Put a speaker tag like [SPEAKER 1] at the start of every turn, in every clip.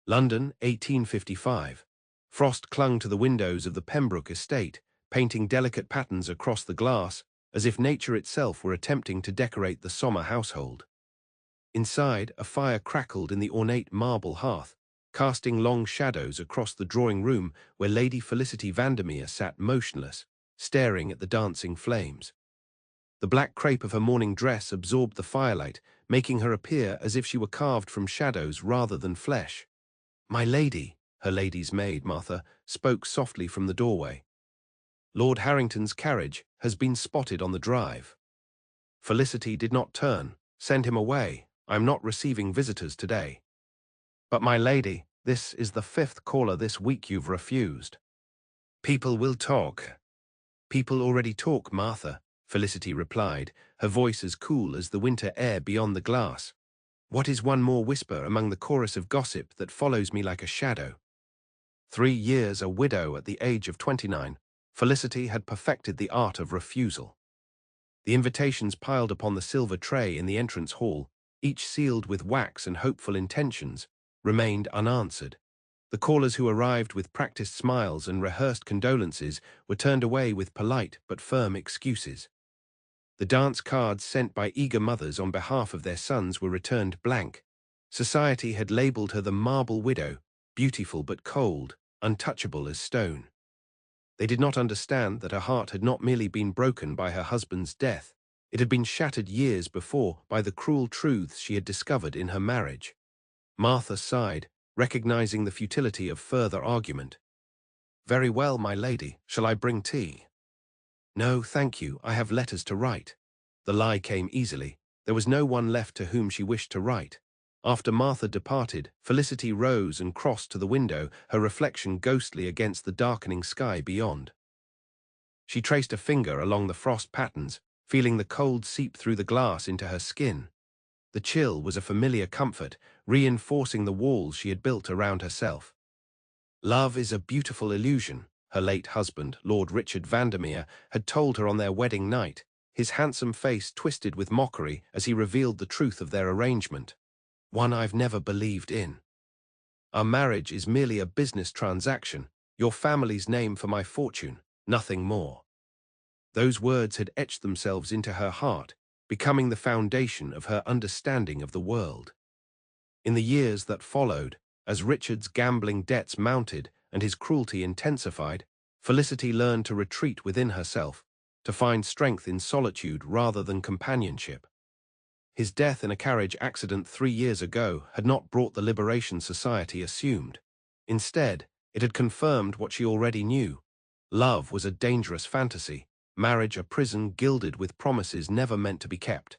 [SPEAKER 1] London, 1855. Frost clung to the windows of the Pembroke estate, painting delicate patterns across the glass, as if nature itself were attempting to decorate the Sommer household. Inside, a fire crackled in the ornate marble hearth, casting long shadows across the drawing room where Lady Felicity Vandermere sat motionless, staring at the dancing flames. The black crepe of her morning dress absorbed the firelight, making her appear as if she were carved from shadows rather than flesh. "My lady," her lady's maid, Martha, spoke softly from the doorway. "Lord Harrington's carriage has been spotted on the drive." Felicity did not turn. "Send him away. I am not receiving visitors today." "But my lady, this is the 5th caller this week you've refused." "People will talk." "People already talk, Martha," Felicity replied, her voice as cool as the winter air beyond the glass. "What is one more whisper among the chorus of gossip that follows me like a shadow?" 3 years a widow at the age of 29, Felicity had perfected the art of refusal. The invitations piled upon the silver tray in the entrance hall, each sealed with wax and hopeful intentions, remained unanswered. The callers who arrived with practiced smiles and rehearsed condolences were turned away with polite but firm excuses. The dance cards sent by eager mothers on behalf of their sons were returned blank. Society had labeled her the Marble Widow, beautiful but cold, untouchable as stone. They did not understand that her heart had not merely been broken by her husband's death, it had been shattered years before by the cruel truths she had discovered in her marriage. Martha sighed, recognizing the futility of further argument. "Very well, my lady. Shall I bring tea?" "No, thank you. I have letters to write." The lie came easily. There was no one left to whom she wished to write. After Martha departed, Felicity rose and crossed to the window, her reflection ghostly against the darkening sky beyond. She traced a finger along the frost patterns, feeling the cold seep through the glass into her skin. The chill was a familiar comfort, reinforcing the walls she had built around herself. Love is a beautiful illusion, her late husband, Lord Richard Vandermere, had told her on their wedding night, his handsome face twisted with mockery as he revealed the truth of their arrangement. "One I've never believed in. Our marriage is merely a business transaction, your family's name for my fortune, nothing more." Those words had etched themselves into her heart, becoming the foundation of her understanding of the world. In the years that followed, as Richard's gambling debts mounted and his cruelty intensified, Felicity learned to retreat within herself, to find strength in solitude rather than companionship. His death in a carriage accident 3 years ago had not brought the liberation society assumed. Instead, it had confirmed what she already knew. Love was a dangerous fantasy, marriage a prison gilded with promises never meant to be kept.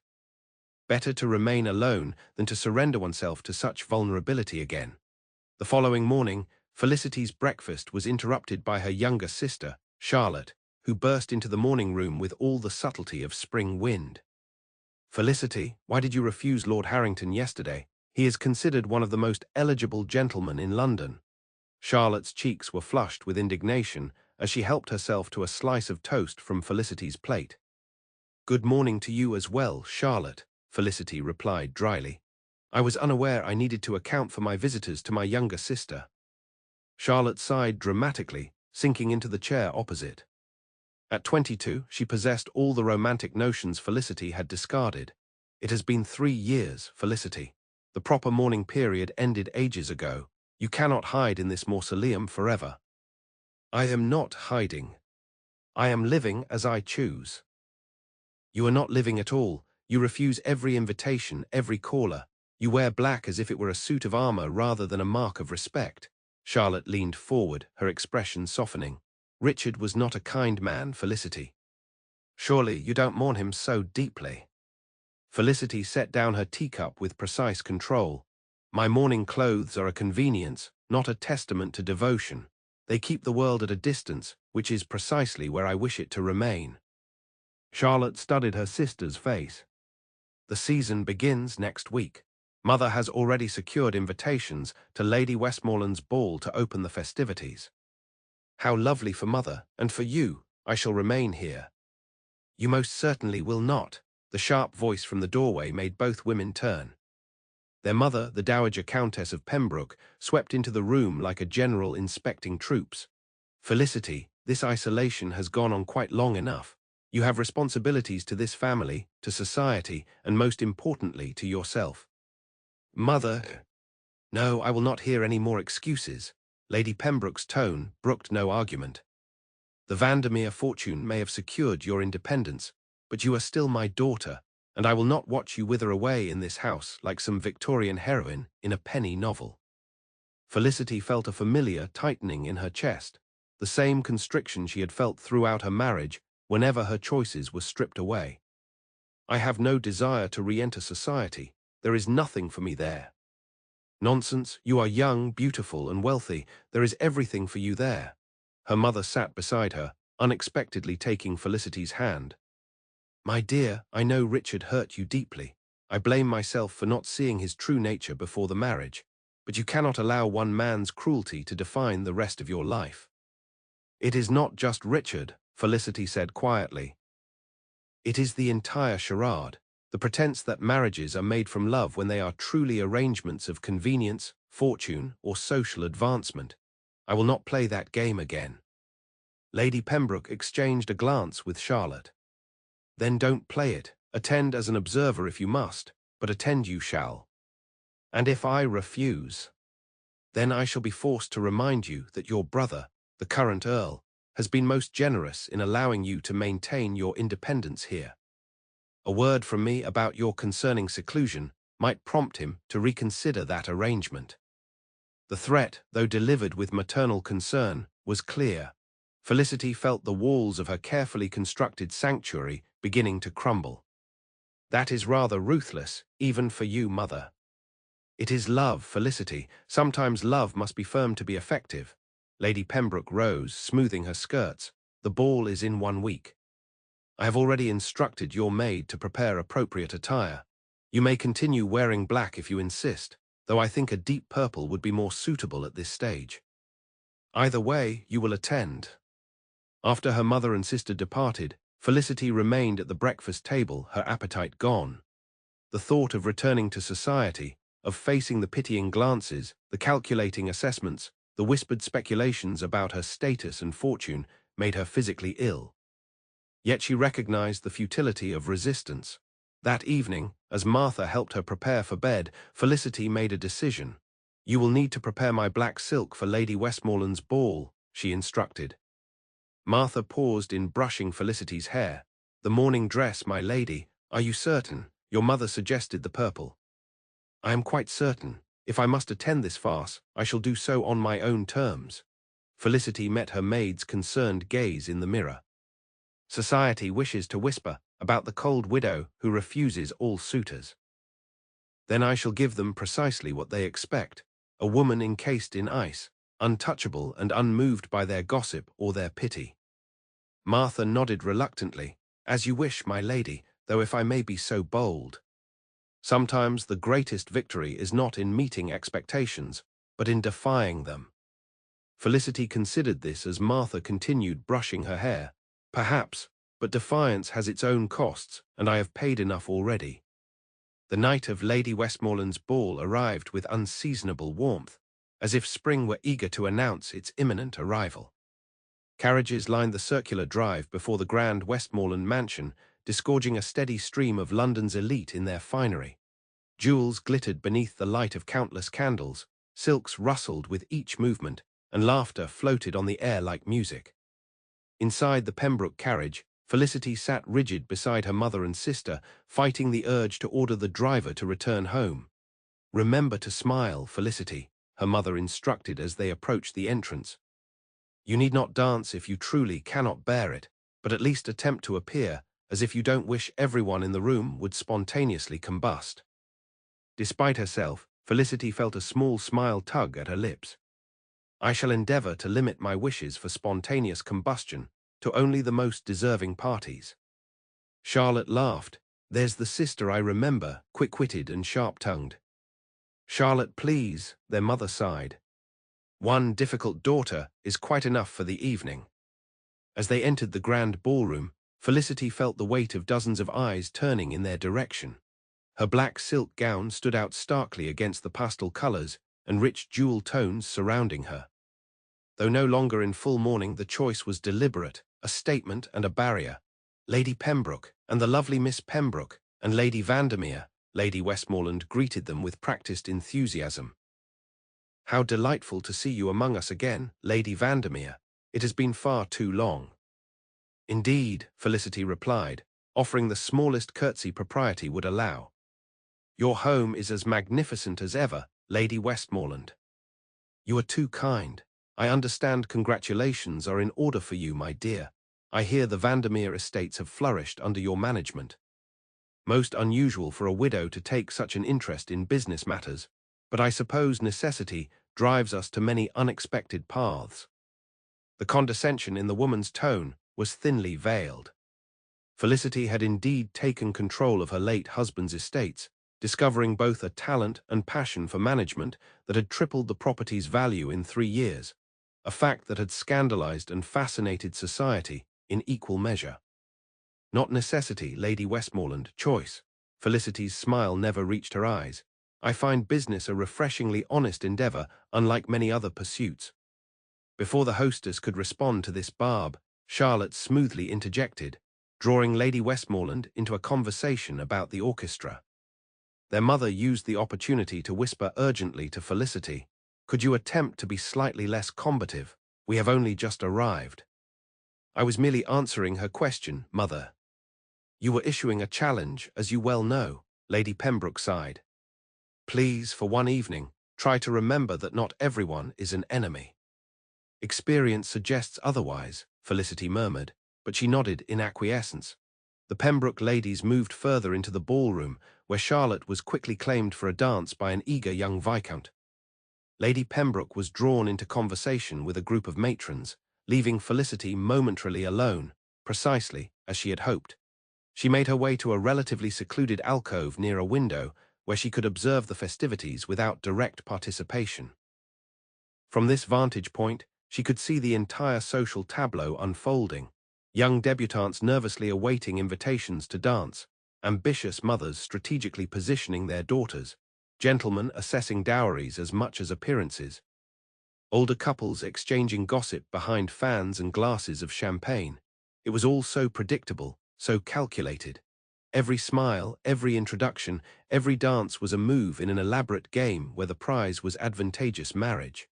[SPEAKER 1] Better to remain alone than to surrender oneself to such vulnerability again. The following morning, Felicity's breakfast was interrupted by her younger sister, Charlotte, who burst into the morning room with all the subtlety of spring wind. "Felicity, why did you refuse Lord Harrington yesterday? He is considered one of the most eligible gentlemen in London." Charlotte's cheeks were flushed with indignation as she helped herself to a slice of toast from Felicity's plate. "Good morning to you as well, Charlotte," Felicity replied dryly. "I was unaware I needed to account for my visitors to my younger sister." Charlotte sighed dramatically, sinking into the chair opposite. At 22, she possessed all the romantic notions Felicity had discarded. "It has been 3 years, Felicity. The proper mourning period ended ages ago. You cannot hide in this mausoleum forever." "I am not hiding. I am living as I choose." "You are not living at all. You refuse every invitation, every caller. You wear black as if it were a suit of armor rather than a mark of respect." Charlotte leaned forward, her expression softening. "Richard was not a kind man, Felicity. Surely you don't mourn him so deeply." Felicity set down her teacup with precise control. "My mourning clothes are a convenience, not a testament to devotion. They keep the world at a distance, which is precisely where I wish it to remain." Charlotte studied her sister's face. "The season begins next week. Mother has already secured invitations to Lady Westmoreland's ball to open the festivities." "How lovely for Mother, and for you. I shall remain here." "You most certainly will not." The sharp voice from the doorway made both women turn. Their mother, the Dowager Countess of Pembroke, swept into the room like a general inspecting troops. Felicity, this isolation has gone on quite long enough. You have responsibilities to this family, to society, and most importantly, to yourself. Mother, no, I will not hear any more excuses. Lady Pembroke's tone brooked no argument. The Vandermere fortune may have secured your independence, but you are still my daughter, and I will not watch you wither away in this house like some Victorian heroine in a penny novel. Felicity felt a familiar tightening in her chest, the same constriction she had felt throughout her marriage whenever her choices were stripped away. I have no desire to re-enter society. There is nothing for me there. Nonsense, you are young, beautiful, and wealthy. There is everything for you there. Her mother sat beside her, unexpectedly taking Felicity's hand. My dear, I know Richard hurt you deeply. I blame myself for not seeing his true nature before the marriage, but you cannot allow one man's cruelty to define the rest of your life. It is not just Richard, Felicity said quietly. It is the entire charade, the pretense that marriages are made from love when they are truly arrangements of convenience, fortune, or social advancement. I will not play that game again. Lady Pembroke exchanged a glance with Charlotte. Then don't play it. Attend as an observer if you must, but attend you shall. And if I refuse, then I shall be forced to remind you that your brother, the current Earl, has been most generous in allowing you to maintain your independence here. A word from me about your concerning seclusion might prompt him to reconsider that arrangement. The threat, though delivered with maternal concern, was clear. Felicity felt the walls of her carefully constructed sanctuary beginning to crumble. That is rather ruthless, even for you, mother. It is love, Felicity. Sometimes love must be firm to be effective. Lady Pembroke rose, smoothing her skirts. The ball is in 1 week. I have already instructed your maid to prepare appropriate attire. You may continue wearing black if you insist, though I think a deep purple would be more suitable at this stage. Either way, you will attend. After her mother and sister departed, Felicity remained at the breakfast table, her appetite gone. The thought of returning to society, of facing the pitying glances, the calculating assessments, the whispered speculations about her status and fortune made her physically ill. Yet she recognized the futility of resistance. That evening, as Martha helped her prepare for bed, Felicity made a decision. You will need to prepare my black silk for Lady Westmoreland's ball, she instructed. Martha paused in brushing Felicity's hair. The morning dress, my lady. Are you certain? Your mother suggested the purple. I am quite certain. If I must attend this farce, I shall do so on my own terms. Felicity met her maid's concerned gaze in the mirror. Society wishes to whisper about the cold widow who refuses all suitors. Then I shall give them precisely what they expect, a woman encased in ice, untouchable and unmoved by their gossip or their pity. Martha nodded reluctantly. As you wish, my lady, though if I may be so bold. Sometimes the greatest victory is not in meeting expectations, but in defying them. Felicity considered this as Martha continued brushing her hair. Perhaps, but defiance has its own costs, and I have paid enough already. The night of Lady Westmoreland's ball arrived with unseasonable warmth, as if spring were eager to announce its imminent arrival. Carriages lined the circular drive before the grand Westmoreland mansion, disgorging a steady stream of London's elite in their finery. Jewels glittered beneath the light of countless candles, silks rustled with each movement, and laughter floated on the air like music. Inside the Pembroke carriage, Felicity sat rigid beside her mother and sister, fighting the urge to order the driver to return home. Remember to smile, Felicity, her mother instructed as they approached the entrance. You need not dance if you truly cannot bear it, but at least attempt to appear as if you don't wish everyone in the room would spontaneously combust. Despite herself, Felicity felt a small smile tug at her lips. I shall endeavor to limit my wishes for spontaneous combustion to only the most deserving parties. Charlotte laughed. There's the sister I remember, quick-witted and sharp-tongued. Charlotte, please, their mother sighed. One difficult daughter is quite enough for the evening. As they entered the grand ballroom, Felicity felt the weight of dozens of eyes turning in their direction. Her black silk gown stood out starkly against the pastel colors and rich jewel tones surrounding her. Though no longer in full mourning, the choice was deliberate, a statement and a barrier. Lady Pembroke, and the lovely Miss Pembroke, and Lady Vandermere, Lady Westmoreland greeted them with practiced enthusiasm. "How delightful to see you among us again, Lady Vandermere. It has been far too long." "Indeed," Felicity replied, offering the smallest curtsy propriety would allow. "Your home is as magnificent as ever, Lady Westmoreland." "You are too kind. I understand congratulations are in order for you, my dear. I hear the Vandermere estates have flourished under your management. Most unusual for a widow to take such an interest in business matters, but I suppose necessity drives us to many unexpected paths." The condescension in the woman's tone was thinly veiled. Felicity had indeed taken control of her late husband's estates, discovering both a talent and passion for management that had tripled the property's value in 3 years, a fact that had scandalized and fascinated society in equal measure. "Not necessity, Lady Westmoreland, choice." Felicity's smile never reached her eyes. "I find business a refreshingly honest endeavor, unlike many other pursuits." Before the hostess could respond to this barb, Charlotte smoothly interjected, drawing Lady Westmoreland into a conversation about the orchestra. Their mother used the opportunity to whisper urgently to Felicity, "Could you attempt to be slightly less combative? We have only just arrived." "I was merely answering her question, Mother." "You were issuing a challenge, as you well know," Lady Pembroke sighed. "Please, for one evening, try to remember that not everyone is an enemy." "Experience suggests otherwise," Felicity murmured, but she nodded in acquiescence. The Pembroke ladies moved further into the ballroom, where Charlotte was quickly claimed for a dance by an eager young viscount. Lady Pembroke was drawn into conversation with a group of matrons, leaving Felicity momentarily alone, precisely as she had hoped. She made her way to a relatively secluded alcove near a window, where she could observe the festivities without direct participation. From this vantage point, she could see the entire social tableau unfolding: young debutantes nervously awaiting invitations to dance, ambitious mothers strategically positioning their daughters, gentlemen assessing dowries as much as appearances, older couples exchanging gossip behind fans and glasses of champagne. It was all so predictable, so calculated. Every smile, every introduction, every dance was a move in an elaborate game where the prize was advantageous marriage.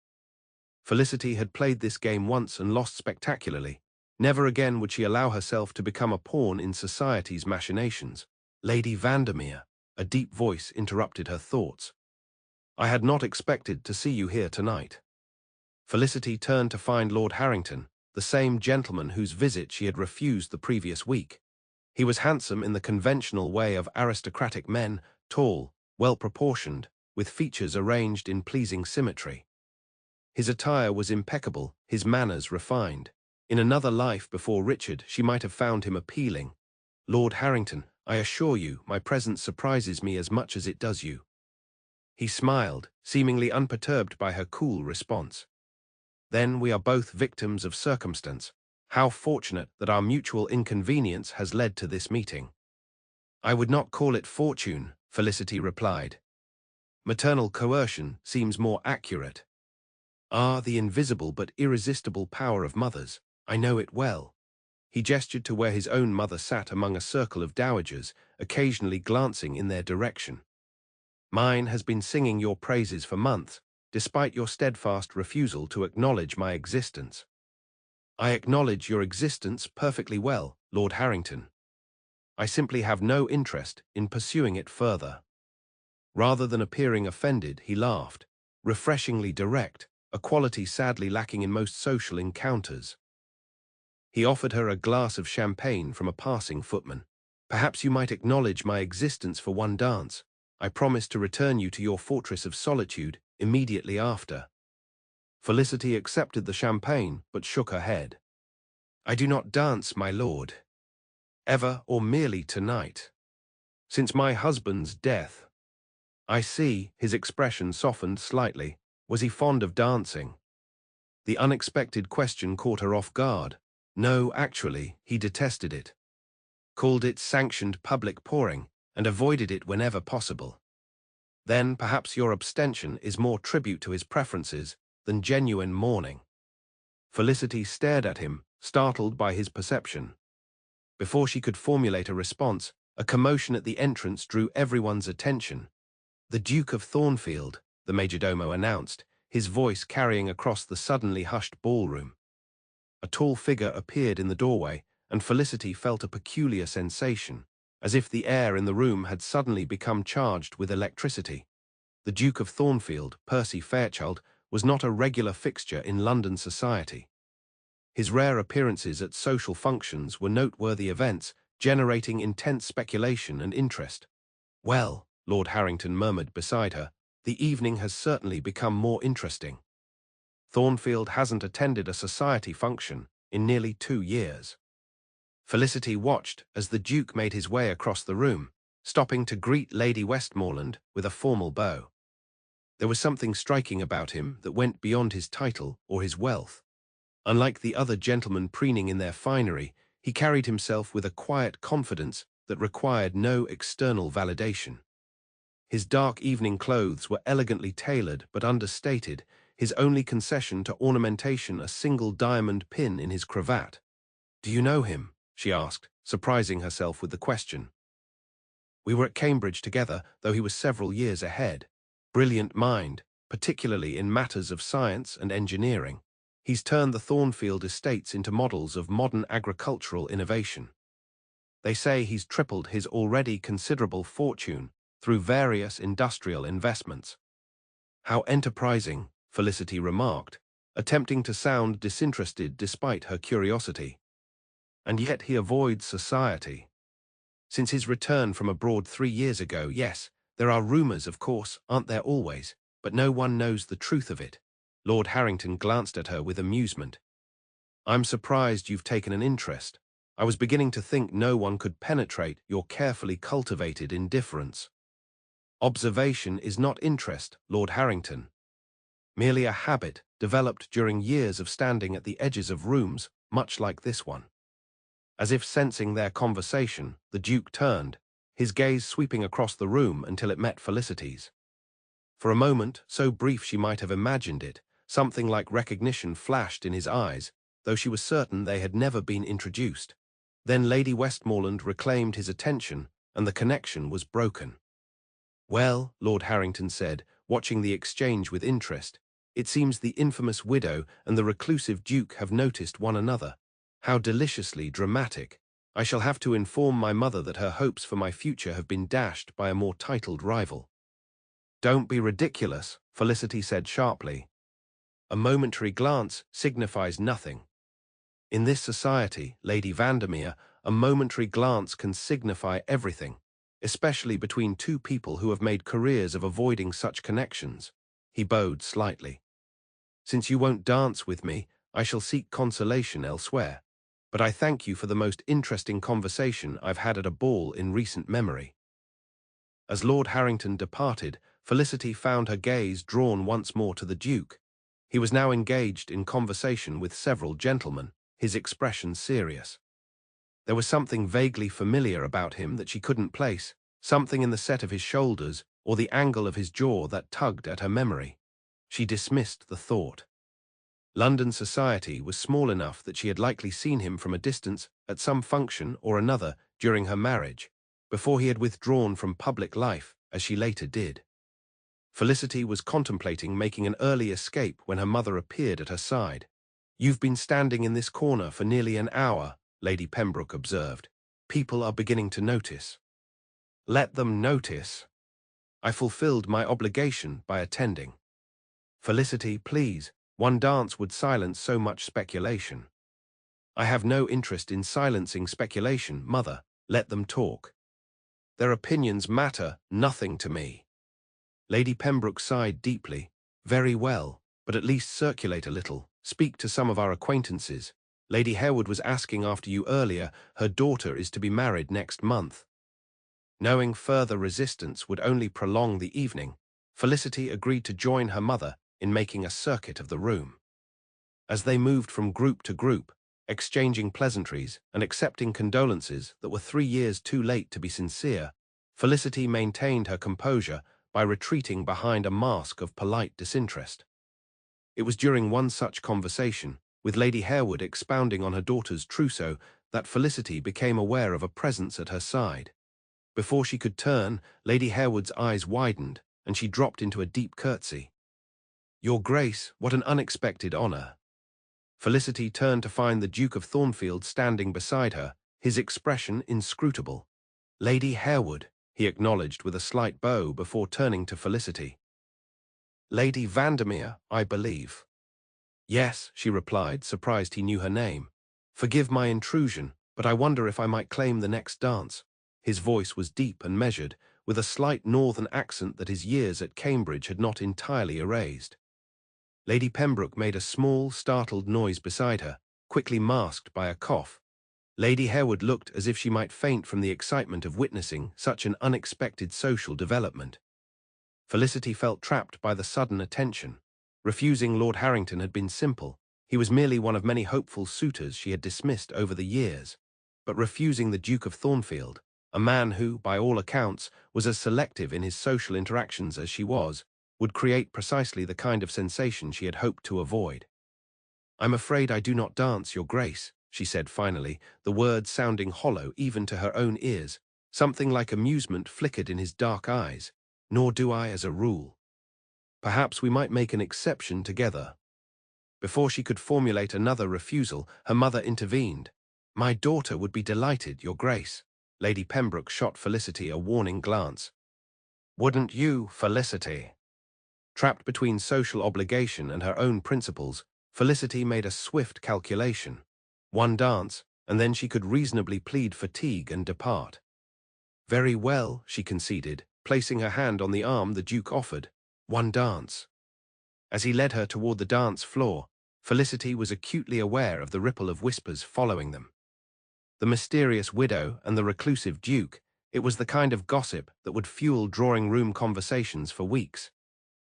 [SPEAKER 1] Felicity had played this game once and lost spectacularly. Never again would she allow herself to become a pawn in society's machinations. "Lady Vandermere," a deep voice interrupted her thoughts. "I had not expected to see you here tonight." Felicity turned to find Lord Harrington, the same gentleman whose visit she had refused the previous week. He was handsome in the conventional way of aristocratic men, tall, well-proportioned, with features arranged in pleasing symmetry. His attire was impeccable, his manners refined. In another life before Richard, she might have found him appealing. "Lord Harrington, I assure you, my presence surprises me as much as it does you." He smiled, seemingly unperturbed by her cool response. "Then we are both victims of circumstance. How fortunate that our mutual inconvenience has led to this meeting." "I would not call it fortune," Felicity replied. "Maternal coercion seems more accurate." "Ah, the invisible but irresistible power of mothers. I know it well." He gestured to where his own mother sat among a circle of dowagers, occasionally glancing in their direction. "Mine has been singing your praises for months, despite your steadfast refusal to acknowledge my existence." "I acknowledge your existence perfectly well, Lord Harrington. I simply have no interest in pursuing it further." Rather than appearing offended, he laughed, refreshingly direct, a quality sadly lacking in most social encounters. He offered her a glass of champagne from a passing footman. "Perhaps you might acknowledge my existence for one dance. I promise to return you to your fortress of solitude immediately after." Felicity accepted the champagne, but shook her head. "I do not dance, my lord. Ever or merely tonight. Since my husband's death." "I see," his expression softened slightly. Was he fond of dancing? The unexpected question caught her off guard. "No, actually, he detested it. Called it sanctioned public pouring, and avoided it whenever possible. Then perhaps your abstention is more tribute to his preferences than genuine mourning. Felicity stared at him, startled by his perception. Before she could formulate a response, a commotion at the entrance drew everyone's attention. "The Duke of Thornfield," the majordomo announced, his voice carrying across the suddenly hushed ballroom. A tall figure appeared in the doorway, and Felicity felt a peculiar sensation, as if the air in the room had suddenly become charged with electricity. The Duke of Thornfield, Percy Fairchild, was not a regular fixture in London society. His rare appearances at social functions were noteworthy events, generating intense speculation and interest. "Well," Lord Harrington murmured beside her, "the evening has certainly become more interesting. Thornfield hasn't attended a society function in nearly 2 years." Felicity watched as the Duke made his way across the room, stopping to greet Lady Westmoreland with a formal bow. There was something striking about him that went beyond his title or his wealth. Unlike the other gentlemen preening in their finery, he carried himself with a quiet confidence that required no external validation. His dark evening clothes were elegantly tailored but understated, his only concession to ornamentation a single diamond pin in his cravat. "Do you know him?" she asked, surprising herself with the question. "We were at Cambridge together, though he was several years ahead. Brilliant mind, particularly in matters of science and engineering. He's turned the Thornfield estates into models of modern agricultural innovation. They say he's tripled his already considerable fortune through various industrial investments." "How enterprising," Felicity remarked, attempting to sound disinterested despite her curiosity. "And yet he avoids society." "Since his return from abroad 3 years ago, yes. There are rumors, of course, aren't there always, but no one knows the truth of it." Lord Harrington glanced at her with amusement. "I'm surprised you've taken an interest. I was beginning to think no one could penetrate your carefully cultivated indifference." "Observation is not interest, Lord Harrington. Merely a habit developed during years of standing at the edges of rooms, much like this one." As if sensing their conversation, the Duke turned, his gaze sweeping across the room until it met Felicity's. For a moment, so brief she might have imagined it, something like recognition flashed in his eyes, though she was certain they had never been introduced. Then Lady Westmoreland reclaimed his attention, and the connection was broken. "Well," Lord Harrington said, watching the exchange with interest, "it seems the infamous widow and the reclusive Duke have noticed one another. How deliciously dramatic. I shall have to inform my mother that her hopes for my future have been dashed by a more titled rival." "Don't be ridiculous," Felicity said sharply. "A momentary glance signifies nothing. In this society, Lady Vandermere, a momentary glance can signify everything, especially between two people who have made careers of avoiding such connections." He bowed slightly. "Since you won't dance with me, I shall seek consolation elsewhere. But I thank you for the most interesting conversation I've had at a ball in recent memory." As Lord Harrington departed, Felicity found her gaze drawn once more to the Duke. He was now engaged in conversation with several gentlemen, his expression serious. There was something vaguely familiar about him that she couldn't place, something in the set of his shoulders or the angle of his jaw that tugged at her memory. She dismissed the thought. London society was small enough that she had likely seen him from a distance at some function or another during her marriage, before he had withdrawn from public life, as she later did. Felicity was contemplating making an early escape when her mother appeared at her side. "You've been standing in this corner for nearly an hour," Lady Pembroke observed. "People are beginning to notice." "Let them notice. I fulfilled my obligation by attending." "Felicity, please. One dance would silence so much speculation." "I have no interest in silencing speculation, Mother. Let them talk. Their opinions matter nothing to me." Lady Pembroke sighed deeply. "Very well, but at least circulate a little. Speak to some of our acquaintances. Lady Harewood was asking after you earlier. Her daughter is to be married next month." Knowing further resistance would only prolong the evening, Felicity agreed to join her mother in making a circuit of the room. As they moved from group to group, exchanging pleasantries and accepting condolences that were 3 years too late to be sincere, Felicity maintained her composure by retreating behind a mask of polite disinterest. It was during one such conversation, with Lady Harewood expounding on her daughter's trousseau, that Felicity became aware of a presence at her side. Before she could turn, Lady Harewood's eyes widened, and she dropped into a deep curtsy. "Your Grace, what an unexpected honor." Felicity turned to find the Duke of Thornfield standing beside her, his expression inscrutable. "Lady Harewood," he acknowledged with a slight bow before turning to Felicity. "Lady Vandermere, I believe." "Yes," she replied, surprised he knew her name. "Forgive my intrusion, but I wonder if I might claim the next dance." His voice was deep and measured, with a slight northern accent that his years at Cambridge had not entirely erased. Lady Pembroke made a small, startled noise beside her, quickly masked by a cough. Lady Harewood looked as if she might faint from the excitement of witnessing such an unexpected social development. Felicity felt trapped by the sudden attention. Refusing Lord Harrington had been simple. He was merely one of many hopeful suitors she had dismissed over the years. But refusing the Duke of Thornfield, a man who, by all accounts, was as selective in his social interactions as she was, would create precisely the kind of sensation she had hoped to avoid. "I'm afraid I do not dance, Your Grace," she said finally, the words sounding hollow even to her own ears. Something like amusement flickered in his dark eyes. "Nor do I as a rule. Perhaps we might make an exception together." Before she could formulate another refusal, her mother intervened. "My daughter would be delighted, Your Grace." Lady Pembroke shot Felicity a warning glance. "Wouldn't you, Felicity?" Trapped between social obligation and her own principles, Felicity made a swift calculation. One dance, and then she could reasonably plead fatigue and depart. "Very well," she conceded, placing her hand on the arm the Duke offered. "One dance." As he led her toward the dance floor, Felicity was acutely aware of the ripple of whispers following them. The mysterious widow and the reclusive Duke, it was the kind of gossip that would fuel drawing-room conversations for weeks.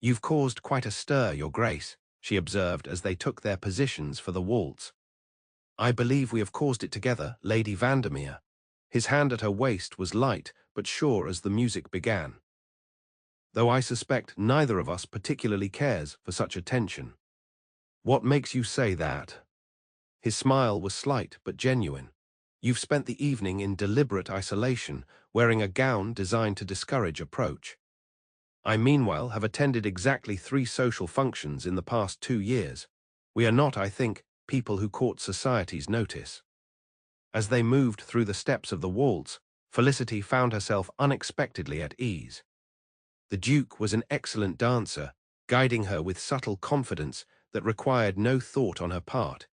[SPEAKER 1] "You've caused quite a stir, Your Grace," she observed as they took their positions for the waltz. "I believe we have caused it together, Lady Vandermere." His hand at her waist was light but sure as the music began. "Though I suspect neither of us particularly cares for such attention." "What makes you say that?" His smile was slight but genuine. "You've spent the evening in deliberate isolation, wearing a gown designed to discourage approach. I meanwhile have attended exactly 3 social functions in the past 2 years. We are not, I think, people who court society's notice." As they moved through the steps of the waltz, Felicity found herself unexpectedly at ease. The Duke was an excellent dancer, guiding her with subtle confidence that required no thought on her part.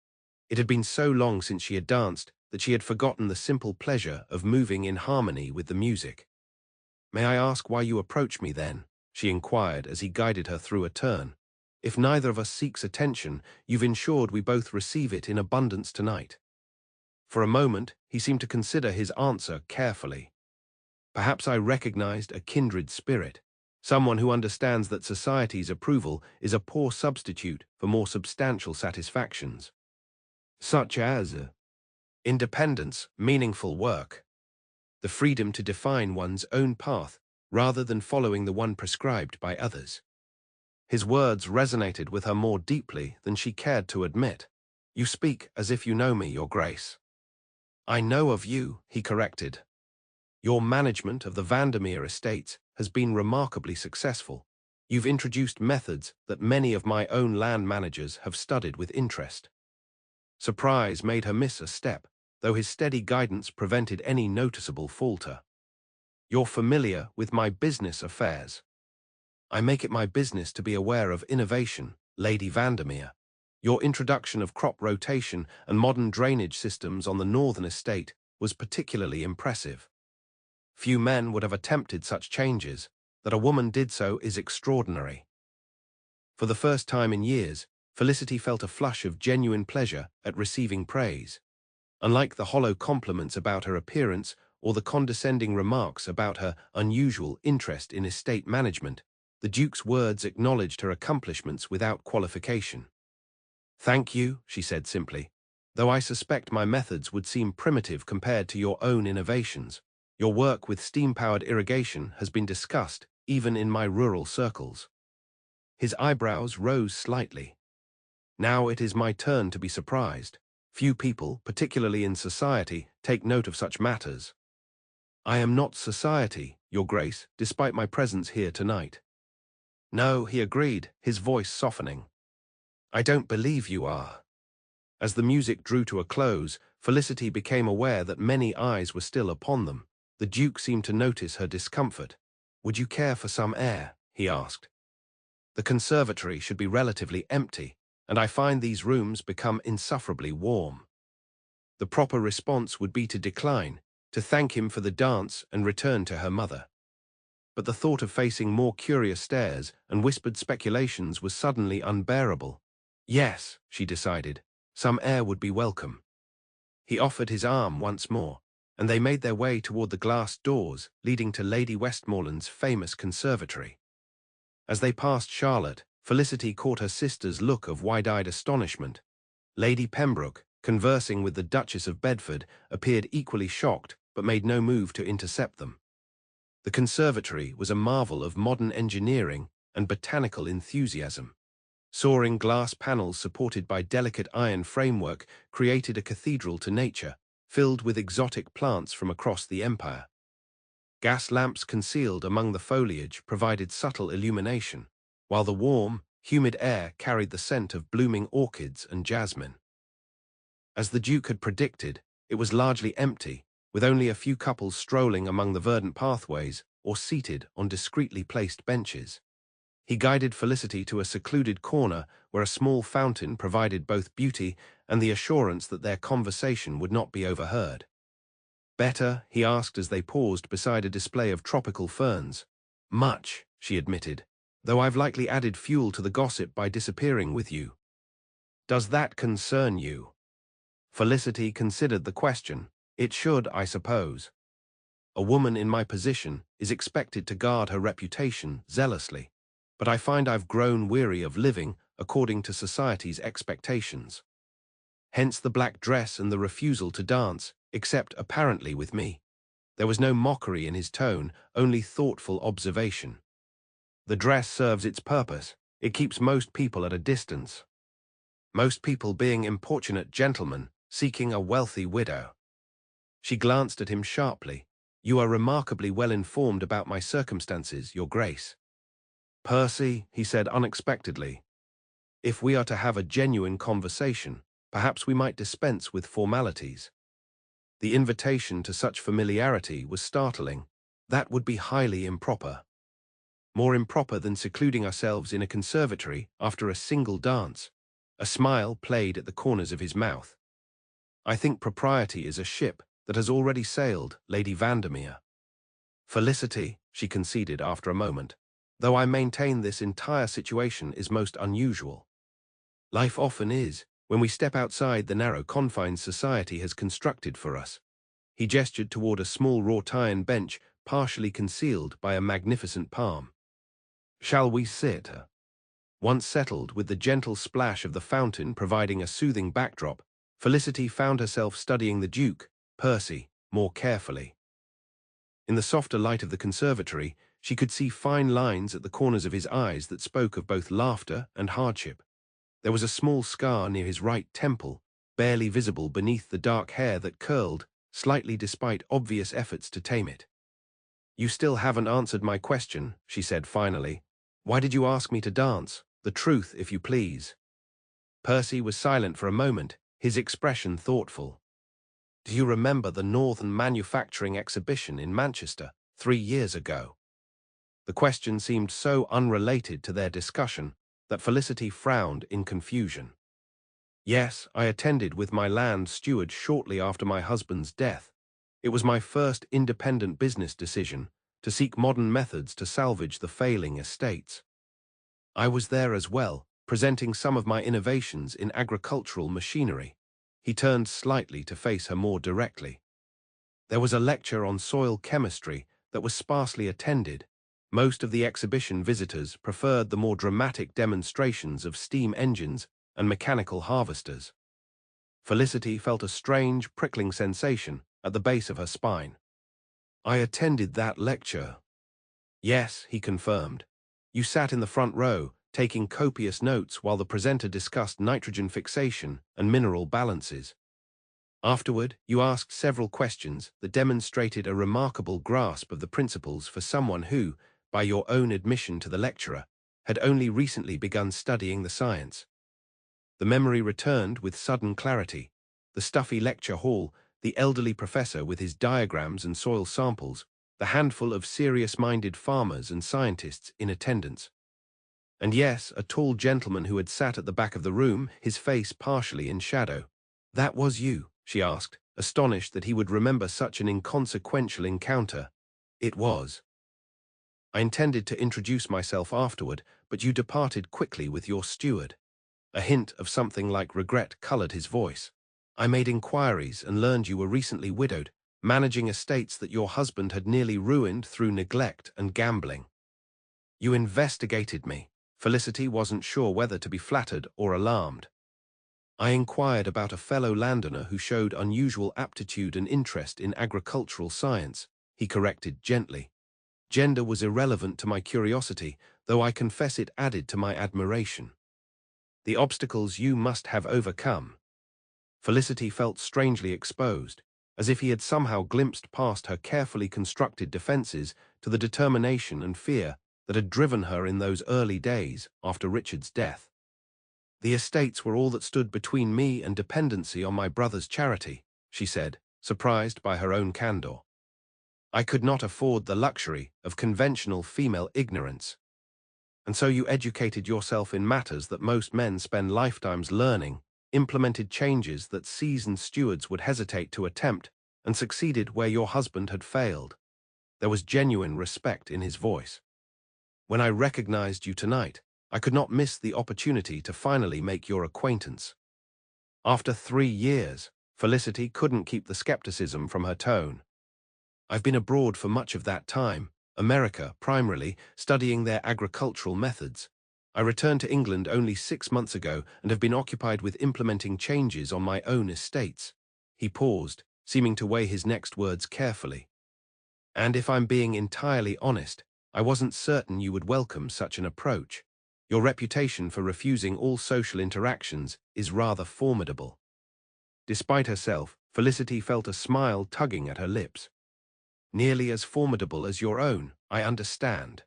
[SPEAKER 1] It had been so long since she had danced that she had forgotten the simple pleasure of moving in harmony with the music. "May I ask why you approach me then?" she inquired as he guided her through a turn. "If neither of us seeks attention, you've ensured we both receive it in abundance tonight." For a moment, he seemed to consider his answer carefully. "Perhaps I recognized a kindred spirit, someone who understands that society's approval is a poor substitute for more substantial satisfactions. Such as independence, meaningful work, the freedom to define one's own path rather than following the one prescribed by others." His words resonated with her more deeply than she cared to admit. "You speak as if you know me, Your Grace." "I know of you," he corrected. "Your management of the Vandermere estates has been remarkably successful. You've introduced methods that many of my own land managers have studied with interest." Surprise made her miss a step, though his steady guidance prevented any noticeable falter. "You're familiar with my business affairs." "I make it my business to be aware of innovation, Lady Vandermere. Your introduction of crop rotation and modern drainage systems on the northern estate was particularly impressive. Few men would have attempted such changes. That a woman did so is extraordinary." For the first time in years, Felicity felt a flush of genuine pleasure at receiving praise. Unlike the hollow compliments about her appearance or the condescending remarks about her unusual interest in estate management, the Duke's words acknowledged her accomplishments without qualification. "Thank you," she said simply, "though I suspect my methods would seem primitive compared to your own innovations." Your work with steam-powered irrigation has been discussed, even in my rural circles. His eyebrows rose slightly. Now it is my turn to be surprised. Few people, particularly in society, take note of such matters. I am not society, Your Grace, despite my presence here tonight. No, he agreed, his voice softening. I don't believe you are. As the music drew to a close, Felicity became aware that many eyes were still upon them. The Duke seemed to notice her discomfort. Would you care for some air? He asked. The conservatory should be relatively empty, and I find these rooms become insufferably warm. The proper response would be to decline, to thank him for the dance and return to her mother. But the thought of facing more curious stares and whispered speculations was suddenly unbearable. Yes, she decided, some air would be welcome. He offered his arm once more, and they made their way toward the glass doors leading to Lady Westmoreland's famous conservatory. As they passed Charlotte, Felicity caught her sister's look of wide-eyed astonishment. Lady Pembroke, conversing with the Duchess of Bedford, appeared equally shocked but made no move to intercept them. The conservatory was a marvel of modern engineering and botanical enthusiasm. Soaring glass panels supported by delicate iron framework created a cathedral to nature, filled with exotic plants from across the empire. Gas lamps concealed among the foliage provided subtle illumination, while the warm, humid air carried the scent of blooming orchids and jasmine. As the Duke had predicted, it was largely empty, with only a few couples strolling among the verdant pathways or seated on discreetly placed benches. He guided Felicity to a secluded corner where a small fountain provided both beauty and the assurance that their conversation would not be overheard. Better, he asked as they paused beside a display of tropical ferns. Much, she admitted, though I've likely added fuel to the gossip by disappearing with you. Does that concern you? Felicity considered the question. It should, I suppose. A woman in my position is expected to guard her reputation zealously, but I find I've grown weary of living according to society's expectations. Hence the black dress and the refusal to dance, except apparently with me. There was no mockery in his tone, only thoughtful observation. The dress serves its purpose. It keeps most people at a distance. Most people being importunate gentlemen seeking a wealthy widow. She glanced at him sharply. You are remarkably well informed about my circumstances, Your Grace. Percy, he said unexpectedly, if we are to have a genuine conversation, perhaps we might dispense with formalities. The invitation to such familiarity was startling. That would be highly improper. More improper than secluding ourselves in a conservatory after a single dance. A smile played at the corners of his mouth. I think propriety is a ship that has already sailed, Lady Vandermere. Felicity, she conceded after a moment, though I maintain this entire situation is most unusual. Life often is, when we step outside the narrow confines society has constructed for us. He gestured toward a small wrought iron bench partially concealed by a magnificent palm. Shall we sit? Once settled, with the gentle splash of the fountain providing a soothing backdrop, Felicity found herself studying the Duke, Percy, more carefully. In the softer light of the conservatory, she could see fine lines at the corners of his eyes that spoke of both laughter and hardship. There was a small scar near his right temple, barely visible beneath the dark hair that curled, slightly despite obvious efforts to tame it. You still haven't answered my question, she said finally. Why did you ask me to dance? The truth, if you please. Percy was silent for a moment, his expression thoughtful. Do you remember the Northern Manufacturing Exhibition in Manchester 3 years ago? The question seemed so unrelated to their discussion that Felicity frowned in confusion. Yes, I attended with my land steward shortly after my husband's death. It was my first independent business decision to seek modern methods to salvage the failing estates. I was there as well, presenting some of my innovations in agricultural machinery. He turned slightly to face her more directly. There was a lecture on soil chemistry that was sparsely attended. Most of the exhibition visitors preferred the more dramatic demonstrations of steam engines and mechanical harvesters. Felicity felt a strange, prickling sensation at the base of her spine. I attended that lecture. Yes, he confirmed. You sat in the front row, taking copious notes while the presenter discussed nitrogen fixation and mineral balances. Afterward, you asked several questions that demonstrated a remarkable grasp of the principles for someone who, by your own admission to the lecturer, had only recently begun studying the science. The memory returned with sudden clarity. The stuffy lecture hall, the elderly professor with his diagrams and soil samples, the handful of serious-minded farmers and scientists in attendance. And yes, a tall gentleman who had sat at the back of the room, his face partially in shadow. "That was you?" she asked, astonished that he would remember such an inconsequential encounter. "It was. I intended to introduce myself afterward, but you departed quickly with your steward." A hint of something like regret colored his voice. "I made inquiries and learned you were recently widowed, managing estates that your husband had nearly ruined through neglect and gambling. You investigated me." Felicity wasn't sure whether to be flattered or alarmed. "I inquired about a fellow landowner who showed unusual aptitude and interest in agricultural science," he corrected gently. "Gender was irrelevant to my curiosity, though I confess it added to my admiration. The obstacles you must have overcome." Felicity felt strangely exposed, as if he had somehow glimpsed past her carefully constructed defenses to the determination and fear that had driven her in those early days after Richard's death. "The estates were all that stood between me and dependency on my brother's charity," she said, surprised by her own candor. "I could not afford the luxury of conventional female ignorance. And so you educated yourself in matters that most men spend lifetimes learning, implemented changes that seasoned stewards would hesitate to attempt, and succeeded where your husband had failed." There was genuine respect in his voice. "When I recognized you tonight, I could not miss the opportunity to finally make your acquaintance." After 3 years, Felicity couldn't keep the skepticism from her tone. "I've been abroad for much of that time, America primarily, studying their agricultural methods. I returned to England only 6 months ago and have been occupied with implementing changes on my own estates." He paused, seeming to weigh his next words carefully. "And if I'm being entirely honest, I wasn't certain you would welcome such an approach. Your reputation for refusing all social interactions is rather formidable." Despite herself, Felicity felt a smile tugging at her lips. "Nearly as formidable as your own, I understand.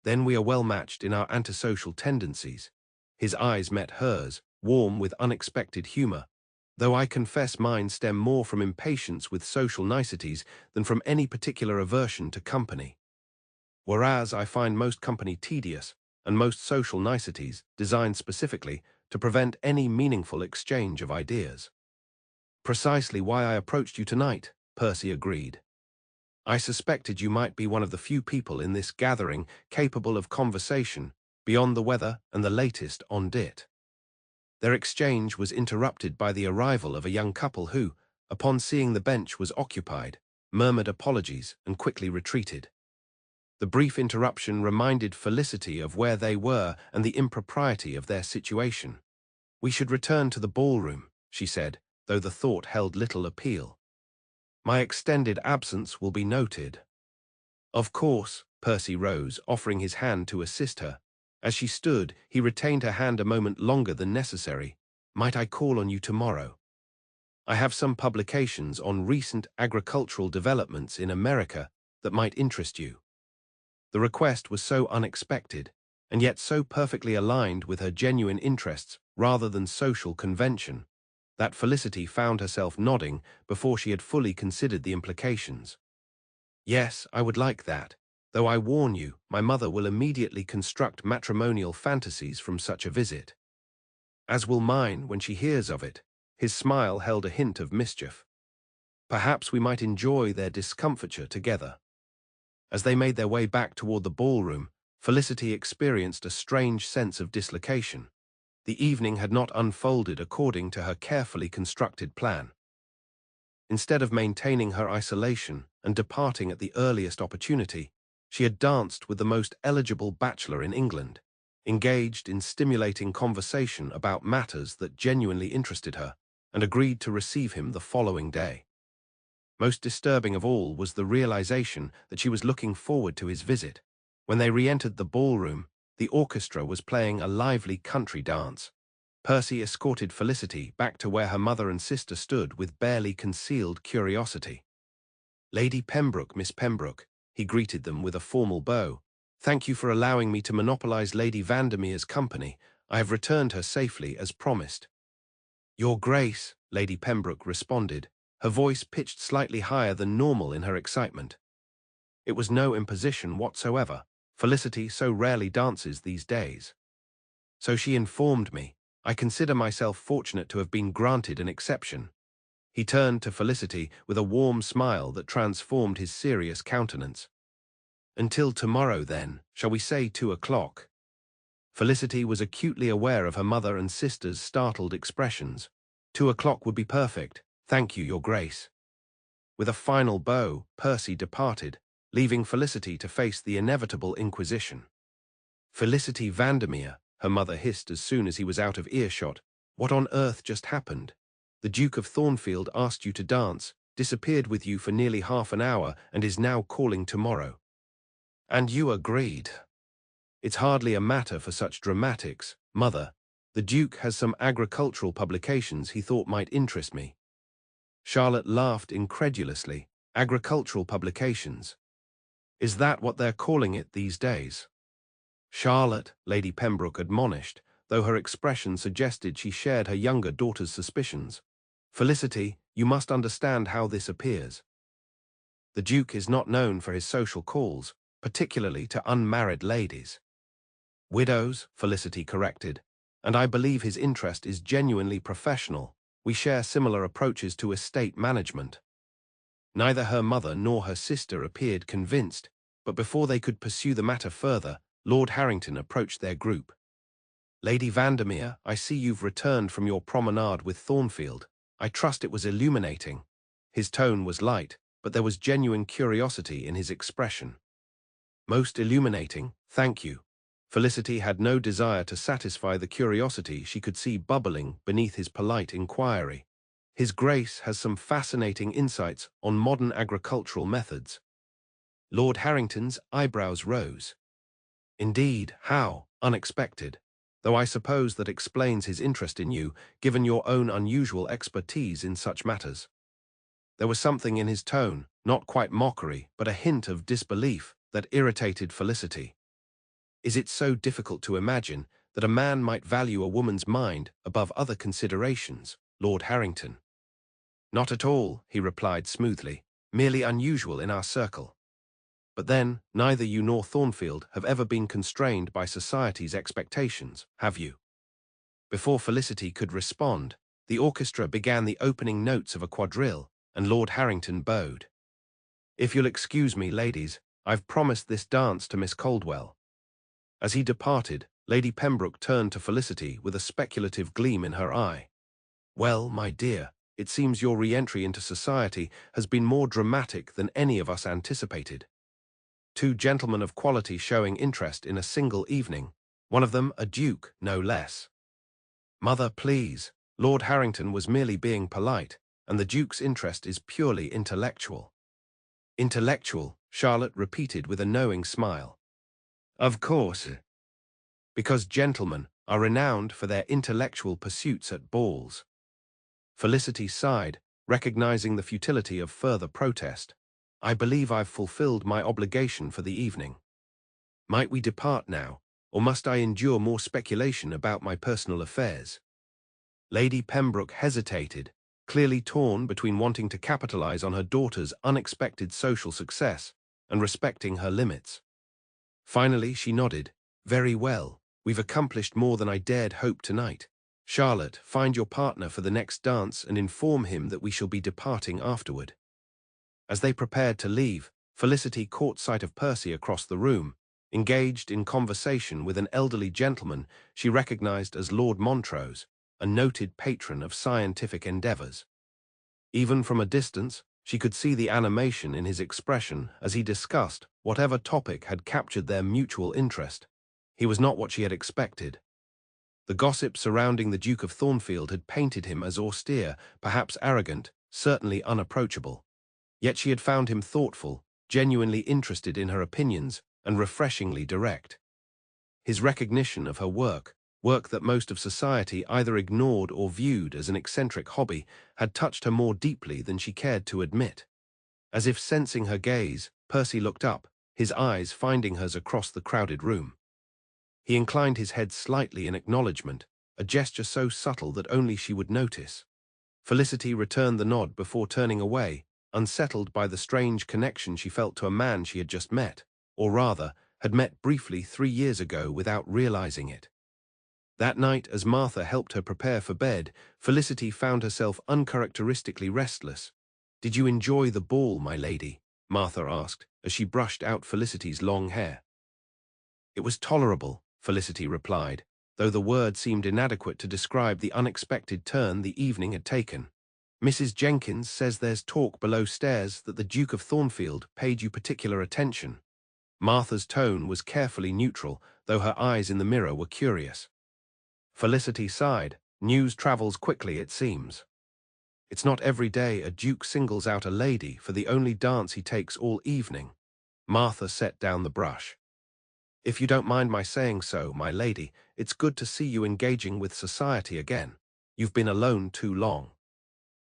[SPEAKER 1] Then we are well matched in our antisocial tendencies." His eyes met hers, warm with unexpected humor, "though I confess mine stem more from impatience with social niceties than from any particular aversion to company. Whereas I find most company tedious, and most social niceties designed specifically to prevent any meaningful exchange of ideas." "Precisely why I approached you tonight," Percy agreed. "I suspected you might be one of the few people in this gathering capable of conversation beyond the weather and the latest on dit." Their exchange was interrupted by the arrival of a young couple who, upon seeing the bench was occupied, murmured apologies and quickly retreated. The brief interruption reminded Felicity of where they were and the impropriety of their situation. "We should return to the ballroom," she said, though the thought held little appeal. "My extended absence will be noted." "Of course," Percy rose, offering his hand to assist her. As she stood, he retained her hand a moment longer than necessary. "Might I call on you tomorrow? I have some publications on recent agricultural developments in America that might interest you." The request was so unexpected, and yet so perfectly aligned with her genuine interests rather than social convention, that Felicity found herself nodding before she had fully considered the implications. "Yes, I would like that, though I warn you, my mother will immediately construct matrimonial fantasies from such a visit. As will mine when she hears of it." His smile held a hint of mischief. "Perhaps we might enjoy their discomfiture together." As they made their way back toward the ballroom, Felicity experienced a strange sense of dislocation. The evening had not unfolded according to her carefully constructed plan. Instead of maintaining her isolation and departing at the earliest opportunity, she had danced with the most eligible bachelor in England, engaged in stimulating conversation about matters that genuinely interested her, and agreed to receive him the following day. Most disturbing of all was the realization that she was looking forward to his visit. When they re-entered the ballroom, the orchestra was playing a lively country dance. Percy escorted Felicity back to where her mother and sister stood with barely concealed curiosity. "Lady Pembroke, Miss Pembroke," he greeted them with a formal bow. "Thank you for allowing me to monopolize Lady Vandermere's company. I have returned her safely as promised." "Your Grace," Lady Pembroke responded, her voice pitched slightly higher than normal in her excitement. It was no imposition whatsoever. Felicity so rarely dances these days. "So she informed me. I consider myself fortunate to have been granted an exception." He turned to Felicity with a warm smile that transformed his serious countenance. "Until tomorrow, then, shall we say 2 o'clock? Felicity was acutely aware of her mother and sister's startled expressions. 2 o'clock would be perfect. Thank you, Your Grace." With a final bow, Percy departed, leaving Felicity to face the inevitable inquisition. "Felicity Vandermere," her mother hissed as soon as he was out of earshot, "what on earth just happened? The Duke of Thornfield asked you to dance, disappeared with you for nearly half an hour, and is now calling tomorrow. And you agreed." "It's hardly a matter for such dramatics, Mother. The Duke has some agricultural publications he thought might interest me." Charlotte laughed incredulously. "Agricultural publications? Is that what they're calling it these days?" "Charlotte," Lady Pembroke admonished, though her expression suggested she shared her younger daughter's suspicions. "Felicity, you must understand how this appears. The Duke is not known for his social calls, particularly to unmarried ladies." "Widows," Felicity corrected, "and I believe his interest is genuinely professional. We share similar approaches to estate management." Neither her mother nor her sister appeared convinced, but before they could pursue the matter further, Lord Harrington approached their group. "Lady Vandermere, I see you've returned from your promenade with Thornfield. I trust it was illuminating." His tone was light, but there was genuine curiosity in his expression. "Most illuminating, thank you." Felicity had no desire to satisfy the curiosity she could see bubbling beneath his polite inquiry. "His Grace has some fascinating insights on modern agricultural methods." Lord Harrington's eyebrows rose. "Indeed, how unexpected. Though I suppose that explains his interest in you, given your own unusual expertise in such matters." There was something in his tone, not quite mockery, but a hint of disbelief, that irritated Felicity. Is it so difficult to imagine that a man might value a woman's mind above other considerations, Lord Harrington? "Not at all," he replied smoothly, "merely unusual in our circle. But then, neither you nor Thornfield have ever been constrained by society's expectations, have you?" Before Felicity could respond, the orchestra began the opening notes of a quadrille, and Lord Harrington bowed. "If you'll excuse me, ladies, I've promised this dance to Miss Coldwell." As he departed, Lady Pembroke turned to Felicity with a speculative gleam in her eye. "Well, my dear, it seems your re-entry into society has been more dramatic than any of us anticipated. 2 gentlemen of quality showing interest in a single evening, one of them a duke, no less." "Mother, please. Lord Harrington was merely being polite, and the Duke's interest is purely intellectual." "Intellectual," Charlotte repeated with a knowing smile. "Of course. Because gentlemen are renowned for their intellectual pursuits at balls." Felicity sighed, recognizing the futility of further protest. "I believe I've fulfilled my obligation for the evening. Might we depart now, or must I endure more speculation about my personal affairs?" Lady Pembroke hesitated, clearly torn between wanting to capitalize on her daughter's unexpected social success and respecting her limits. Finally, she nodded. "Very well. We've accomplished more than I dared hope tonight. Charlotte, find your partner for the next dance and inform him that we shall be departing afterward." As they prepared to leave, Felicity caught sight of Percy across the room, engaged in conversation with an elderly gentleman she recognized as Lord Montrose, a noted patron of scientific endeavors. Even from a distance, she could see the animation in his expression as he discussed whatever topic had captured their mutual interest. He was not what she had expected. The gossip surrounding the Duke of Thornfield had painted him as austere, perhaps arrogant, certainly unapproachable. Yet she had found him thoughtful, genuinely interested in her opinions, and refreshingly direct. His recognition of her work that most of society either ignored or viewed as an eccentric hobby, had touched her more deeply than she cared to admit. As if sensing her gaze, Percy looked up, his eyes finding hers across the crowded room. He inclined his head slightly in acknowledgement, a gesture so subtle that only she would notice. Felicity returned the nod before turning away, unsettled by the strange connection she felt to a man she had just met, or rather, had met briefly 3 years ago without realizing it. That night, as Martha helped her prepare for bed, Felicity found herself uncharacteristically restless. "Did you enjoy the ball, my lady?" Martha asked, as she brushed out Felicity's long hair. "It was tolerable," Felicity replied, though the word seemed inadequate to describe the unexpected turn the evening had taken. "Mrs. Jenkins says there's talk below stairs that the Duke of Thornfield paid you particular attention." Martha's tone was carefully neutral, though her eyes in the mirror were curious. Felicity sighed. "News travels quickly, it seems. It's not every day a duke singles out a lady for the only dance he takes all evening." Martha set down the brush. "If you don't mind my saying so, my lady, it's good to see you engaging with society again. You've been alone too long."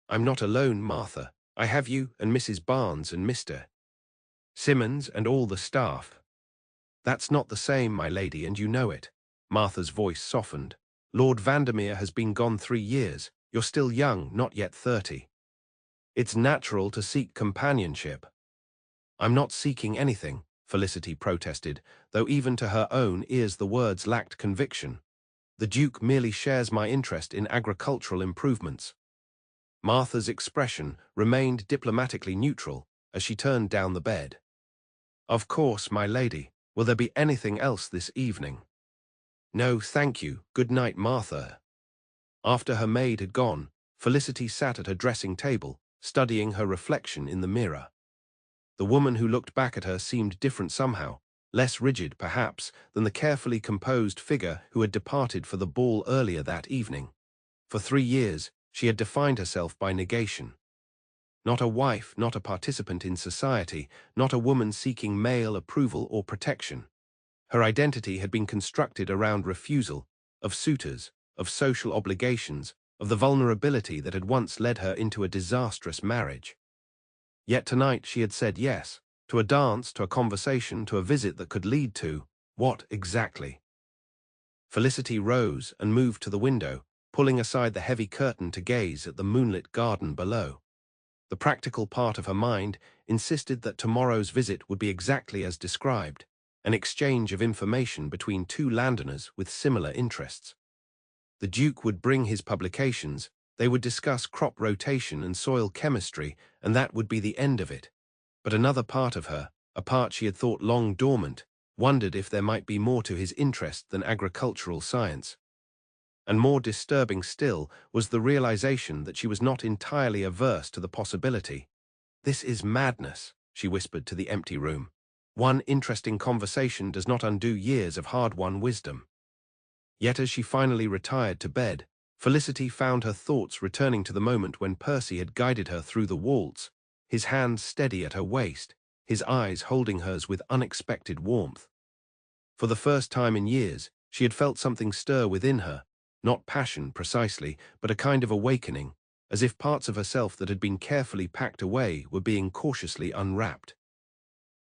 [SPEAKER 1] "I'm not alone, Martha. I have you and Mrs. Barnes and Mr. Simmons and all the staff." "That's not the same, my lady, and you know it." Martha's voice softened. "Lord Vandermere has been gone 3 years. You're still young, not yet 30. It's natural to seek companionship." "I'm not seeking anything," Felicity protested, though even to her own ears the words lacked conviction. "The Duke merely shares my interest in agricultural improvements." Martha's expression remained diplomatically neutral as she turned down the bed. "Of course, my lady. Will there be anything else this evening?" "No, thank you. Good night, Martha." After her maid had gone, Felicity sat at her dressing table, studying her reflection in the mirror. The woman who looked back at her seemed different somehow, less rigid, perhaps, than the carefully composed figure who had departed for the ball earlier that evening. For 3 years, she had defined herself by negation. Not a wife, not a participant in society, not a woman seeking male approval or protection. Her identity had been constructed around refusal, of suitors, of social obligations, of the vulnerability that had once led her into a disastrous marriage. Yet tonight she had said yes, to a dance, to a conversation, to a visit that could lead to what exactly? Felicity rose and moved to the window, pulling aside the heavy curtain to gaze at the moonlit garden below. The practical part of her mind insisted that tomorrow's visit would be exactly as described, an exchange of information between 2 landowners with similar interests. The Duke would bring his publications, they would discuss crop rotation and soil chemistry, and that would be the end of it. But another part of her, a part she had thought long dormant, wondered if there might be more to his interest than agricultural science. And more disturbing still was the realization that she was not entirely averse to the possibility. "This is madness," she whispered to the empty room. "One interesting conversation does not undo years of hard-won wisdom." Yet as she finally retired to bed, Felicity found her thoughts returning to the moment when Percy had guided her through the waltz, his hands steady at her waist, his eyes holding hers with unexpected warmth. For the first time in years, she had felt something stir within her, not passion precisely, but a kind of awakening, as if parts of herself that had been carefully packed away were being cautiously unwrapped.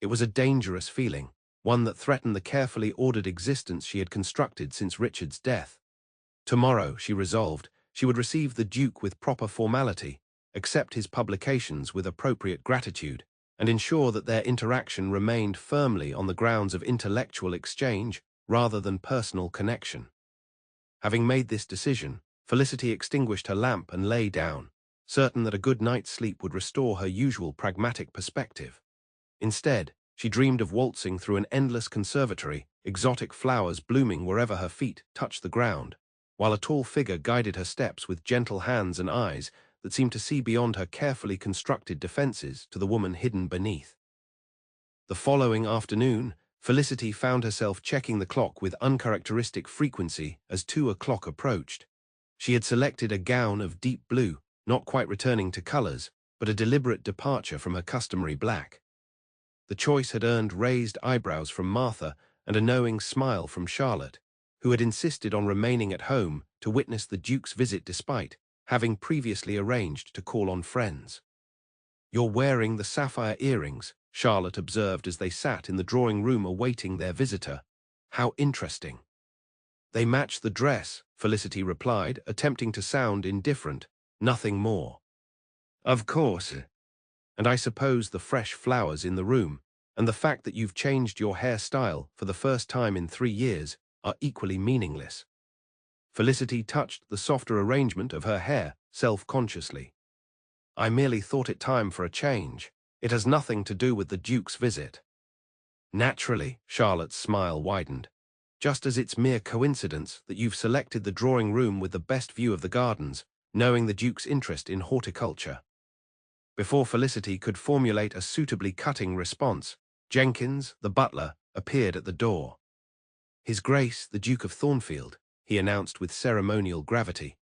[SPEAKER 1] It was a dangerous feeling, one that threatened the carefully ordered existence she had constructed since Richard's death. Tomorrow, she resolved, she would receive the Duke with proper formality, accept his publications with appropriate gratitude, and ensure that their interaction remained firmly on the grounds of intellectual exchange rather than personal connection. Having made this decision, Felicity extinguished her lamp and lay down, certain that a good night's sleep would restore her usual pragmatic perspective. Instead, she dreamed of waltzing through an endless conservatory, exotic flowers blooming wherever her feet touched the ground, while a tall figure guided her steps with gentle hands and eyes that seemed to see beyond her carefully constructed defenses to the woman hidden beneath. The following afternoon, Felicity found herself checking the clock with uncharacteristic frequency as 2 o'clock approached. She had selected a gown of deep blue, not quite returning to colors, but a deliberate departure from her customary black. The choice had earned raised eyebrows from Martha and a knowing smile from Charlotte, who had insisted on remaining at home to witness the Duke's visit despite having previously arranged to call on friends. "You're wearing the sapphire earrings," Charlotte observed as they sat in the drawing room awaiting their visitor. "How interesting." "They match the dress," Felicity replied, attempting to sound indifferent. "Nothing more." "Of course. And I suppose the fresh flowers in the room, and the fact that you've changed your hairstyle for the first time in 3 years, are equally meaningless." Felicity touched the softer arrangement of her hair self-consciously. "I merely thought it time for a change. It has nothing to do with the Duke's visit." "Naturally," Charlotte's smile widened. "Just as it's mere coincidence that you've selected the drawing room with the best view of the gardens, knowing the Duke's interest in horticulture." Before Felicity could formulate a suitably cutting response, Jenkins, the butler, appeared at the door. "His Grace, the Duke of Thornfield," he announced with ceremonial gravity.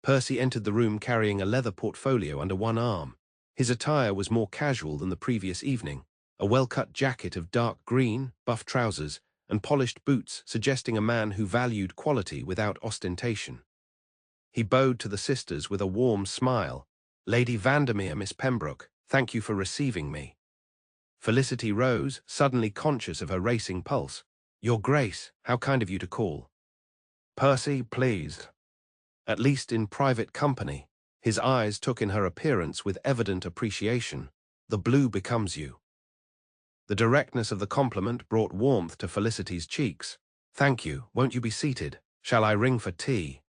[SPEAKER 1] Percy entered the room carrying a leather portfolio under one arm. His attire was more casual than the previous evening, a well-cut jacket of dark green, buff trousers, and polished boots suggesting a man who valued quality without ostentation. He bowed to the sisters with a warm smile. "Lady Vandermere, Miss Pembroke, thank you for receiving me." Felicity rose, suddenly conscious of her racing pulse. "Your Grace, how kind of you to call." "Percy, please." At least in private company. His eyes took in her appearance with evident appreciation. "The blue becomes you." The directness of the compliment brought warmth to Felicity's cheeks. "Thank you. Won't you be seated? Shall I ring for tea?"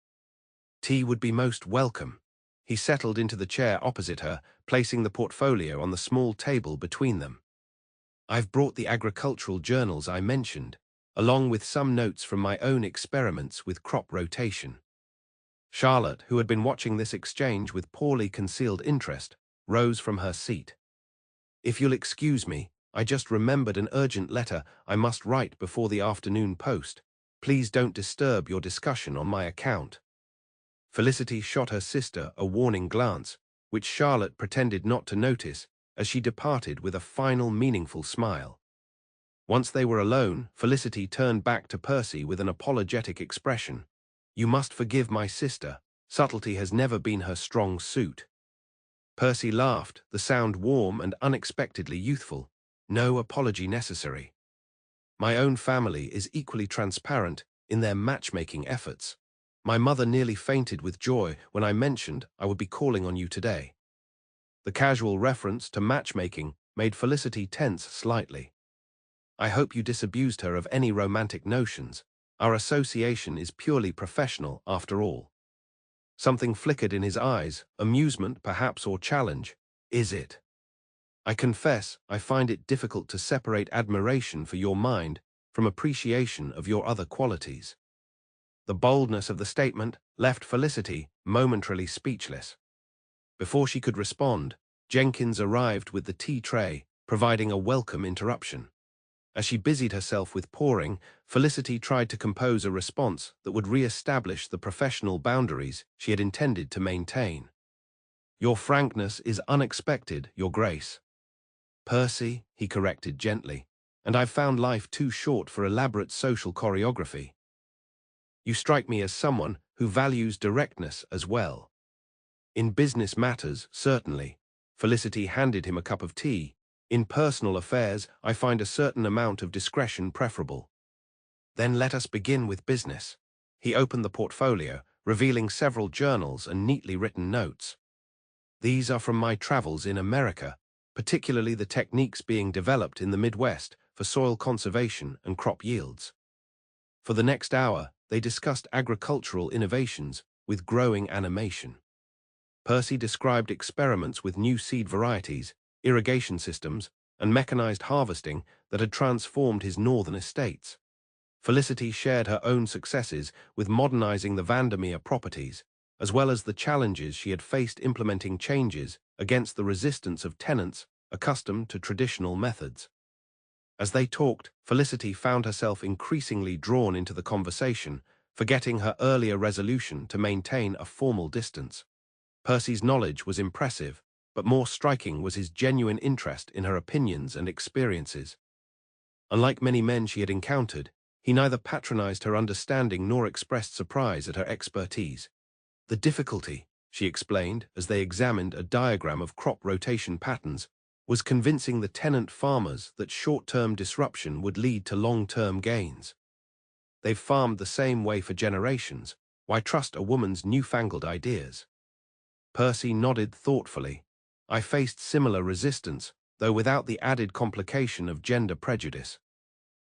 [SPEAKER 1] "Tea would be most welcome." He settled into the chair opposite her, placing the portfolio on the small table between them. "I've brought the agricultural journals I mentioned, along with some notes from my own experiments with crop rotation." Charlotte, who had been watching this exchange with poorly concealed interest, rose from her seat. "If you'll excuse me, I just remembered an urgent letter I must write before the afternoon post. Please don't disturb your discussion on my account." Felicity shot her sister a warning glance, which Charlotte pretended not to notice as she departed with a final meaningful smile. Once they were alone, Felicity turned back to Percy with an apologetic expression. "You must forgive my sister. Subtlety has never been her strong suit." Percy laughed, the sound warm and unexpectedly youthful. "No apology necessary. My own family is equally transparent in their matchmaking efforts. My mother nearly fainted with joy when I mentioned I would be calling on you today." The casual reference to matchmaking made Felicity tense slightly. "I hope you disabused her of any romantic notions. Our association is purely professional, after all." Something flickered in his eyes, amusement perhaps or challenge. "Is it? I confess I find it difficult to separate admiration for your mind from appreciation of your other qualities." The boldness of the statement left Felicity momentarily speechless. Before she could respond, Jenkins arrived with the tea tray, providing a welcome interruption. As she busied herself with pouring, Felicity tried to compose a response that would re-establish the professional boundaries she had intended to maintain. "Your frankness is unexpected, Your Grace." "Percy," he corrected gently, "and I've found life too short for elaborate social choreography." "You strike me as someone who values directness as well." "In business matters, certainly." Felicity handed him a cup of tea. "In personal affairs, I find a certain amount of discretion preferable." "Then let us begin with business." He opened the portfolio, revealing several journals and neatly written notes. "These are from my travels in America, particularly the techniques being developed in the Midwest for soil conservation and crop yields." For the next hour, they discussed agricultural innovations with growing animation. Percy described experiments with new seed varieties, irrigation systems, and mechanized harvesting that had transformed his northern estates. Felicity shared her own successes with modernizing the Vandermere properties, as well as the challenges she had faced implementing changes against the resistance of tenants accustomed to traditional methods. As they talked, Felicity found herself increasingly drawn into the conversation, forgetting her earlier resolution to maintain a formal distance. Percy's knowledge was impressive, but more striking was his genuine interest in her opinions and experiences. Unlike many men she had encountered, he neither patronized her understanding nor expressed surprise at her expertise. The difficulty, she explained as they examined a diagram of crop rotation patterns, was convincing the tenant farmers that short-term disruption would lead to long-term gains. They've farmed the same way for generations. Why trust a woman's newfangled ideas? Percy nodded thoughtfully. I faced similar resistance, though without the added complication of gender prejudice.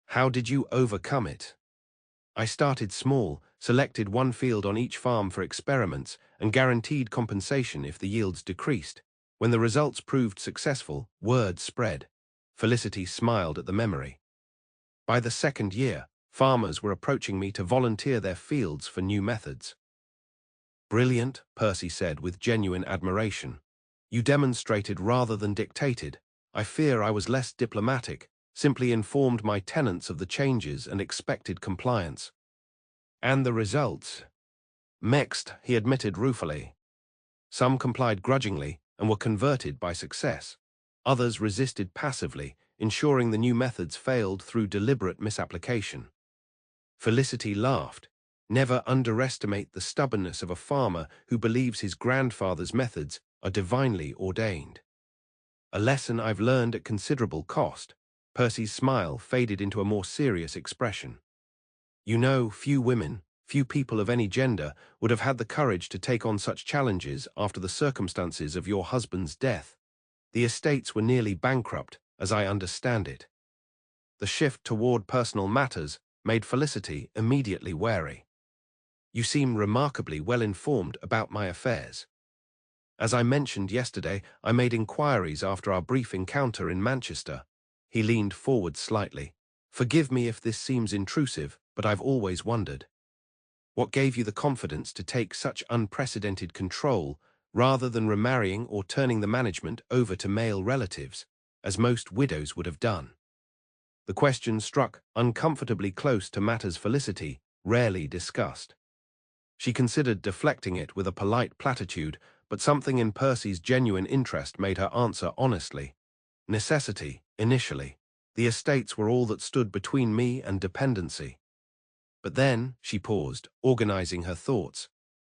[SPEAKER 1] How did you overcome it? I started small, selected one field on each farm for experiments, and guaranteed compensation if the yields decreased. When the results proved successful, word spread. Felicity smiled at the memory. By the second year, farmers were approaching me to volunteer their fields for new methods. Brilliant, Percy said with genuine admiration. You demonstrated rather than dictated. I fear I was less diplomatic, simply informed my tenants of the changes and expected compliance. And the results? Mixed, he admitted ruefully. Some complied grudgingly and were converted by success. Others resisted passively, ensuring the new methods failed through deliberate misapplication. Felicity laughed. Never underestimate the stubbornness of a farmer who believes his grandfather's methods are divinely ordained. A lesson I've learned at considerable cost. Percy's smile faded into a more serious expression. You know, few women, few people of any gender would have had the courage to take on such challenges after the circumstances of your husband's death. The estates were nearly bankrupt, as I understand it. The shift toward personal matters made Felicity immediately wary. You seem remarkably well informed about my affairs. As I mentioned yesterday, I made inquiries after our brief encounter in Manchester. He leaned forward slightly. Forgive me if this seems intrusive, but I've always wondered. What gave you the confidence to take such unprecedented control rather than remarrying or turning the management over to male relatives, as most widows would have done? The question struck uncomfortably close to matters Felicity rarely discussed. She considered deflecting it with a polite platitude, but something in Percy's genuine interest made her answer honestly. Necessity, initially. The estates were all that stood between me and dependency. But then, she paused, organizing her thoughts.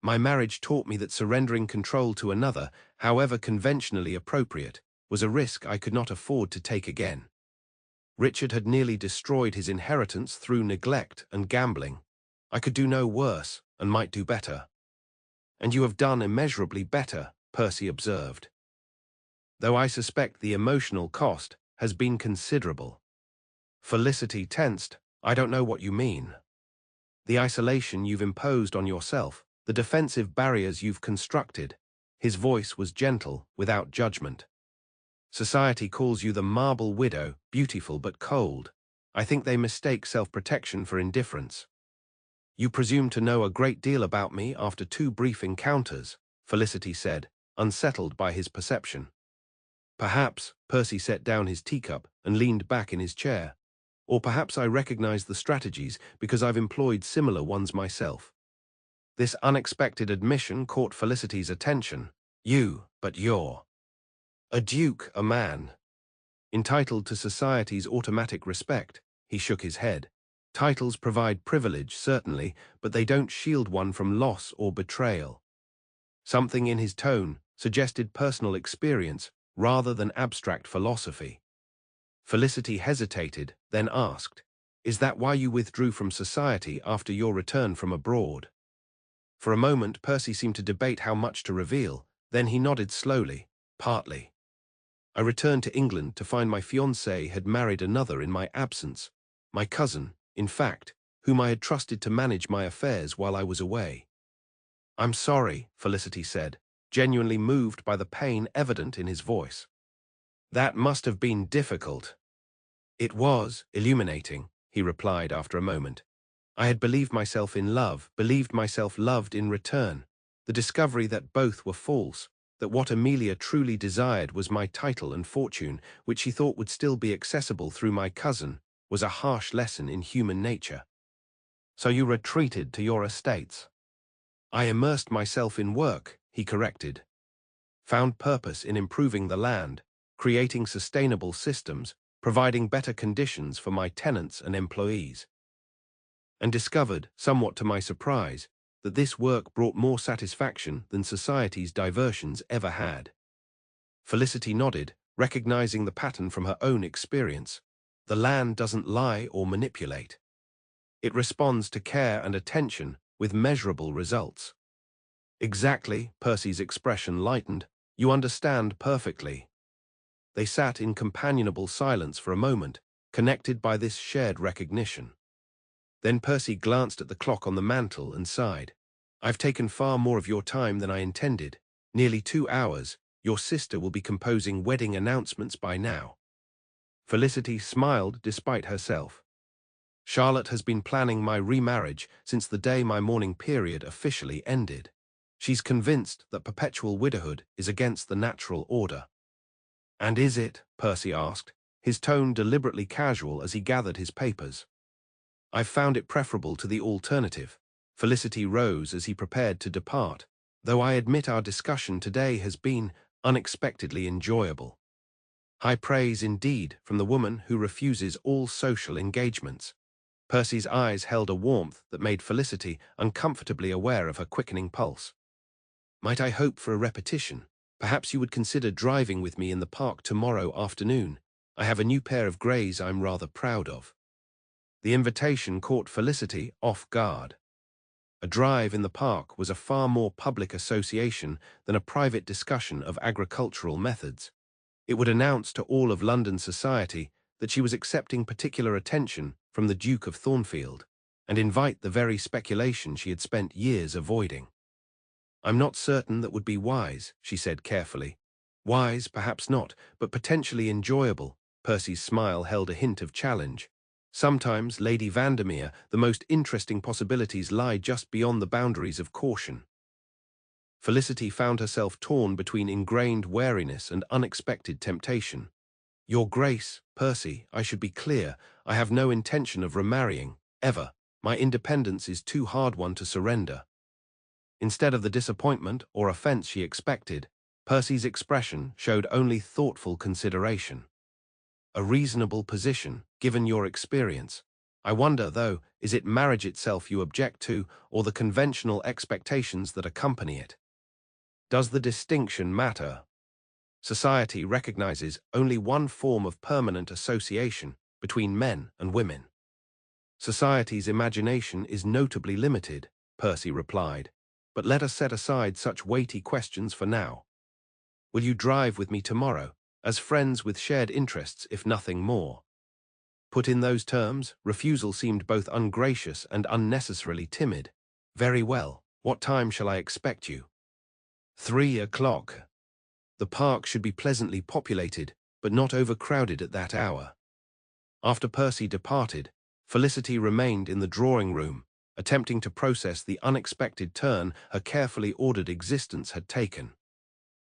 [SPEAKER 1] My marriage taught me that surrendering control to another, however conventionally appropriate, was a risk I could not afford to take again. Richard had nearly destroyed his inheritance through neglect and gambling. I could do no worse, and might do better. And you have done immeasurably better, Percy observed. Though I suspect the emotional cost has been considerable. Felicity tensed. I don't know what you mean. The isolation you've imposed on yourself, the defensive barriers you've constructed. His voice was gentle, without judgment. Society calls you the marble widow, beautiful but cold. I think they mistake self-protection for indifference. You presume to know a great deal about me after 2 brief encounters, Felicity said, unsettled by his perception. Perhaps, Percy set down his teacup and leaned back in his chair. Or perhaps I recognize the strategies because I've employed similar ones myself. This unexpected admission caught Felicity's attention. You, but you're a duke, a man. Entitled to society's automatic respect, he shook his head. Titles provide privilege, certainly, but they don't shield one from loss or betrayal. Something in his tone suggested personal experience rather than abstract philosophy. Felicity hesitated, then asked, Is that why you withdrew from society after your return from abroad? For a moment, Percy seemed to debate how much to reveal, then he nodded slowly, partly. I returned to England to find my fiancée had married another in my absence, my cousin, in fact, whom I had trusted to manage my affairs while I was away. I'm sorry, Felicity said, genuinely moved by the pain evident in his voice. That must have been difficult. It was illuminating, he replied after a moment. I had believed myself in love, believed myself loved in return. The discovery that both were false, that what Amelia truly desired was my title and fortune, which she thought would still be accessible through my cousin, was a harsh lesson in human nature. So you retreated to your estates. I immersed myself in work, he corrected. found purpose in improving the land, creating sustainable systems, providing better conditions for my tenants and employees, and discovered, somewhat to my surprise, that this work brought more satisfaction than society's diversions ever had. Felicity nodded, recognizing the pattern from her own experience. The land doesn't lie or manipulate. It responds to care and attention with measurable results. Exactly, Percy's expression lightened. You understand perfectly. They sat in companionable silence for a moment, connected by this shared recognition. Then Percy glanced at the clock on the mantel and sighed. I've taken far more of your time than I intended. Nearly 2 hours. Your sister will be composing wedding announcements by now. Felicity smiled despite herself. Charlotte has been planning my remarriage since the day my mourning period officially ended. She's convinced that perpetual widowhood is against the natural order. And is it? Percy asked, his tone deliberately casual as he gathered his papers. I've found it preferable to the alternative. Felicity rose as he prepared to depart, though I admit our discussion today has been unexpectedly enjoyable. High praise indeed from the woman who refuses all social engagements. Percy's eyes held a warmth that made Felicity uncomfortably aware of her quickening pulse. Might I hope for a repetition? Perhaps you would consider driving with me in the park tomorrow afternoon. I have a new pair of greys I'm rather proud of. The invitation caught Felicity off guard. A drive in the park was a far more public association than a private discussion of agricultural methods. It would announce to all of London society that she was accepting particular attention from the Duke of Thornfield, and invite the very speculation she had spent years avoiding. I'm not certain that would be wise, she said carefully. Wise, perhaps not, but potentially enjoyable. Percy's smile held a hint of challenge. Sometimes, Lady Vandermere, the most interesting possibilities lie just beyond the boundaries of caution. Felicity found herself torn between ingrained wariness and unexpected temptation. Your Grace, Percy, I should be clear, I have no intention of remarrying, ever. My independence is too hard one to surrender. Instead of the disappointment or offense she expected, Percy's expression showed only thoughtful consideration. A reasonable position, given your experience. I wonder, though, is it marriage itself you object to, or the conventional expectations that accompany it? Does the distinction matter? Society recognizes only one form of permanent association between men and women. Society's imagination is notably limited, Percy replied, but let us set aside such weighty questions for now. Will you drive with me tomorrow, as friends with shared interests, if nothing more? Put in those terms, refusal seemed both ungracious and unnecessarily timid. Very well. What time shall I expect you? 3 o'clock. The park should be pleasantly populated, but not overcrowded at that hour. After Percy departed, Felicity remained in the drawing room, attempting to process the unexpected turn her carefully ordered existence had taken.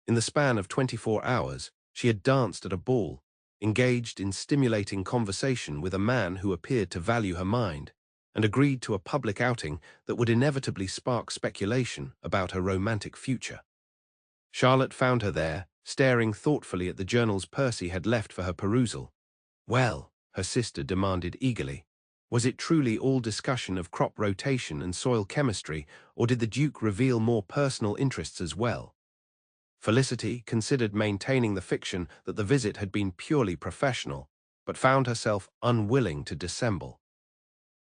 [SPEAKER 1] In the span of 24 hours, she had danced at a ball, engaged in stimulating conversation with a man who appeared to value her mind, and agreed to a public outing that would inevitably spark speculation about her romantic future. Charlotte found her there, staring thoughtfully at the journals Percy had left for her perusal. Well, her sister demanded eagerly, was it truly all discussion of crop rotation and soil chemistry, or did the Duke reveal more personal interests as well? Felicity considered maintaining the fiction that the visit had been purely professional, but found herself unwilling to dissemble.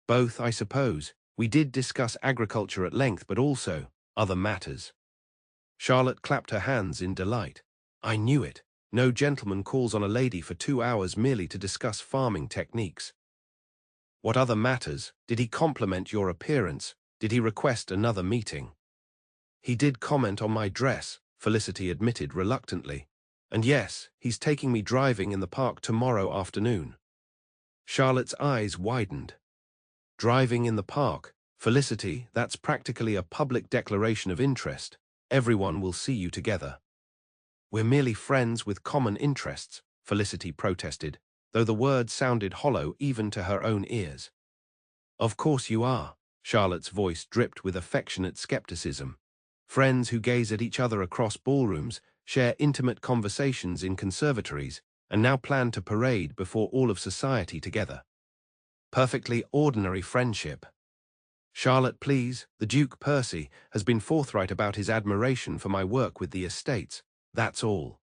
[SPEAKER 1] Both, I suppose. We did discuss agriculture at length, but also other matters. Charlotte clapped her hands in delight. I knew it. No gentleman calls on a lady for 2 hours merely to discuss farming techniques. What other matters? Did he compliment your appearance? Did he request another meeting? He did comment on my dress, Felicity admitted reluctantly. And yes, he's taking me driving in the park tomorrow afternoon. Charlotte's eyes widened. Driving in the park, Felicity, that's practically a public declaration of interest. Everyone will see you together. We're merely friends with common interests, Felicity protested, though the words sounded hollow even to her own ears. Of course you are, Charlotte's voice dripped with affectionate skepticism. Friends who gaze at each other across ballrooms, share intimate conversations in conservatories, and now plan to parade before all of society together. Perfectly ordinary friendship. Charlotte, please, the Duke Percy has been forthright about his admiration for my work with the estates. That's all.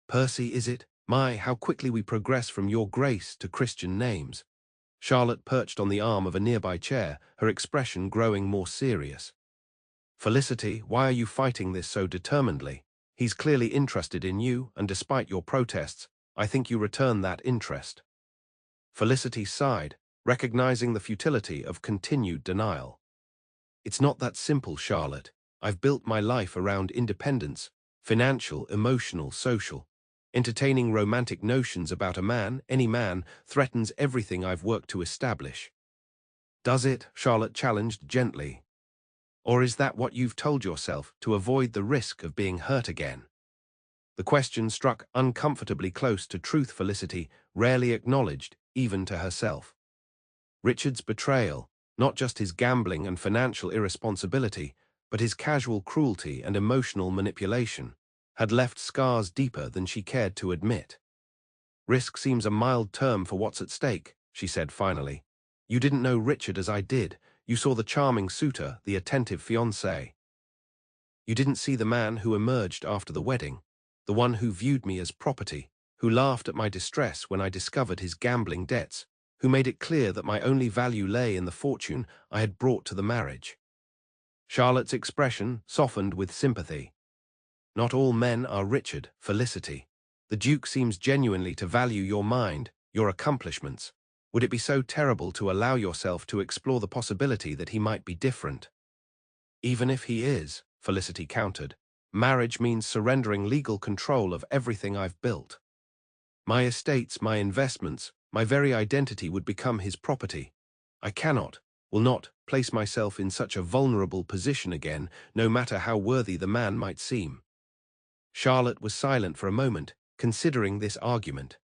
[SPEAKER 1] Percy, is it? My, how quickly we progress from your grace to Christian names. Charlotte perched on the arm of a nearby chair, her expression growing more serious. Felicity, why are you fighting this so determinedly? He's clearly interested in you, and despite your protests, I think you return that interest. Felicity sighed, recognizing the futility of continued denial. It's not that simple, Charlotte. I've built my life around independence, financial, emotional, social. Entertaining romantic notions about a man, any man, threatens everything I've worked to establish. Does it? Charlotte challenged gently. Or is that what you've told yourself to avoid the risk of being hurt again? The question struck uncomfortably close to truth Felicity rarely acknowledged, even to herself. Richard's betrayal, not just his gambling and financial irresponsibility, but his casual cruelty and emotional manipulation, had left scars deeper than she cared to admit. Risk seems a mild term for what's at stake, she said finally. You didn't know Richard as I did. You saw the charming suitor, the attentive fiancé. You didn't see the man who emerged after the wedding, the one who viewed me as property, who laughed at my distress when I discovered his gambling debts, who made it clear that my only value lay in the fortune I had brought to the marriage. Charlotte's expression softened with sympathy. Not all men are Richard, Felicity. The Duke seems genuinely to value your mind, your accomplishments. Would it be so terrible to allow yourself to explore the possibility that he might be different? Even if he is, Felicity countered, marriage means surrendering legal control of everything I've built. My estates, my investments, my very identity would become his property. I cannot, will not, place myself in such a vulnerable position again, no matter how worthy the man might seem. Charlotte was silent for a moment, considering this argument.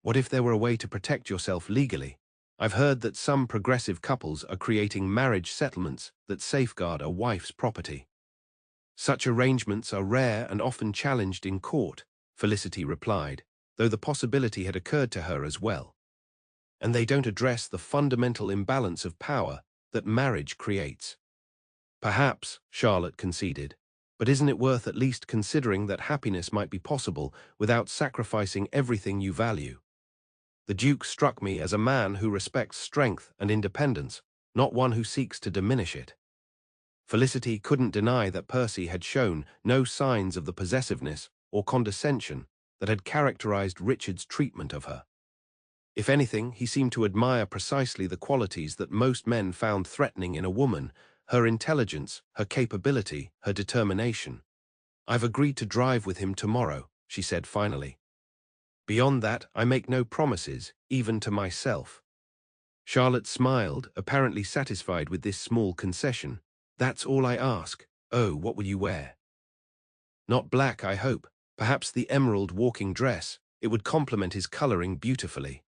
[SPEAKER 1] What if there were a way to protect yourself legally? I've heard that some progressive couples are creating marriage settlements that safeguard a wife's property. Such arrangements are rare and often challenged in court, Felicity replied, though the possibility had occurred to her as well. And they don't address the fundamental imbalance of power that marriage creates. Perhaps, Charlotte conceded, but isn't it worth at least considering that happiness might be possible without sacrificing everything you value? The Duke struck me as a man who respects strength and independence, not one who seeks to diminish it. Felicity couldn't deny that Percy had shown no signs of the possessiveness or condescension that had characterized Richard's treatment of her. If anything, he seemed to admire precisely the qualities that most men found threatening in a woman: her intelligence, her capability, her determination. I've agreed to drive with him tomorrow, she said finally. Beyond that, I make no promises, even to myself. Charlotte smiled, apparently satisfied with this small concession. That's all I ask. Oh, what will you wear? Not black, I hope. Perhaps the emerald walking dress. It would complement his coloring beautifully.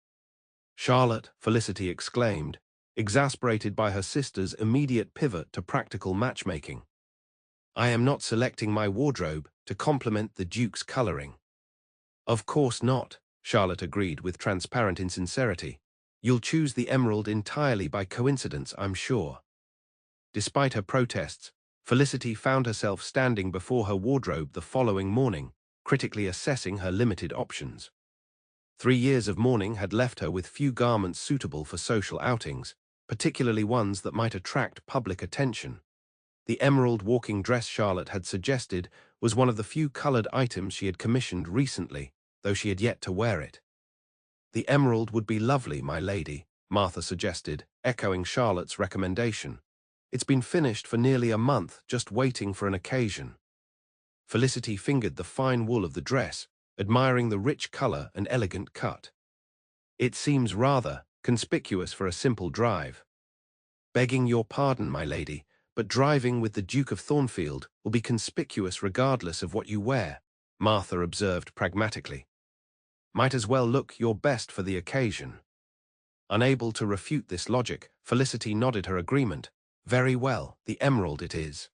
[SPEAKER 1] Charlotte, Felicity exclaimed, exasperated by her sister's immediate pivot to practical matchmaking. I am not selecting my wardrobe to complement the Duke's coloring. Of course not, Charlotte agreed with transparent insincerity. You'll choose the emerald entirely by coincidence, I'm sure. Despite her protests, Felicity found herself standing before her wardrobe the following morning, critically assessing her limited options. 3 years of mourning had left her with few garments suitable for social outings, particularly ones that might attract public attention. The emerald walking dress Charlotte had suggested was one of the few colored items she had commissioned recently, though she had yet to wear it. The emerald would be lovely, my lady, Martha suggested, echoing Charlotte's recommendation. It's been finished for nearly a month, just waiting for an occasion. Felicity fingered the fine wool of the dress, admiring the rich color and elegant cut. It seems rather conspicuous for a simple drive. Begging your pardon, my lady, but driving with the Duke of Thornfield will be conspicuous regardless of what you wear, Martha observed pragmatically. Might as well look your best for the occasion. Unable to refute this logic, Felicity nodded her agreement. Very well, the emerald it is.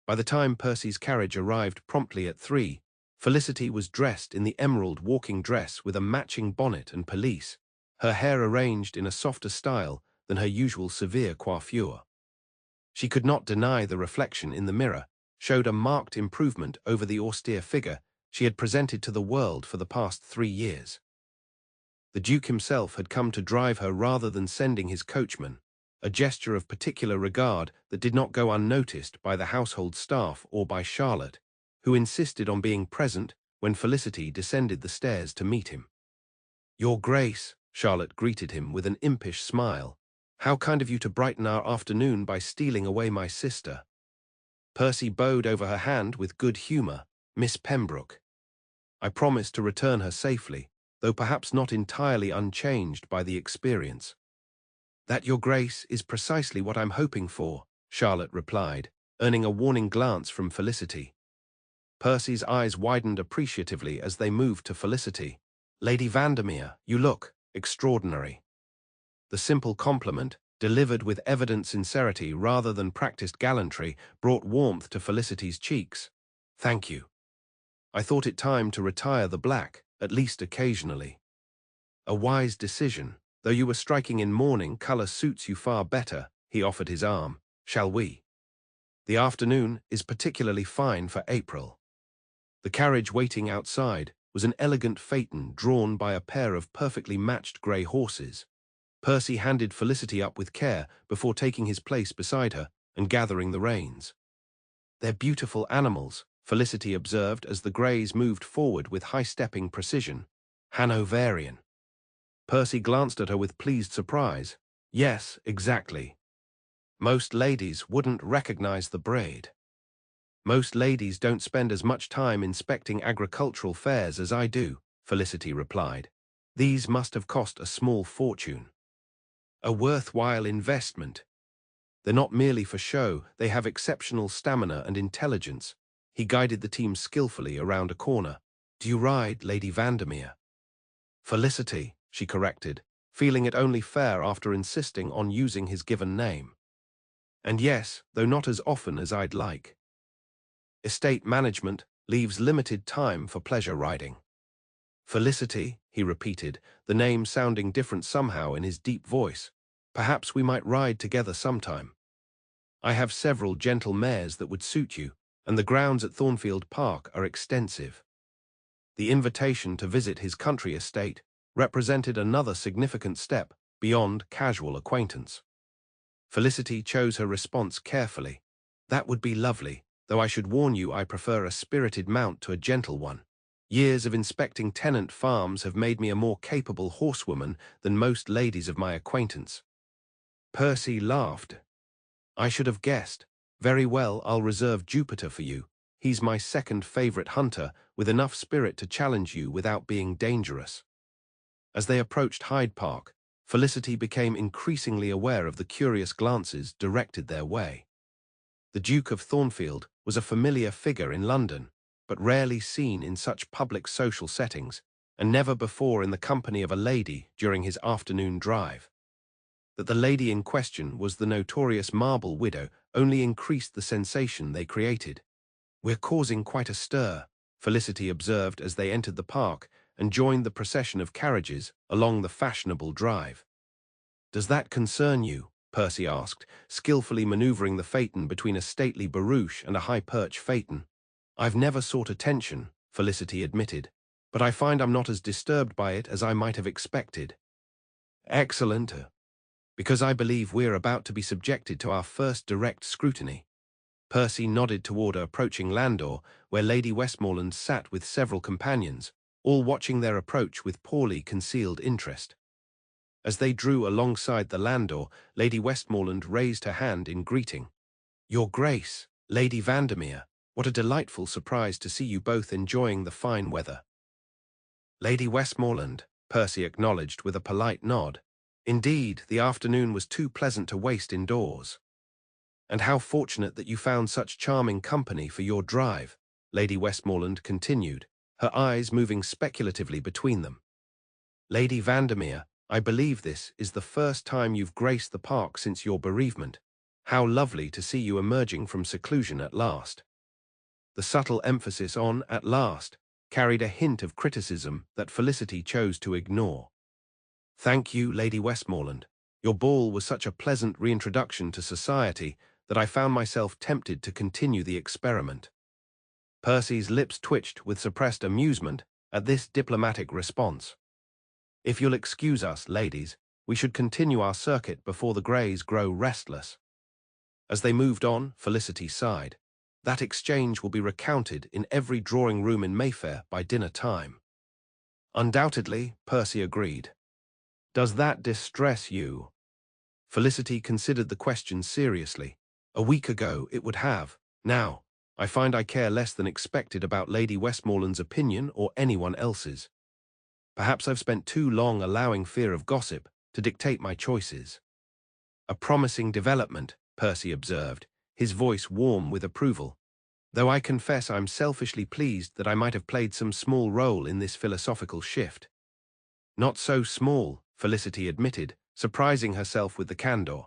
[SPEAKER 1] By the time Percy's carriage arrived promptly at 3, Felicity was dressed in the emerald walking dress with a matching bonnet and pelisse, her hair arranged in a softer style than her usual severe coiffure. She could not deny the reflection in the mirror showed a marked improvement over the austere figure she had presented to the world for the past 3 years. The Duke himself had come to drive her rather than sending his coachman, a gesture of particular regard that did not go unnoticed by the household staff or by Charlotte, who insisted on being present when Felicity descended the stairs to meet him. "Your Grace," Charlotte greeted him with an impish smile. "How kind of you to brighten our afternoon by stealing away my sister." Percy bowed over her hand with good humor. "Miss Pembroke. I promised to return her safely, though perhaps not entirely unchanged by the experience." "That, Your Grace, is precisely what I'm hoping for," Charlotte replied, earning a warning glance from Felicity. Percy's eyes widened appreciatively as they moved to Felicity. "Lady Vandermere, you look extraordinary." The simple compliment, delivered with evident sincerity rather than practiced gallantry, brought warmth to Felicity's cheeks. "Thank you. I thought it time to retire the black, at least occasionally." "A wise decision. Though you were striking in mourning, color suits you far better." He offered his arm. "Shall we?" "The afternoon is particularly fine for April." The carriage waiting outside was an elegant phaeton drawn by a pair of perfectly matched grey horses. Percy handed Felicity up with care before taking his place beside her and gathering the reins. "They're beautiful animals," Felicity observed as the greys moved forward with high-stepping precision. "Hanoverian." Percy glanced at her with pleased surprise. "Yes, exactly. Most ladies wouldn't recognize the braid." "Most ladies don't spend as much time inspecting agricultural fairs as I do," Felicity replied. "These must have cost a small fortune." "A worthwhile investment. They're not merely for show, they have exceptional stamina and intelligence." He guided the team skillfully around a corner. "Do you ride, Lady Vandermere?" "Felicity," she corrected, feeling it only fair after insisting on using his given name. "And yes, though not as often as I'd like. Estate management leaves limited time for pleasure riding." "Felicity," he repeated, the name sounding different somehow in his deep voice. "Perhaps we might ride together sometime. I have several gentle mares that would suit you, and the grounds at Thornfield Park are extensive." The invitation to visit his country estate represented another significant step beyond casual acquaintance. Felicity chose her response carefully. "That would be lovely, though I should warn you I prefer a spirited mount to a gentle one. Years of inspecting tenant farms have made me a more capable horsewoman than most ladies of my acquaintance." Percy laughed. "I should have guessed. Very well, I'll reserve Jupiter for you. He's my second favorite hunter, with enough spirit to challenge you without being dangerous." As they approached Hyde Park, Felicity became increasingly aware of the curious glances directed their way. The Duke of Thornfield was a familiar figure in London, but rarely seen in such public social settings, and never before in the company of a lady during his afternoon drive. That the lady in question was the notorious Marble Widow only increased the sensation they created. "We're causing quite a stir," Felicity observed as they entered the park and joined the procession of carriages along the fashionable drive. "Does that concern you?" Percy asked, skillfully maneuvering the phaeton between a stately barouche and a high-perch phaeton. "I've never sought attention," Felicity admitted, "but I find I'm not as disturbed by it as I might have expected." "Excellent. Because I believe we're about to be subjected to our first direct scrutiny." Percy nodded toward an approaching landau, where Lady Westmoreland sat with several companions, all watching their approach with poorly concealed interest. As they drew alongside the landau, Lady Westmoreland raised her hand in greeting. "Your Grace, Lady Vandermere, what a delightful surprise to see you both enjoying the fine weather." "Lady Westmoreland," Percy acknowledged with a polite nod. "Indeed, the afternoon was too pleasant to waste indoors." "And how fortunate that you found such charming company for your drive," Lady Westmoreland continued, her eyes moving speculatively between them. "Lady Vandermere, I believe this is the first time you've graced the park since your bereavement. How lovely to see you emerging from seclusion at last. The subtle emphasis on "at last" carried a hint of criticism that Felicity chose to ignore. Thank you, Lady Westmoreland. Your ball was such a pleasant reintroduction to society that I found myself tempted to continue the experiment. Percy's lips twitched with suppressed amusement at this diplomatic response. If you'll excuse us, ladies, we should continue our circuit before the Greys grow restless. As they moved on, Felicity sighed. That exchange will be recounted in every drawing room in Mayfair by dinner time. Undoubtedly, Percy agreed. Does that distress you? Felicity considered the question seriously. A week ago it would have. Now, I find I care less than expected about Lady Westmoreland's opinion or anyone else's. Perhaps I've spent too long allowing fear of gossip to dictate my choices. A promising development, Percy observed, his voice warm with approval. Though I confess I'm selfishly pleased that I might have played some small role in this philosophical shift. Not so small, Felicity admitted, surprising herself with the candor.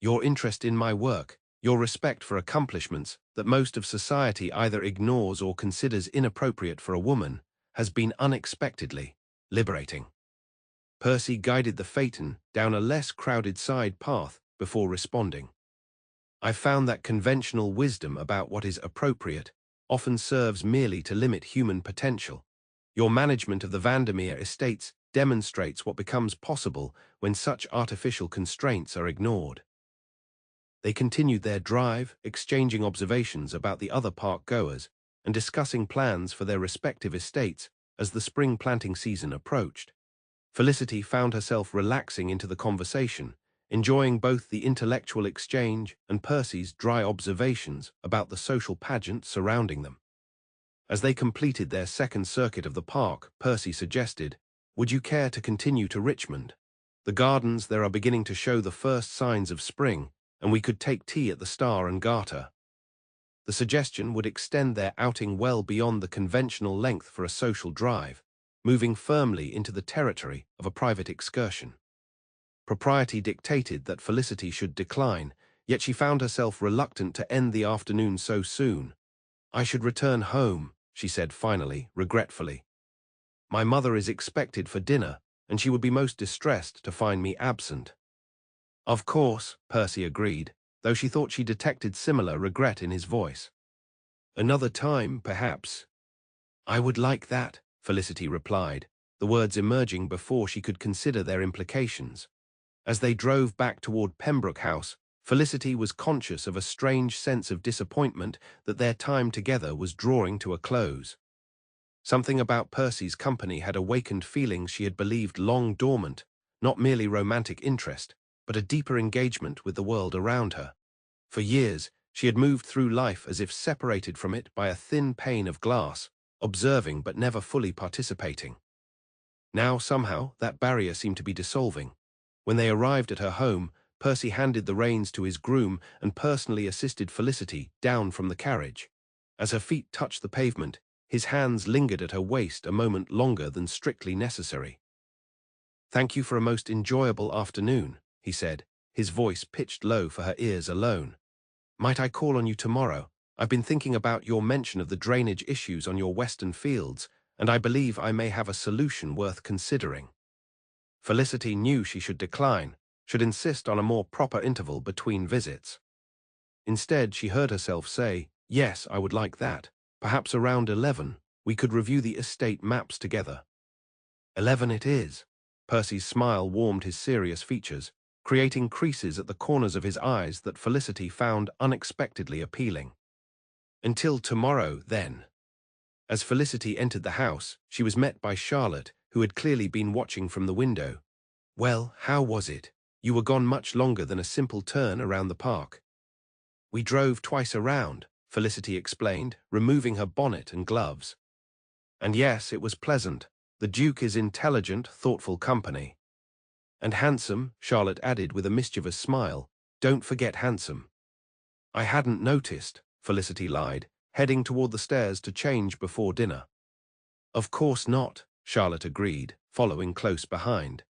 [SPEAKER 1] Your interest in my work, your respect for accomplishments that most of society either ignores or considers inappropriate for a woman, has been unexpectedly liberating. Percy guided the phaeton down a less crowded side path before responding. I've found that conventional wisdom about what is appropriate often serves merely to limit human potential. Your management of the Vandermere estates demonstrates what becomes possible when such artificial constraints are ignored. They continued their drive, exchanging observations about the other park-goers and discussing plans for their respective estates as the spring planting season approached. Felicity found herself relaxing into the conversation, enjoying both the intellectual exchange and Percy's dry observations about the social pageant surrounding them. As they completed their second circuit of the park, Percy suggested, "Would you care to continue to Richmond? The gardens there are beginning to show the first signs of spring, and we could take tea at the Star and Garter." The suggestion would extend their outing well beyond the conventional length for a social drive, moving firmly into the territory of a private excursion. Propriety dictated that Felicity should decline, yet she found herself reluctant to end the afternoon so soon. "I should return home," she said finally, regretfully. "My mother is expected for dinner, and she would be most distressed to find me absent." Of course, Percy agreed, though she thought she detected similar regret in his voice. "Another time, perhaps." "I would like that," Felicity replied, the words emerging before she could consider their implications. As they drove back toward Pembroke House, Felicity was conscious of a strange sense of disappointment that their time together was drawing to a close. Something about Percy's company had awakened feelings she had believed long dormant, not merely romantic interest, but a deeper engagement with the world around her. For years, she had moved through life as if separated from it by a thin pane of glass, observing but never fully participating. Now, somehow, that barrier seemed to be dissolving. When they arrived at her home, Percy handed the reins to his groom and personally assisted Felicity down from the carriage. As her feet touched the pavement, his hands lingered at her waist a moment longer than strictly necessary. "Thank you for a most enjoyable afternoon," he said, his voice pitched low for her ears alone. "Might I call on you tomorrow? I've been thinking about your mention of the drainage issues on your western fields, and I believe I may have a solution worth considering." Felicity knew she should decline, should insist on a more proper interval between visits. Instead, she heard herself say, "Yes, I would like that. Perhaps around 11, we could review the estate maps together." 11 it is. Percy's smile warmed his serious features, creating creases at the corners of his eyes that Felicity found unexpectedly appealing. "Until tomorrow, then." As Felicity entered the house, she was met by Charlotte, who had clearly been watching from the window. "Well, how was it? You were gone much longer than a simple turn around the park." "We drove twice around," Felicity explained, removing her bonnet and gloves. "And yes, it was pleasant. The Duke is intelligent, thoughtful company." "And handsome," Charlotte added with a mischievous smile. "Don't forget handsome." "I hadn't noticed," Felicity lied, heading toward the stairs to change before dinner. "Of course not," Charlotte agreed, following close behind.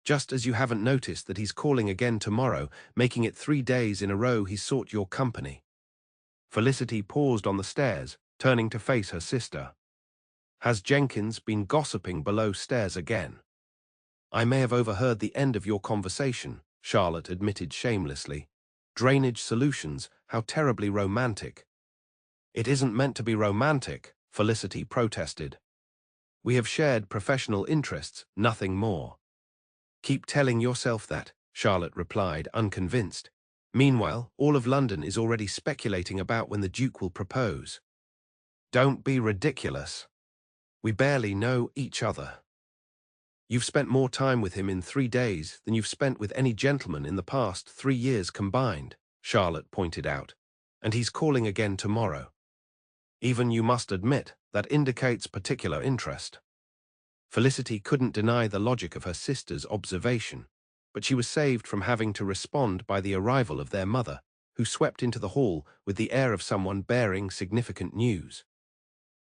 [SPEAKER 1] Just as you haven't noticed that he's calling again tomorrow, making it 3 days in a row he's sought your company." Felicity paused on the stairs, turning to face her sister. "Has Jenkins been gossiping below stairs again?" "I may have overheard the end of your conversation," Charlotte admitted shamelessly. "Drainage solutions, how terribly romantic." "It isn't meant to be romantic," Felicity protested. "We have shared professional interests, nothing more." "Keep telling yourself that," Charlotte replied, unconvinced. "Meanwhile, all of London is already speculating about when the Duke will propose." "Don't be ridiculous. We barely know each other." "You've spent more time with him in 3 days than you've spent with any gentleman in the past 3 years combined," Charlotte pointed out. "And he's calling again tomorrow. Even you must admit that indicates particular interest." Felicity couldn't deny the logic of her sister's observation, but she was saved from having to respond by the arrival of their mother, who swept into the hall with the air of someone bearing significant news.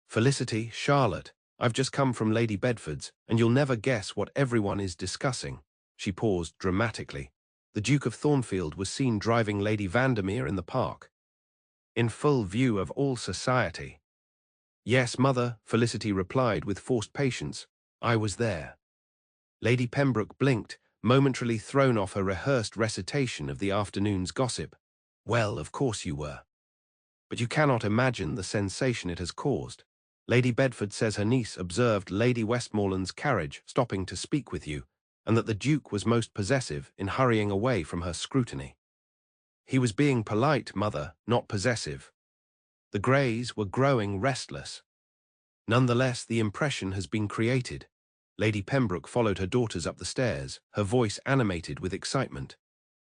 [SPEAKER 1] "Felicity, Charlotte, I've just come from Lady Bedford's, and you'll never guess what everyone is discussing." She paused dramatically. "The Duke of Thornfield was seen driving Lady Vandermere in the park, in full view of all society." "Yes, mother," Felicity replied with forced patience. "I was there." Lady Pembroke blinked, momentarily thrown off her rehearsed recitation of the afternoon's gossip. "Well, of course you were. But you cannot imagine the sensation it has caused. Lady Bedford says her niece observed Lady Westmoreland's carriage stopping to speak with you, and that the Duke was most possessive in hurrying away from her scrutiny." "He was being polite, mother, not possessive." The Greys were growing restless. "Nonetheless, the impression has been created." Lady Pembroke followed her daughters up the stairs, her voice animated with excitement.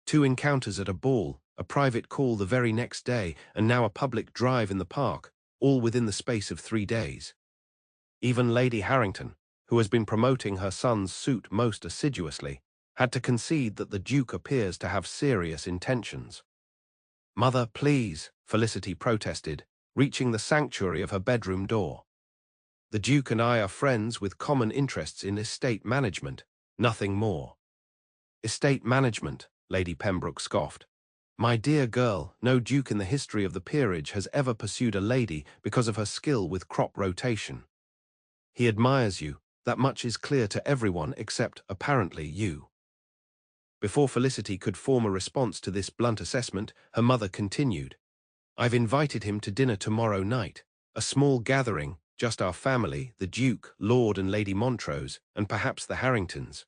[SPEAKER 1] 2 encounters at a ball, a private call the very next day, and now a public drive in the park, all within the space of 3 days. Even Lady Harrington, who has been promoting her son's suit most assiduously, had to concede that the Duke appears to have serious intentions. "Mother, please," Felicity protested, reaching the sanctuary of her bedroom door. "The Duke and I are friends with common interests in estate management, nothing more." "Estate management," Lady Pembroke scoffed. "My dear girl, no duke in the history of the peerage has ever pursued a lady because of her skill with crop rotation. He admires you, that much is clear to everyone except, apparently, you." Before Felicity could form a response to this blunt assessment, her mother continued. "I've invited him to dinner tomorrow night, a small gathering, just our family, the Duke, Lord and Lady Montrose, and perhaps the Harringtons.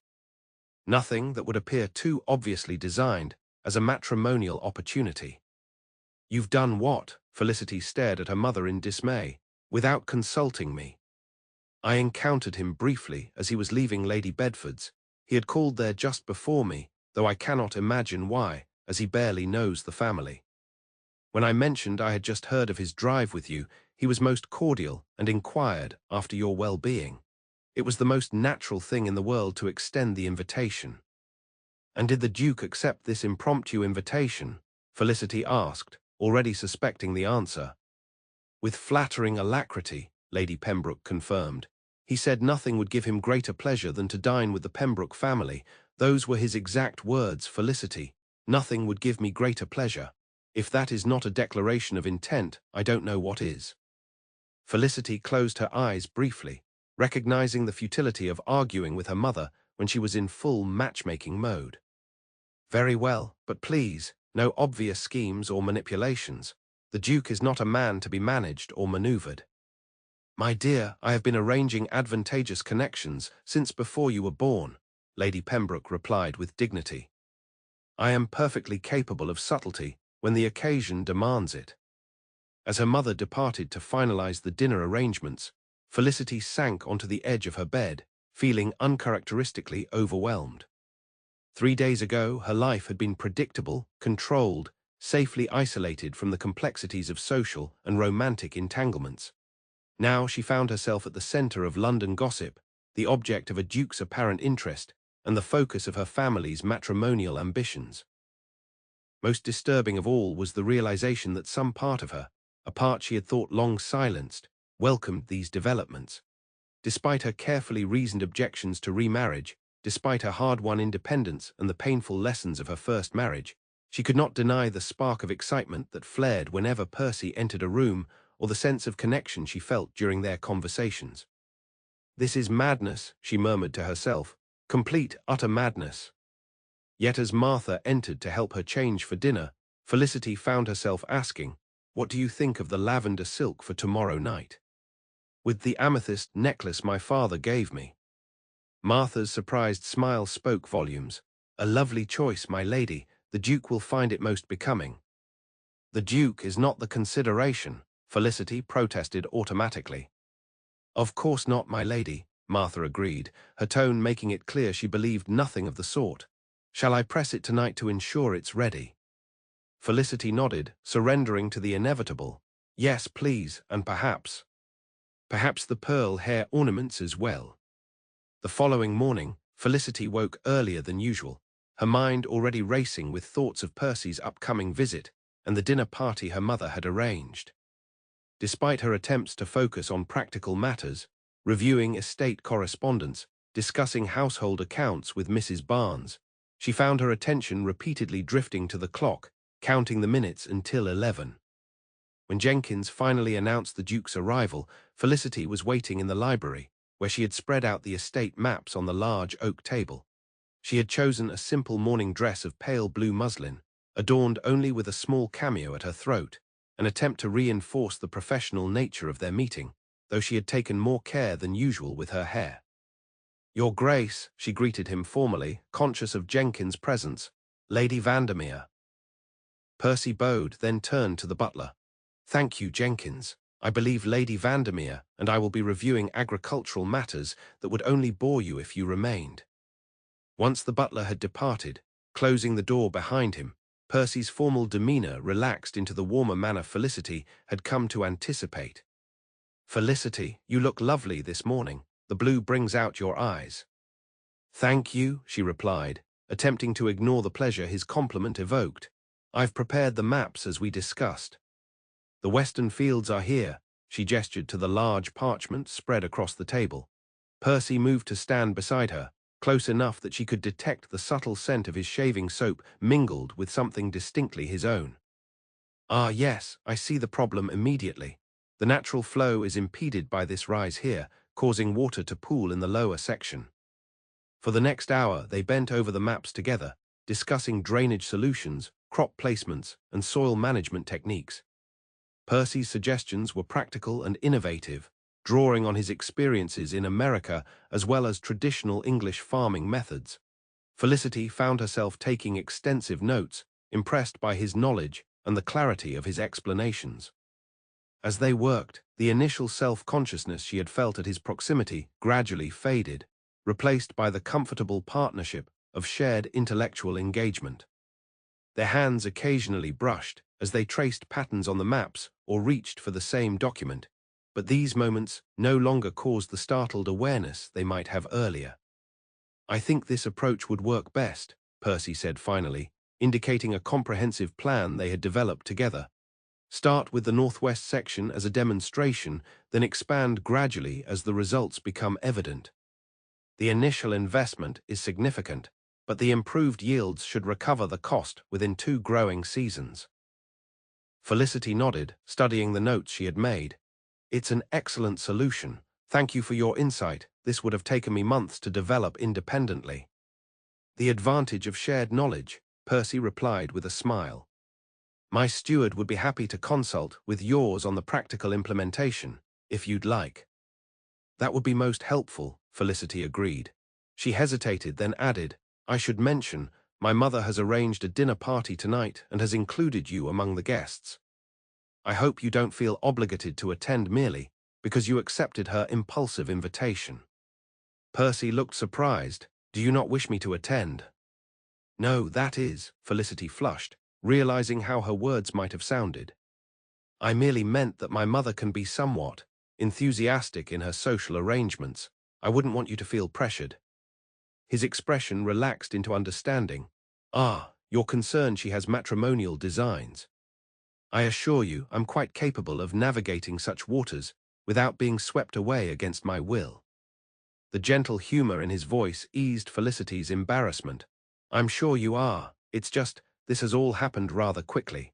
[SPEAKER 1] Nothing that would appear too obviously designed as a matrimonial opportunity." "You've done what?" Felicity stared at her mother in dismay. "Without consulting me." "I encountered him briefly as he was leaving Lady Bedford's. He had called there just before me, though I cannot imagine why, as he barely knows the family. When I mentioned I had just heard of his drive with you, he was most cordial and inquired after your well-being. It was the most natural thing in the world to extend the invitation." "And did the Duke accept this impromptu invitation?" Felicity asked, already suspecting the answer. "With flattering alacrity," Lady Pembroke confirmed. "He said nothing would give him greater pleasure than to dine with the Pembroke family. Those were his exact words, Felicity. Nothing would give me greater pleasure. If that is not a declaration of intent, I don't know what is." Felicity closed her eyes briefly, recognizing the futility of arguing with her mother when she was in full matchmaking mode. "Very well, but please, no obvious schemes or manipulations. The Duke is not a man to be managed or maneuvered." "My dear, I have been arranging advantageous connections since before you were born," Lady Pembroke replied with dignity. "I am perfectly capable of subtlety when the occasion demands it." As her mother departed to finalize the dinner arrangements, Felicity sank onto the edge of her bed, feeling uncharacteristically overwhelmed. 3 days ago, her life had been predictable, controlled, safely isolated from the complexities of social and romantic entanglements. Now she found herself at the center of London gossip, the object of a duke's apparent interest, and the focus of her family's matrimonial ambitions. Most disturbing of all was the realization that some part of her, a part she had thought long silenced, welcomed these developments. Despite her carefully reasoned objections to remarriage, Despite her hard-won independence and the painful lessons of her first marriage, she could not deny the spark of excitement that flared whenever Percy entered a room or the sense of connection she felt during their conversations. "This is madness," she murmured to herself, "complete, utter madness." Yet as Martha entered to help her change for dinner, Felicity found herself asking, "What do you think of the lavender silk for tomorrow night? With the amethyst necklace my father gave me." Martha's surprised smile spoke volumes. "A lovely choice, my lady. The Duke will find it most becoming." "The Duke is not the consideration," Felicity protested automatically. "Of course not, my lady," Martha agreed, her tone making it clear she believed nothing of the sort. "Shall I press it tonight to ensure it's ready?" Felicity nodded, surrendering to the inevitable. "Yes, please, and perhaps the pearl hair ornaments as well." The following morning, Felicity woke earlier than usual, her mind already racing with thoughts of Percy's upcoming visit and the dinner party her mother had arranged. Despite her attempts to focus on practical matters, reviewing estate correspondence, discussing household accounts with Mrs. Barnes, she found her attention repeatedly drifting to the clock, counting the minutes until 11. When Jenkins finally announced the Duke's arrival, Felicity was waiting in the library, where she had spread out the estate maps on the large oak table. She had chosen a simple morning dress of pale blue muslin, adorned only with a small cameo at her throat, an attempt to reinforce the professional nature of their meeting, though she had taken more care than usual with her hair. "Your Grace," she greeted him formally, conscious of Jenkins' presence. "Lady Vandermere." Percy bowed, then turned to the butler. "Thank you, Jenkins. I believe Lady Vandermere and I will be reviewing agricultural matters that would only bore you if you remained." Once the butler had departed, closing the door behind him, Percy's formal demeanor relaxed into the warmer manner Felicity had come to anticipate. "Felicity, you look lovely this morning. The blue brings out your eyes." "Thank you," she replied, attempting to ignore the pleasure his compliment evoked. "I've prepared the maps as we discussed. The western fields are here." She gestured to the large parchment spread across the table. Percy moved to stand beside her, close enough that she could detect the subtle scent of his shaving soap mingled with something distinctly his own. "Ah, yes, I see the problem immediately. The natural flow is impeded by this rise here, causing water to pool in the lower section." For the next hour, they bent over the maps together, discussing drainage solutions, crop placements, and soil management techniques. Percy's suggestions were practical and innovative, drawing on his experiences in America as well as traditional English farming methods. Felicity found herself taking extensive notes, impressed by his knowledge and the clarity of his explanations. As they worked, the initial self-consciousness she had felt at his proximity gradually faded, replaced by the comfortable partnership of shared intellectual engagement. Their hands occasionally brushed as they traced patterns on the maps or reached for the same document, but these moments no longer caused the startled awareness they might have earlier. "I think this approach would work best," Percy said finally, indicating a comprehensive plan they had developed together. "Start with the northwest section as a demonstration, then expand gradually as the results become evident. The initial investment is significant, but the improved yields should recover the cost within 2 growing seasons." Felicity nodded, studying the notes she had made. "It's an excellent solution. Thank you for your insight. This would have taken me months to develop independently." "The advantage of shared knowledge," Percy replied with a smile. "My steward would be happy to consult with yours on the practical implementation, if you'd like." "That would be most helpful," Felicity agreed. She hesitated, then added, "I should mention, my mother has arranged a dinner party tonight and has included you among the guests. I hope you don't feel obligated to attend merely because you accepted her impulsive invitation." Percy looked surprised. "Do you not wish me to attend?" "No, that is," Felicity flushed, realizing how her words might have sounded. "I merely meant that my mother can be somewhat enthusiastic in her social arrangements. I wouldn't want you to feel pressured." His expression relaxed into understanding. "Ah, you're concerned she has matrimonial designs. I assure you I'm quite capable of navigating such waters without being swept away against my will." The gentle humor in his voice eased Felicity's embarrassment. "I'm sure you are. It's just, this has all happened rather quickly.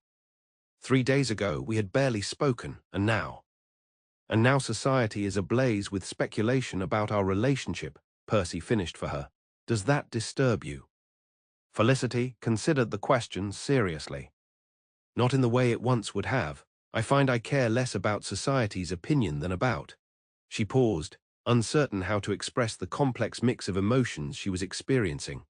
[SPEAKER 1] 3 days ago we had barely spoken, and now society is ablaze with speculation about our relationship," Percy finished for her. "Does that disturb you?" Felicity considered the question seriously. "Not in the way it once would have. I find I care less about society's opinion than about." She paused, uncertain how to express the complex mix of emotions she was experiencing.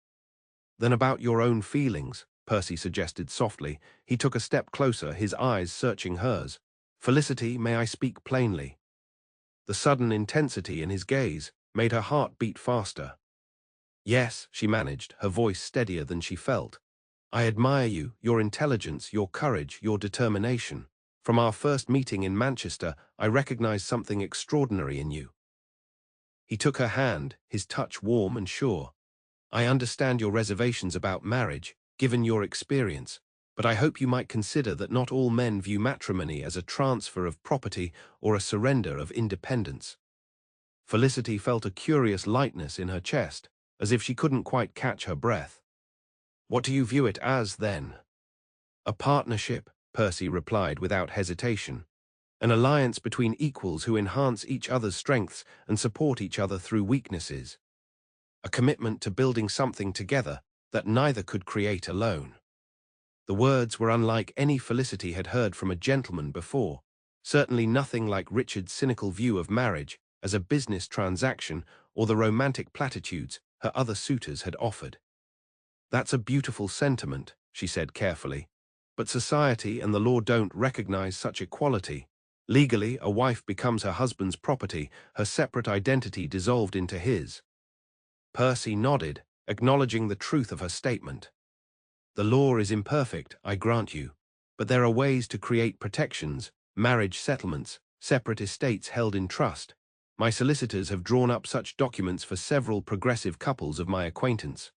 [SPEAKER 1] "Than about your own feelings," Percy suggested softly. He took a step closer, his eyes searching hers. "Felicity, may I speak plainly?" The sudden intensity in his gaze made her heart beat faster. "Yes," she managed, her voice steadier than she felt. "I admire you, your intelligence, your courage, your determination. From our first meeting in Manchester, I recognized something extraordinary in you." He took her hand, his touch warm and sure. "I understand your reservations about marriage, given your experience, but I hope you might consider that not all men view matrimony as a transfer of property or a surrender of independence." Felicity felt a curious lightness in her chest, as if she couldn't quite catch her breath. "What do you view it as, then?" "A partnership," Percy replied without hesitation. "An alliance between equals who enhance each other's strengths and support each other through weaknesses. A commitment to building something together that neither could create alone." The words were unlike any Felicity had heard from a gentleman before, certainly nothing like Richard's cynical view of marriage as a business transaction or the romantic platitudes her other suitors had offered. "That's a beautiful sentiment," she said carefully, "but society and the law don't recognize such equality. Legally, a wife becomes her husband's property, her separate identity dissolved into his." Percy nodded, acknowledging the truth of her statement. "The law is imperfect, I grant you, but there are ways to create protections, marriage settlements, separate estates held in trust. My solicitors have drawn up such documents for several progressive couples of my acquaintance."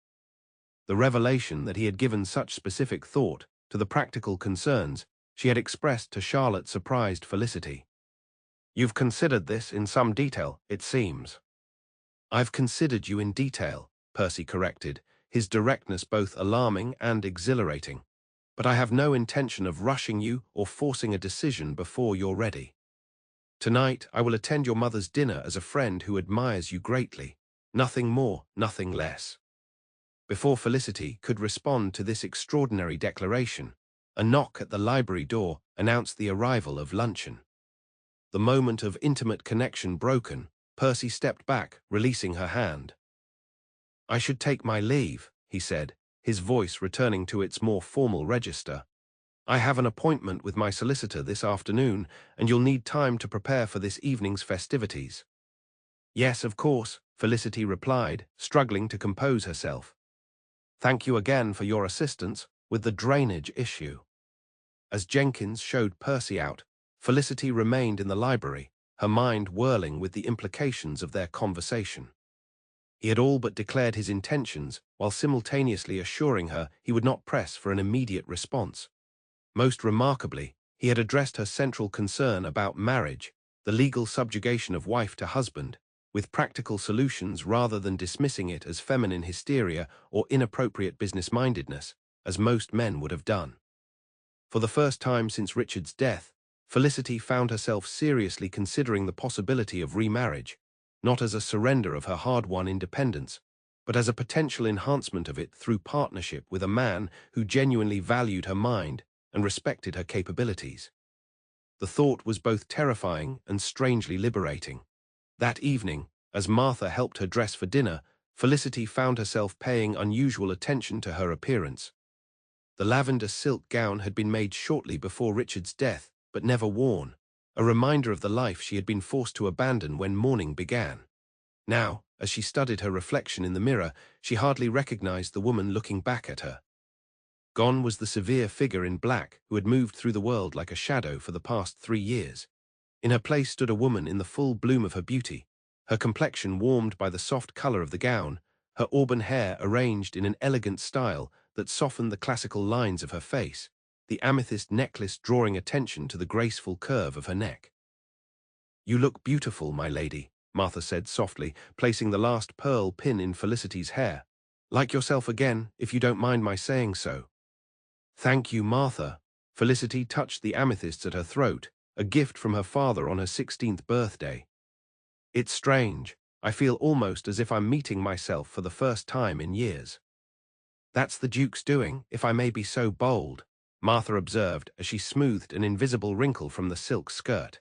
[SPEAKER 1] The revelation that he had given such specific thought to the practical concerns she had expressed to Charlotte surprised Felicity. "You've considered this in some detail, it seems." "I've considered you in detail," Percy corrected, his directness both alarming and exhilarating. "But I have no intention of rushing you or forcing a decision before you're ready. Tonight I will attend your mother's dinner as a friend who admires you greatly. Nothing more, nothing less." Before Felicity could respond to this extraordinary declaration, a knock at the library door announced the arrival of luncheon. The moment of intimate connection broken, Percy stepped back, releasing her hand. "I should take my leave," he said, his voice returning to its more formal register. "I have an appointment with my solicitor this afternoon, and you'll need time to prepare for this evening's festivities." "Yes, of course," Felicity replied, struggling to compose herself. "Thank you again for your assistance with the drainage issue." As Jenkins showed Percy out, Felicity remained in the library, her mind whirling with the implications of their conversation. He had all but declared his intentions, while simultaneously assuring her he would not press for an immediate response. Most remarkably, he had addressed her central concern about marriage, the legal subjugation of wife to husband, with practical solutions rather than dismissing it as feminine hysteria or inappropriate business-mindedness, as most men would have done. For the first time since Richard's death, Felicity found herself seriously considering the possibility of remarriage, not as a surrender of her hard-won independence, but as a potential enhancement of it through partnership with a man who genuinely valued her mind and respected her capabilities. The thought was both terrifying and strangely liberating. That evening, as Martha helped her dress for dinner, Felicity found herself paying unusual attention to her appearance. The lavender silk gown had been made shortly before Richard's death, but never worn, a reminder of the life she had been forced to abandon when mourning began. Now, as she studied her reflection in the mirror, she hardly recognized the woman looking back at her. Gone was the severe figure in black who had moved through the world like a shadow for the past 3 years. In her place stood a woman in the full bloom of her beauty, her complexion warmed by the soft color of the gown, her auburn hair arranged in an elegant style that softened the classical lines of her face, the amethyst necklace drawing attention to the graceful curve of her neck. "You look beautiful, my lady," Martha said softly, placing the last pearl pin in Felicity's hair. Like yourself again, if you don't mind my saying so. Thank you, Martha. Felicity touched the amethysts at her throat, a gift from her father on her 16th birthday. It's strange. I feel almost as if I'm meeting myself for the first time in years. That's the Duke's doing, if I may be so bold, Martha observed as she smoothed an invisible wrinkle from the silk skirt.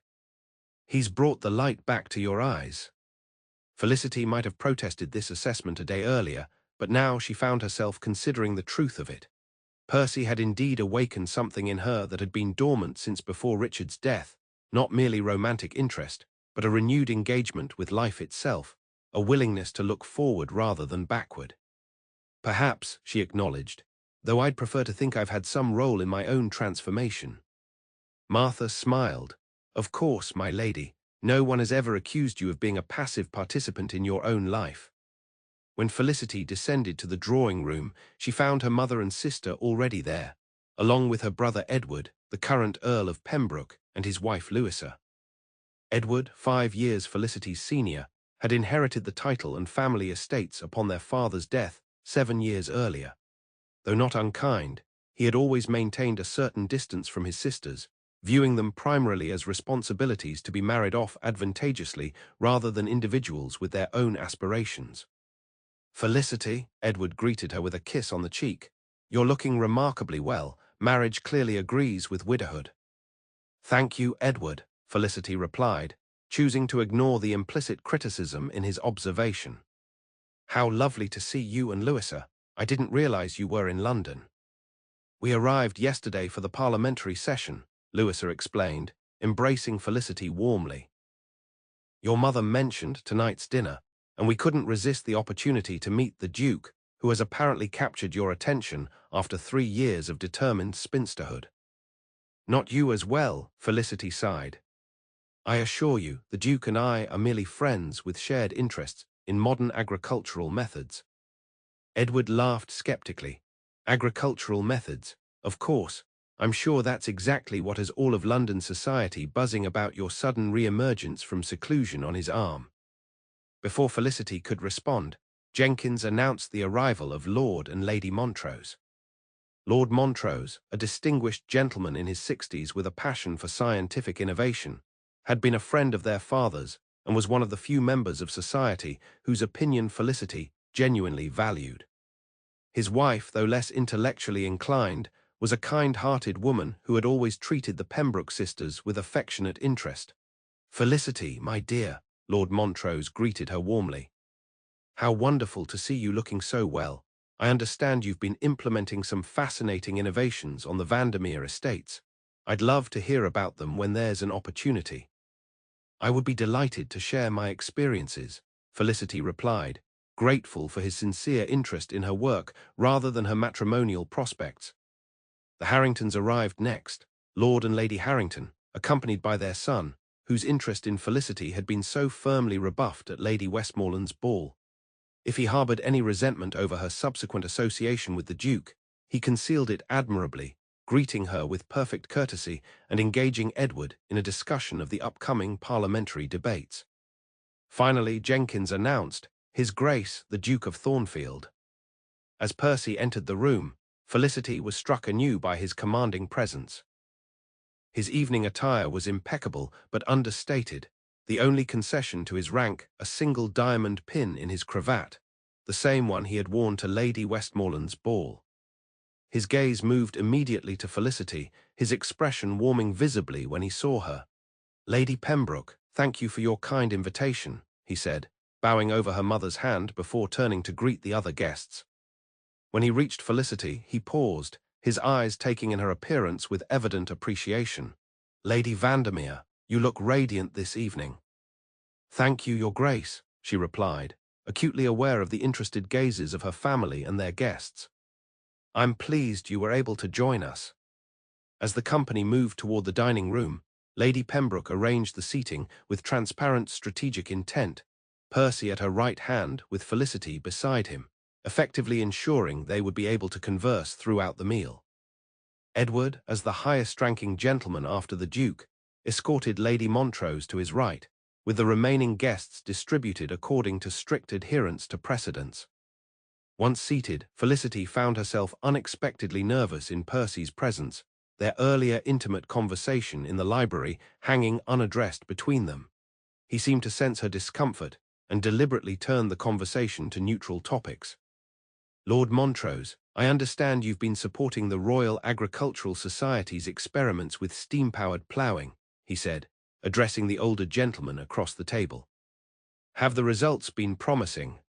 [SPEAKER 1] He's brought the light back to your eyes. Felicity might have protested this assessment a day earlier, but now she found herself considering the truth of it. Percy had indeed awakened something in her that had been dormant since before Richard's death, not merely romantic interest, but a renewed engagement with life itself, a willingness to look forward rather than backward. Perhaps, she acknowledged, though I'd prefer to think I've had some role in my own transformation. Martha smiled. Of course, my lady, no one has ever accused you of being a passive participant in your own life. When Felicity descended to the drawing room, she found her mother and sister already there, along with her brother Edward, the current Earl of Pembroke, and his wife Louisa. Edward, 5 years Felicity's senior, had inherited the title and family estates upon their father's death 7 years earlier. Though not unkind, he had always maintained a certain distance from his sisters, viewing them primarily as responsibilities to be married off advantageously rather than individuals with their own aspirations. Felicity, Edward greeted her with a kiss on the cheek. You're looking remarkably well. Marriage clearly agrees with widowhood. Thank you, Edward, Felicity replied, choosing to ignore the implicit criticism in his observation. How lovely to see you and Louisa. I didn't realize you were in London. We arrived yesterday for the parliamentary session, Louisa explained, embracing Felicity warmly. Your mother mentioned tonight's dinner, and we couldn't resist the opportunity to meet the Duke, who has apparently captured your attention after 3 years of determined spinsterhood. Not you as well, Felicity sighed. I assure you, the Duke and I are merely friends with shared interests in modern agricultural methods. Edward laughed skeptically. Agricultural methods, of course. I'm sure that's exactly what has all of London society buzzing about your sudden re-emergence from seclusion on his arm. Before Felicity could respond, Jenkins announced the arrival of Lord and Lady Montrose. Lord Montrose, a distinguished gentleman in his 60s with a passion for scientific innovation, had been a friend of their father's and was one of the few members of society whose opinion Felicity genuinely valued. His wife, though less intellectually inclined, was a kind-hearted woman who had always treated the Pembroke sisters with affectionate interest. Felicity, my dear, Lord Montrose greeted her warmly. How wonderful to see you looking so well. I understand you've been implementing some fascinating innovations on the Vandermere estates. I'd love to hear about them when there's an opportunity. I would be delighted to share my experiences, Felicity replied, grateful for his sincere interest in her work rather than her matrimonial prospects. The Harringtons arrived next, Lord and Lady Harrington, accompanied by their son, whose interest in Felicity had been so firmly rebuffed at Lady Westmoreland's ball. If he harbored any resentment over her subsequent association with the Duke, he concealed it admirably, greeting her with perfect courtesy and engaging Edward in a discussion of the upcoming parliamentary debates. Finally, Jenkins announced, His Grace, the Duke of Thornfield. As Percy entered the room, Felicity was struck anew by his commanding presence. His evening attire was impeccable but understated, the only concession to his rank a single diamond pin in his cravat, the same one he had worn to Lady Westmoreland's ball. His gaze moved immediately to Felicity, his expression warming visibly when he saw her. Lady Pembroke, thank you for your kind invitation, he said, bowing over her mother's hand before turning to greet the other guests. When he reached Felicity, he paused, his eyes taking in her appearance with evident appreciation. Lady Vandermere, you look radiant this evening. Thank you, Your Grace, she replied, acutely aware of the interested gazes of her family and their guests. I'm pleased you were able to join us. As the company moved toward the dining room, Lady Pembroke arranged the seating with transparent strategic intent, Percy at her right hand with Felicity beside him, effectively ensuring they would be able to converse throughout the meal. Edward, as the highest-ranking gentleman after the Duke, escorted Lady Montrose to his right, with the remaining guests distributed according to strict adherence to precedence. Once seated, Felicity found herself unexpectedly nervous in Percy's presence, their earlier intimate conversation in the library hanging unaddressed between them. He seemed to sense her discomfort and deliberately turned the conversation to neutral topics. "Lord Montrose, I understand you've been supporting the Royal Agricultural Society's experiments with steam-powered ploughing," he said, addressing the older gentleman across the table. "Have the results been promising?"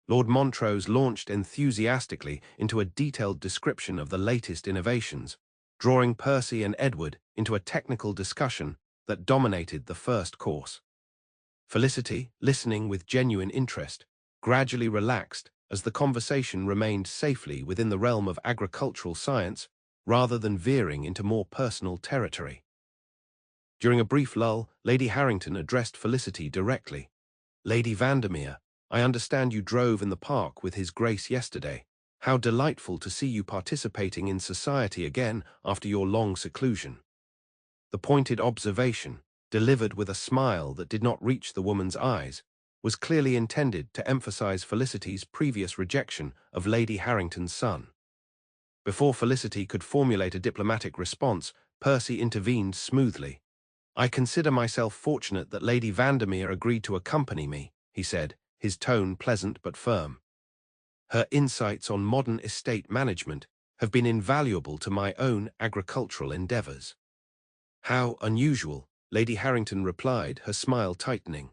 [SPEAKER 1] Lord Montrose launched enthusiastically into a detailed description of the latest innovations, drawing Percy and Edward into a technical discussion that dominated the first course. Felicity, listening with genuine interest, gradually relaxed as the conversation remained safely within the realm of agricultural science rather than veering into more personal territory. During a brief lull, Lady Harrington addressed Felicity directly. "Lady Vandermere, I understand you drove in the park with His Grace yesterday. How delightful to see you participating in society again after your long seclusion." The pointed observation, delivered with a smile that did not reach the woman's eyes, was clearly intended to emphasize Felicity's previous rejection of Lady Harrington's son. Before Felicity could formulate a diplomatic response, Percy intervened smoothly. "I consider myself fortunate that Lady Vandermere agreed to accompany me," he said, his tone pleasant but firm. "Her insights on modern estate management have been invaluable to my own agricultural endeavors." "How unusual," Lady Harrington replied, her smile tightening.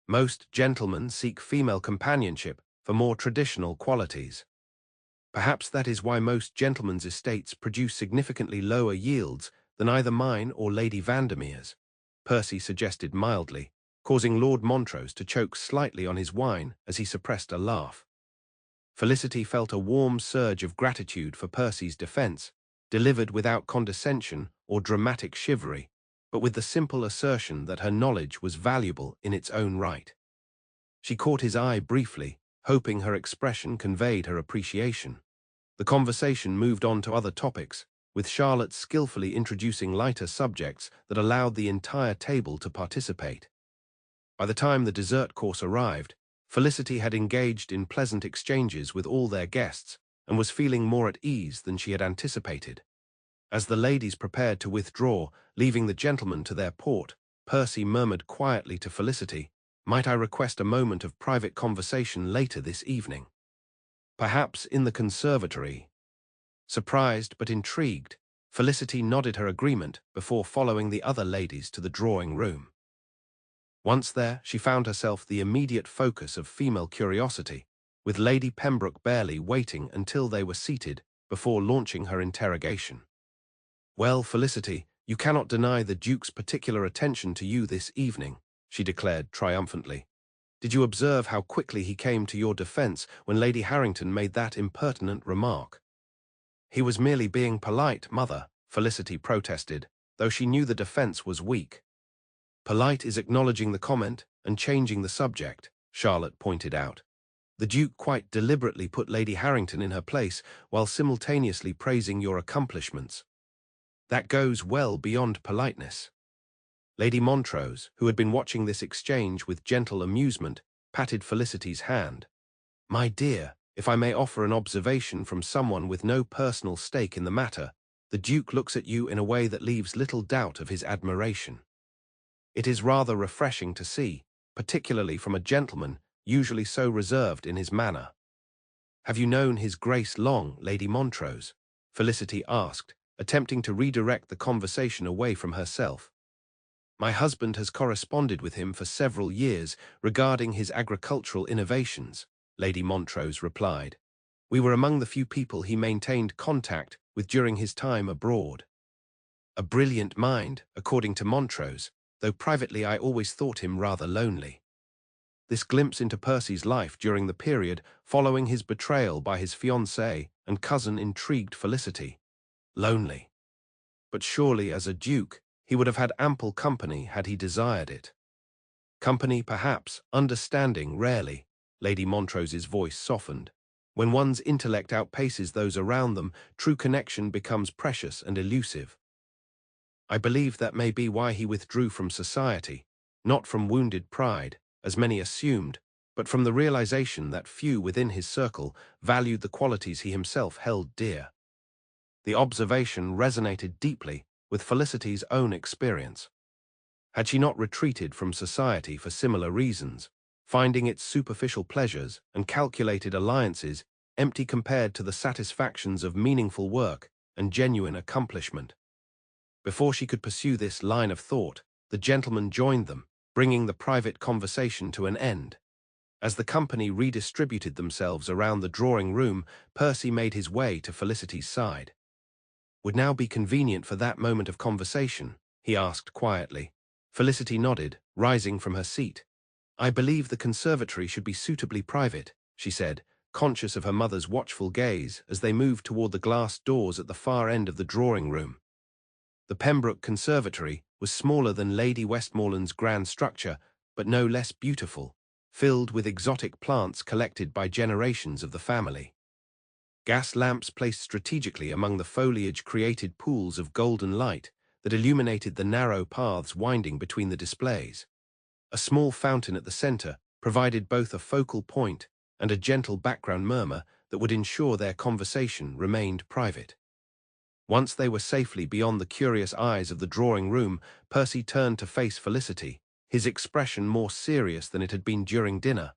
[SPEAKER 1] "Most gentlemen seek female companionship for more traditional qualities. Perhaps that is why most gentlemen's estates produce significantly lower yields than either mine or Lady Vandermere's," Percy suggested mildly, causing Lord Montrose to choke slightly on his wine as he suppressed a laugh. Felicity felt a warm surge of gratitude for Percy's defense, delivered without condescension or dramatic chivalry, but with the simple assertion that her knowledge was valuable in its own right. She caught his eye briefly, hoping her expression conveyed her appreciation. The conversation moved on to other topics, with Charlotte skillfully introducing lighter subjects that allowed the entire table to participate. By the time the dessert course arrived, Felicity had engaged in pleasant exchanges with all their guests and was feeling more at ease than she had anticipated. As the ladies prepared to withdraw, leaving the gentlemen to their port, Percy murmured quietly to Felicity, "Might I request a moment of private conversation later this evening? Perhaps in the conservatory?" Surprised but intrigued, Felicity nodded her agreement before following the other ladies to the drawing room. Once there, she found herself the immediate focus of female curiosity, with Lady Pembroke barely waiting until they were seated before launching her interrogation. "Well, Felicity, you cannot deny the Duke's particular attention to you this evening," she declared triumphantly. "Did you observe how quickly he came to your defense when Lady Harrington made that impertinent remark?" "He was merely being polite, Mother," Felicity protested, though she knew the defense was weak. "Polite is acknowledging the comment and changing the subject," Charlotte pointed out. "The Duke quite deliberately put Lady Harrington in her place while simultaneously praising your accomplishments. That goes well beyond politeness." Lady Montrose, who had been watching this exchange with gentle amusement, patted Felicity's hand. "My dear, if I may offer an observation from someone with no personal stake in the matter, the Duke looks at you in a way that leaves little doubt of his admiration. It is rather refreshing to see, particularly from a gentleman usually so reserved in his manner." "Have you known His Grace long, Lady Montrose?" Felicity asked, attempting to redirect the conversation away from herself. "My husband has corresponded with him for several years regarding his agricultural innovations," Lady Montrose replied. "We were among the few people he maintained contact with during his time abroad. A brilliant mind, according to Montrose, though privately I always thought him rather lonely." This glimpse into Percy's life during the period following his betrayal by his fiancée and cousin intrigued Felicity. Lonely. But surely as a duke, he would have had ample company had he desired it. Company, perhaps, understanding, rarely. Lady Montrose's voice softened. When one's intellect outpaces those around them, true connection becomes precious and elusive. I believe that may be why he withdrew from society, not from wounded pride, as many assumed, but from the realization that few within his circle valued the qualities he himself held dear. The observation resonated deeply with Felicity's own experience. Had she not retreated from society for similar reasons, finding its superficial pleasures and calculated alliances empty compared to the satisfactions of meaningful work and genuine accomplishment? Before she could pursue this line of thought, the gentleman joined them, bringing the private conversation to an end. As the company redistributed themselves around the drawing room, Percy made his way to Felicity's side. "Would now be convenient for that moment of conversation?" he asked quietly. Felicity nodded, rising from her seat. "I believe the conservatory should be suitably private," she said, conscious of her mother's watchful gaze as they moved toward the glass doors at the far end of the drawing room. The Pembroke Conservatory was smaller than Lady Westmoreland's grand structure, but no less beautiful, filled with exotic plants collected by generations of the family. Gas lamps placed strategically among the foliage created pools of golden light that illuminated the narrow paths winding between the displays. A small fountain at the center provided both a focal point and a gentle background murmur that would ensure their conversation remained private. Once they were safely beyond the curious eyes of the drawing room, Percy turned to face Felicity, his expression more serious than it had been during dinner.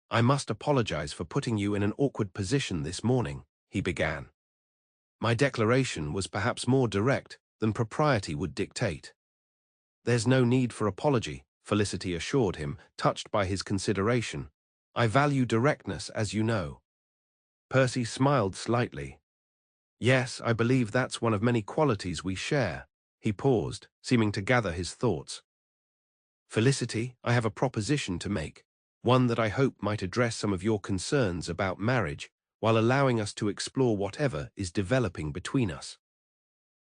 [SPEAKER 1] "I must apologize for putting you in an awkward position this morning," he began. "My declaration was perhaps more direct than propriety would dictate." "There's no need for apology," Felicity assured him, touched by his consideration. "I value directness, as you know." Percy smiled slightly. "Yes, I believe that's one of many qualities we share." He paused, seeming to gather his thoughts. "Felicity, I have a proposition to make, one that I hope might address some of your concerns about marriage, while allowing us to explore whatever is developing between us."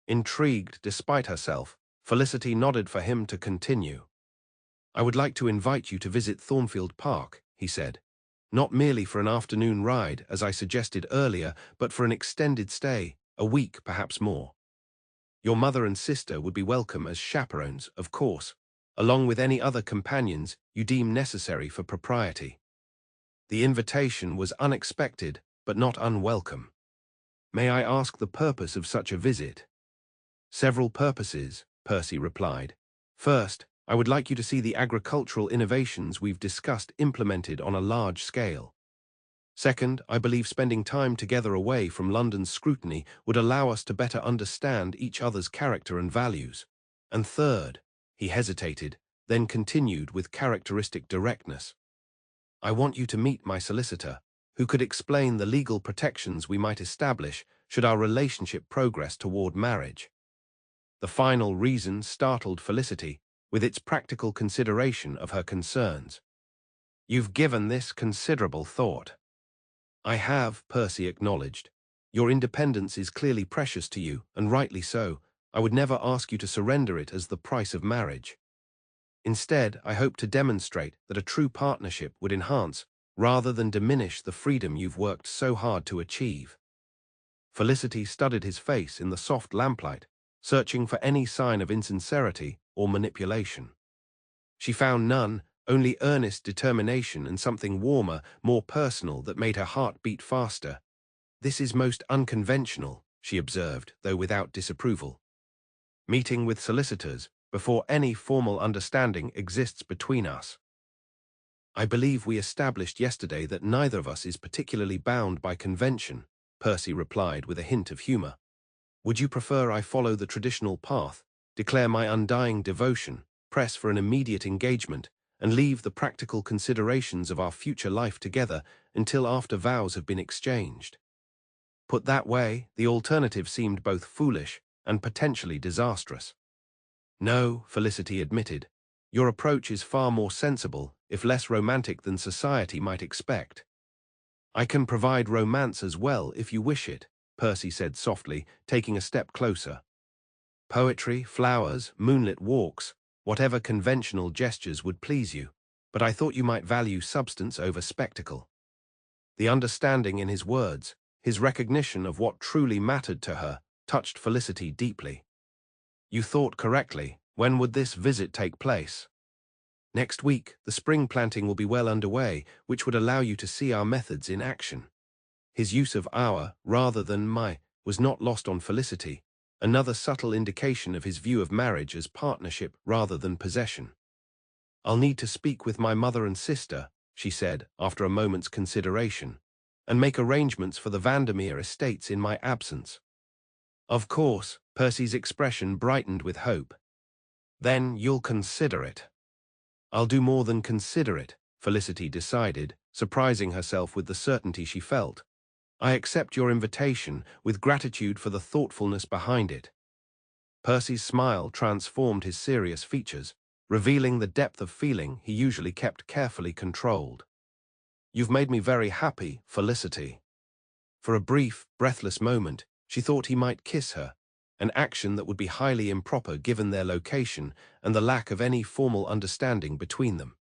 [SPEAKER 1] Intrigued despite herself, Felicity nodded for him to continue. "I would like to invite you to visit Thornfield Park," he said. "Not merely for an afternoon ride, as I suggested earlier, but for an extended stay, a week, perhaps more. Your mother and sister would be welcome as chaperones, of course, along with any other companions you deem necessary for propriety." The invitation was unexpected, but not unwelcome. "May I ask the purpose of such a visit?" "Several purposes," Percy replied. "First, I would like you to see the agricultural innovations we've discussed implemented on a large scale. Second, I believe spending time together away from London's scrutiny would allow us to better understand each other's character and values. And third," he hesitated, then continued with characteristic directness, "I want you to meet my solicitor, who could explain the legal protections we might establish should our relationship progress toward marriage." The final reason startled Felicity, with its practical consideration of her concerns. "You've given this considerable thought." "I have," Percy acknowledged. "Your independence is clearly precious to you, and rightly so. I would never ask you to surrender it as the price of marriage. Instead, I hope to demonstrate that a true partnership would enhance, rather than diminish, the freedom you've worked so hard to achieve." Felicity studied his face in the soft lamplight, searching for any sign of insincerity or manipulation. She found none, only earnest determination and something warmer, more personal, that made her heart beat faster. "This is most unconventional," she observed, though without disapproval. "Meeting with solicitors before any formal understanding exists between us." "I believe we established yesterday that neither of us is particularly bound by convention," Percy replied with a hint of humor. "Would you prefer I follow the traditional path, declare my undying devotion, press for an immediate engagement, and leave the practical considerations of our future life together until after vows have been exchanged?" Put that way, the alternative seemed both foolish and potentially disastrous. "No," Felicity admitted. "Your approach is far more sensible, if less romantic than society might expect." "I can provide romance as well if you wish it," Percy said softly, taking a step closer. "Poetry, flowers, moonlit walks, whatever conventional gestures would please you, but I thought you might value substance over spectacle." The understanding in his words, his recognition of what truly mattered to her, touched Felicity deeply. "You thought correctly. When would this visit take place?" Next week, the spring planting will be well underway, which would allow you to see our methods in action. His use of our, rather than my, was not lost on Felicity, another subtle indication of his view of marriage as partnership rather than possession. I'll need to speak with my mother and sister, she said, after a moment's consideration, and make arrangements for the Vandermere estates in my absence. Of course, Percy's expression brightened with hope. Then you'll consider it. I'll do more than consider it, Felicity decided, surprising herself with the certainty she felt. I accept your invitation with gratitude for the thoughtfulness behind it. Percy's smile transformed his serious features, revealing the depth of feeling he usually kept carefully controlled. You've made me very happy, Felicity. For a brief, breathless moment, she thought he might kiss her, an action that would be highly improper given their location and the lack of any formal understanding between them.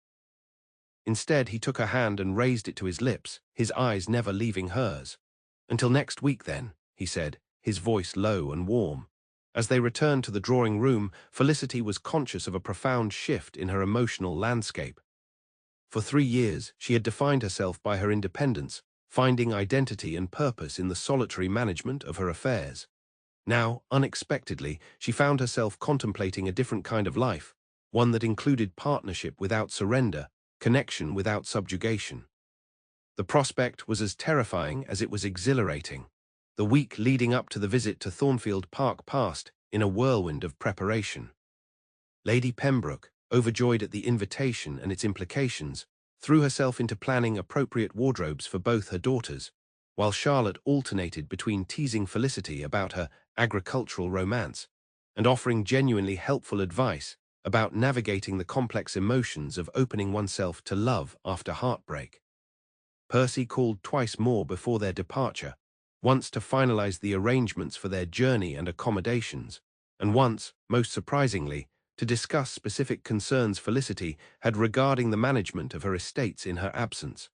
[SPEAKER 1] Instead, he took her hand and raised it to his lips, his eyes never leaving hers. Until next week, then, he said, his voice low and warm. As they returned to the drawing room, Felicity was conscious of a profound shift in her emotional landscape. For 3 years, she had defined herself by her independence, finding identity and purpose in the solitary management of her affairs. Now, unexpectedly, she found herself contemplating a different kind of life, one that included partnership without surrender, connection without subjugation. The prospect was as terrifying as it was exhilarating. The week leading up to the visit to Thornfield Park passed in a whirlwind of preparation. Lady Pembroke, overjoyed at the invitation and its implications, threw herself into planning appropriate wardrobes for both her daughters, while Charlotte alternated between teasing Felicity about her agricultural romance and offering genuinely helpful advice about navigating the complex emotions of opening oneself to love after heartbreak. Percy called twice more before their departure, once to finalize the arrangements for their journey and accommodations, and once, most surprisingly, to discuss specific concerns Felicity had regarding the management of her estates in her absence.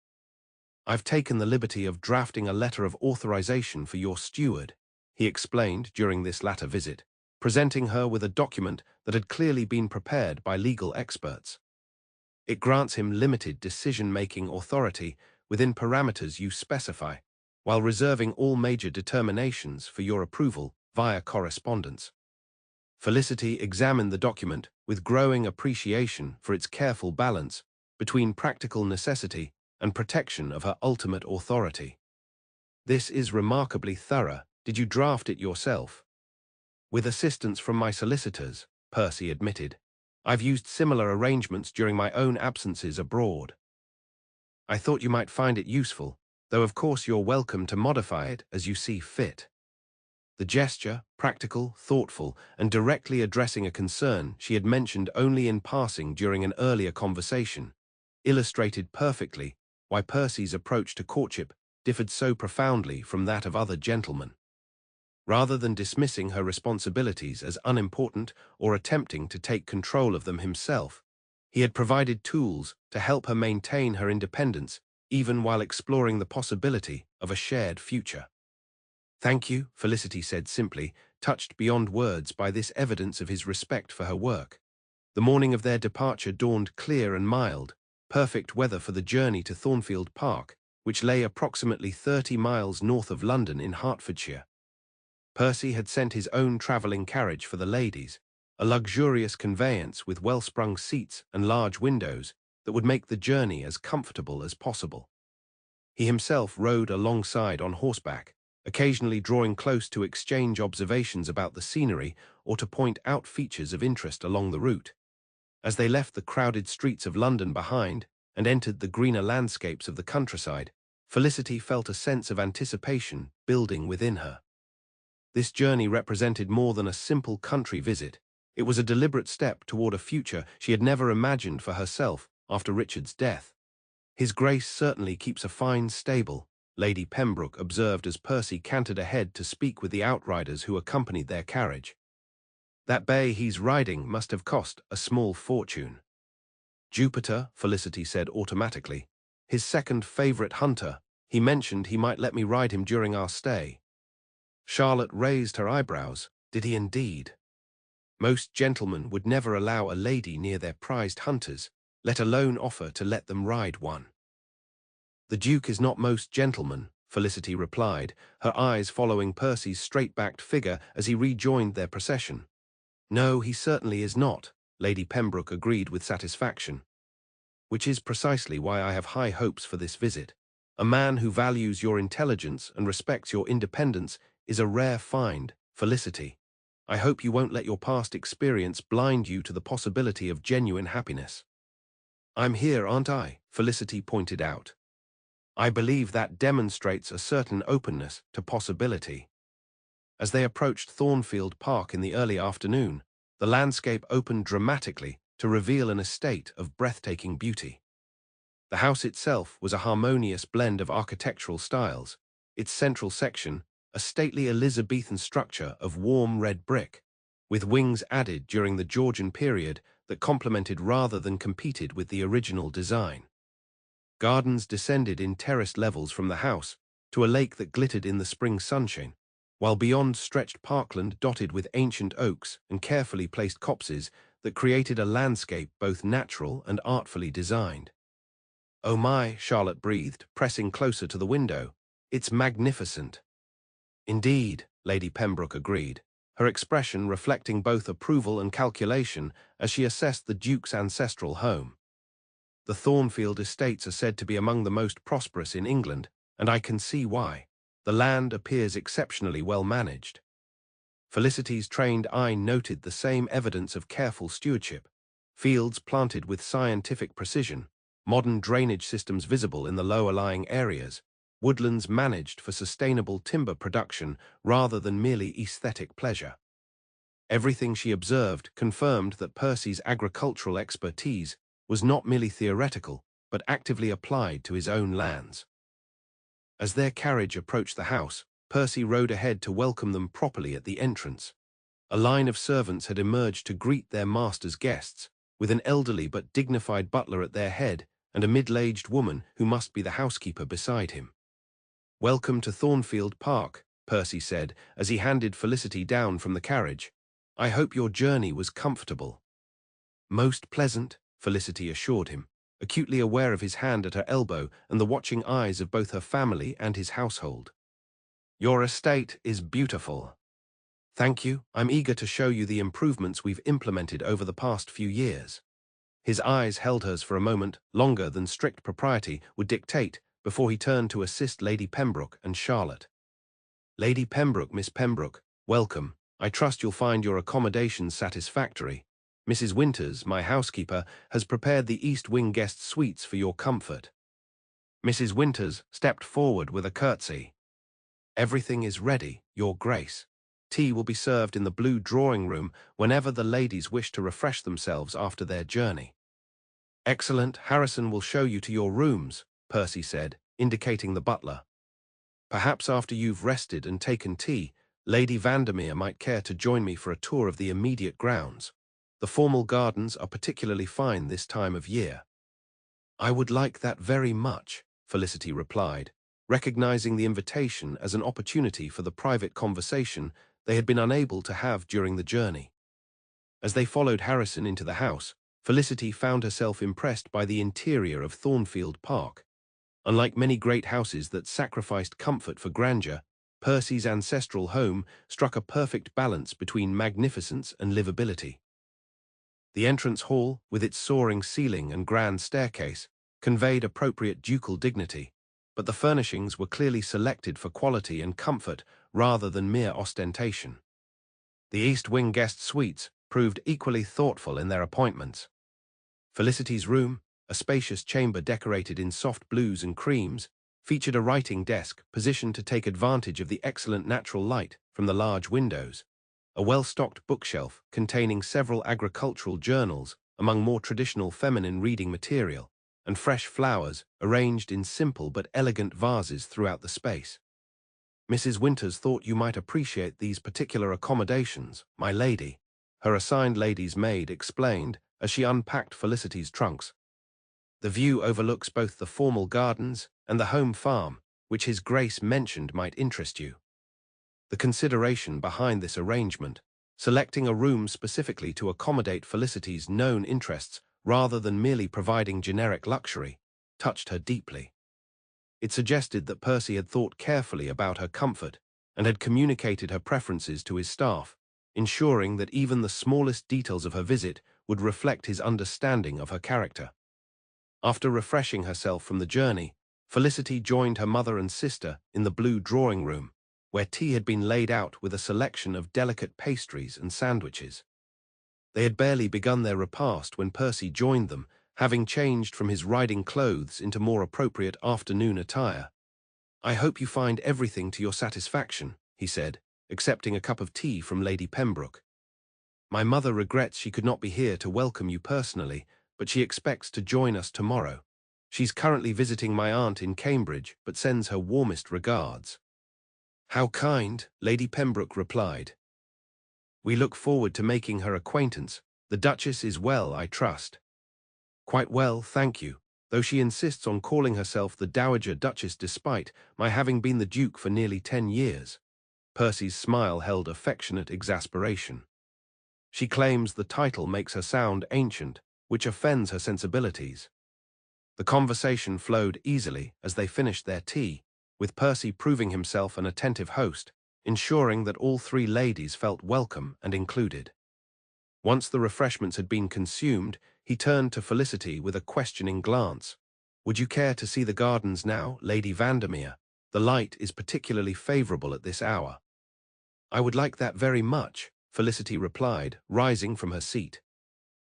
[SPEAKER 1] I've taken the liberty of drafting a letter of authorization for your steward, he explained during this latter visit, presenting her with a document that had clearly been prepared by legal experts. It grants him limited decision-making authority within parameters you specify, while reserving all major determinations for your approval via correspondence. Felicity examined the document with growing appreciation for its careful balance between practical necessity and protection of her ultimate authority. This is remarkably thorough. Did you draft it yourself? With assistance from my solicitors, Percy admitted. I've used similar arrangements during my own absences abroad. I thought you might find it useful, though of course you're welcome to modify it as you see fit. The gesture, practical, thoughtful, and directly addressing a concern she had mentioned only in passing during an earlier conversation, illustrated perfectly why Percy's approach to courtship differed so profoundly from that of other gentlemen. Rather than dismissing her responsibilities as unimportant or attempting to take control of them himself, he had provided tools to help her maintain her independence, even while exploring the possibility of a shared future. Thank you, Felicity said simply, touched beyond words by this evidence of his respect for her work. The morning of their departure dawned clear and mild, perfect weather for the journey to Thornfield Park, which lay approximately 30 miles north of London in Hertfordshire. Percy had sent his own travelling carriage for the ladies, a luxurious conveyance with well-sprung seats and large windows that would make the journey as comfortable as possible. He himself rode alongside on horseback, occasionally drawing close to exchange observations about the scenery or to point out features of interest along the route. As they left the crowded streets of London behind and entered the greener landscapes of the countryside, Felicity felt a sense of anticipation building within her. This journey represented more than a simple country visit. It was a deliberate step toward a future she had never imagined for herself after Richard's death. His Grace certainly keeps a fine stable, Lady Pembroke observed as Percy cantered ahead to speak with the outriders who accompanied their carriage. That bay he's riding must have cost a small fortune. Jupiter, Felicity said automatically. His second favorite hunter. He mentioned he might let me ride him during our stay. Charlotte raised her eyebrows. Did he indeed? Most gentlemen would never allow a lady near their prized hunters, let alone offer to let them ride one. The Duke is not most gentleman, Felicity replied, her eyes following Percy's straight-backed figure as he rejoined their procession. No, he certainly is not, Lady Pembroke agreed with satisfaction. Which is precisely why I have high hopes for this visit. A man who values your intelligence and respects your independence is a rare find, Felicity. I hope you won't let your past experience blind you to the possibility of genuine happiness. I'm here, aren't I? Felicity pointed out. I believe that demonstrates a certain openness to possibility. As they approached Thornfield Park in the early afternoon, the landscape opened dramatically to reveal an estate of breathtaking beauty. The house itself was a harmonious blend of architectural styles, its central section, a stately Elizabethan structure of warm red brick, with wings added during the Georgian period that complemented rather than competed with the original design. Gardens descended in terraced levels from the house to a lake that glittered in the spring sunshine, while beyond stretched parkland dotted with ancient oaks and carefully placed copses that created a landscape both natural and artfully designed. "Oh my," Charlotte breathed, pressing closer to the window. "It's magnificent." "Indeed," Lady Pembroke agreed, her expression reflecting both approval and calculation as she assessed the Duke's ancestral home. "The Thornfield estates are said to be among the most prosperous in England, and I can see why. The land appears exceptionally well managed." Felicity's trained eye noted the same evidence of careful stewardship. Fields planted with scientific precision, modern drainage systems visible in the lower-lying areas, woodlands managed for sustainable timber production rather than merely aesthetic pleasure. Everything she observed confirmed that Percy's agricultural expertise was not merely theoretical, but actively applied to his own lands. As their carriage approached the house, Percy rode ahead to welcome them properly at the entrance. A line of servants had emerged to greet their master's guests, with an elderly but dignified butler at their head and a middle-aged woman who must be the housekeeper beside him. "Welcome to Thornfield Park," Percy said as he handed Felicity down from the carriage. "I hope your journey was comfortable." "Most pleasant," Felicity assured him, acutely aware of his hand at her elbow and the watching eyes of both her family and his household. "Your estate is beautiful." "Thank you. I'm eager to show you the improvements we've implemented over the past few years." His eyes held hers for a moment, longer than strict propriety would dictate, before he turned to assist Lady Pembroke and Charlotte. "Lady Pembroke, Miss Pembroke, welcome. I trust you'll find your accommodations satisfactory. Mrs. Winters, my housekeeper, has prepared the East Wing guest suites for your comfort." Mrs. Winters stepped forward with a curtsy. "Everything is ready, Your Grace. Tea will be served in the blue drawing room whenever the ladies wish to refresh themselves after their journey." "Excellent. Harrison will show you to your rooms," Percy said, indicating the butler. "Perhaps after you've rested and taken tea, Lady Vandermere might care to join me for a tour of the immediate grounds. The formal gardens are particularly fine this time of year." "I would like that very much," Felicity replied, recognizing the invitation as an opportunity for the private conversation they had been unable to have during the journey. As they followed Harrison into the house, Felicity found herself impressed by the interior of Thornfield Park. Unlike many great houses that sacrificed comfort for grandeur, Percy's ancestral home struck a perfect balance between magnificence and livability. The entrance hall, with its soaring ceiling and grand staircase, conveyed appropriate ducal dignity, but the furnishings were clearly selected for quality and comfort rather than mere ostentation. The East Wing guest suites proved equally thoughtful in their appointments. Felicity's room, a spacious chamber decorated in soft blues and creams, featured a writing desk positioned to take advantage of the excellent natural light from the large windows, a well-stocked bookshelf containing several agricultural journals among more traditional feminine reading material, and fresh flowers arranged in simple but elegant vases throughout the space. "Mrs. Winters thought you might appreciate these particular accommodations, my lady," her assigned lady's maid explained as she unpacked Felicity's trunks. "The view overlooks both the formal gardens and the home farm, which His Grace mentioned might interest you." The consideration behind this arrangement, selecting a room specifically to accommodate Felicity's known interests, rather than merely providing generic luxury, touched her deeply. It suggested that Percy had thought carefully about her comfort and had communicated her preferences to his staff, ensuring that even the smallest details of her visit would reflect his understanding of her character. After refreshing herself from the journey, Felicity joined her mother and sister in the blue drawing room, where tea had been laid out with a selection of delicate pastries and sandwiches. They had barely begun their repast when Percy joined them, having changed from his riding clothes into more appropriate afternoon attire. "I hope you find everything to your satisfaction," he said, accepting a cup of tea from Lady Pembroke. "My mother regrets she could not be here to welcome you personally, but she expects to join us tomorrow. She's currently visiting my aunt in Cambridge, but sends her warmest regards." "How kind," Lady Pembroke replied. "We look forward to making her acquaintance. The Duchess is well, I trust." "Quite well, thank you, though she insists on calling herself the Dowager Duchess despite my having been the Duke for nearly 10 years. Percy's smile held affectionate exasperation. "She claims the title makes her sound ancient, which offends her sensibilities." The conversation flowed easily as they finished their tea, with Percy proving himself an attentive host, ensuring that all three ladies felt welcome and included. Once the refreshments had been consumed, he turned to Felicity with a questioning glance. "Would you care to see the gardens now, Lady Vandermere? The light is particularly favorable at this hour." "I would like that very much," Felicity replied, rising from her seat.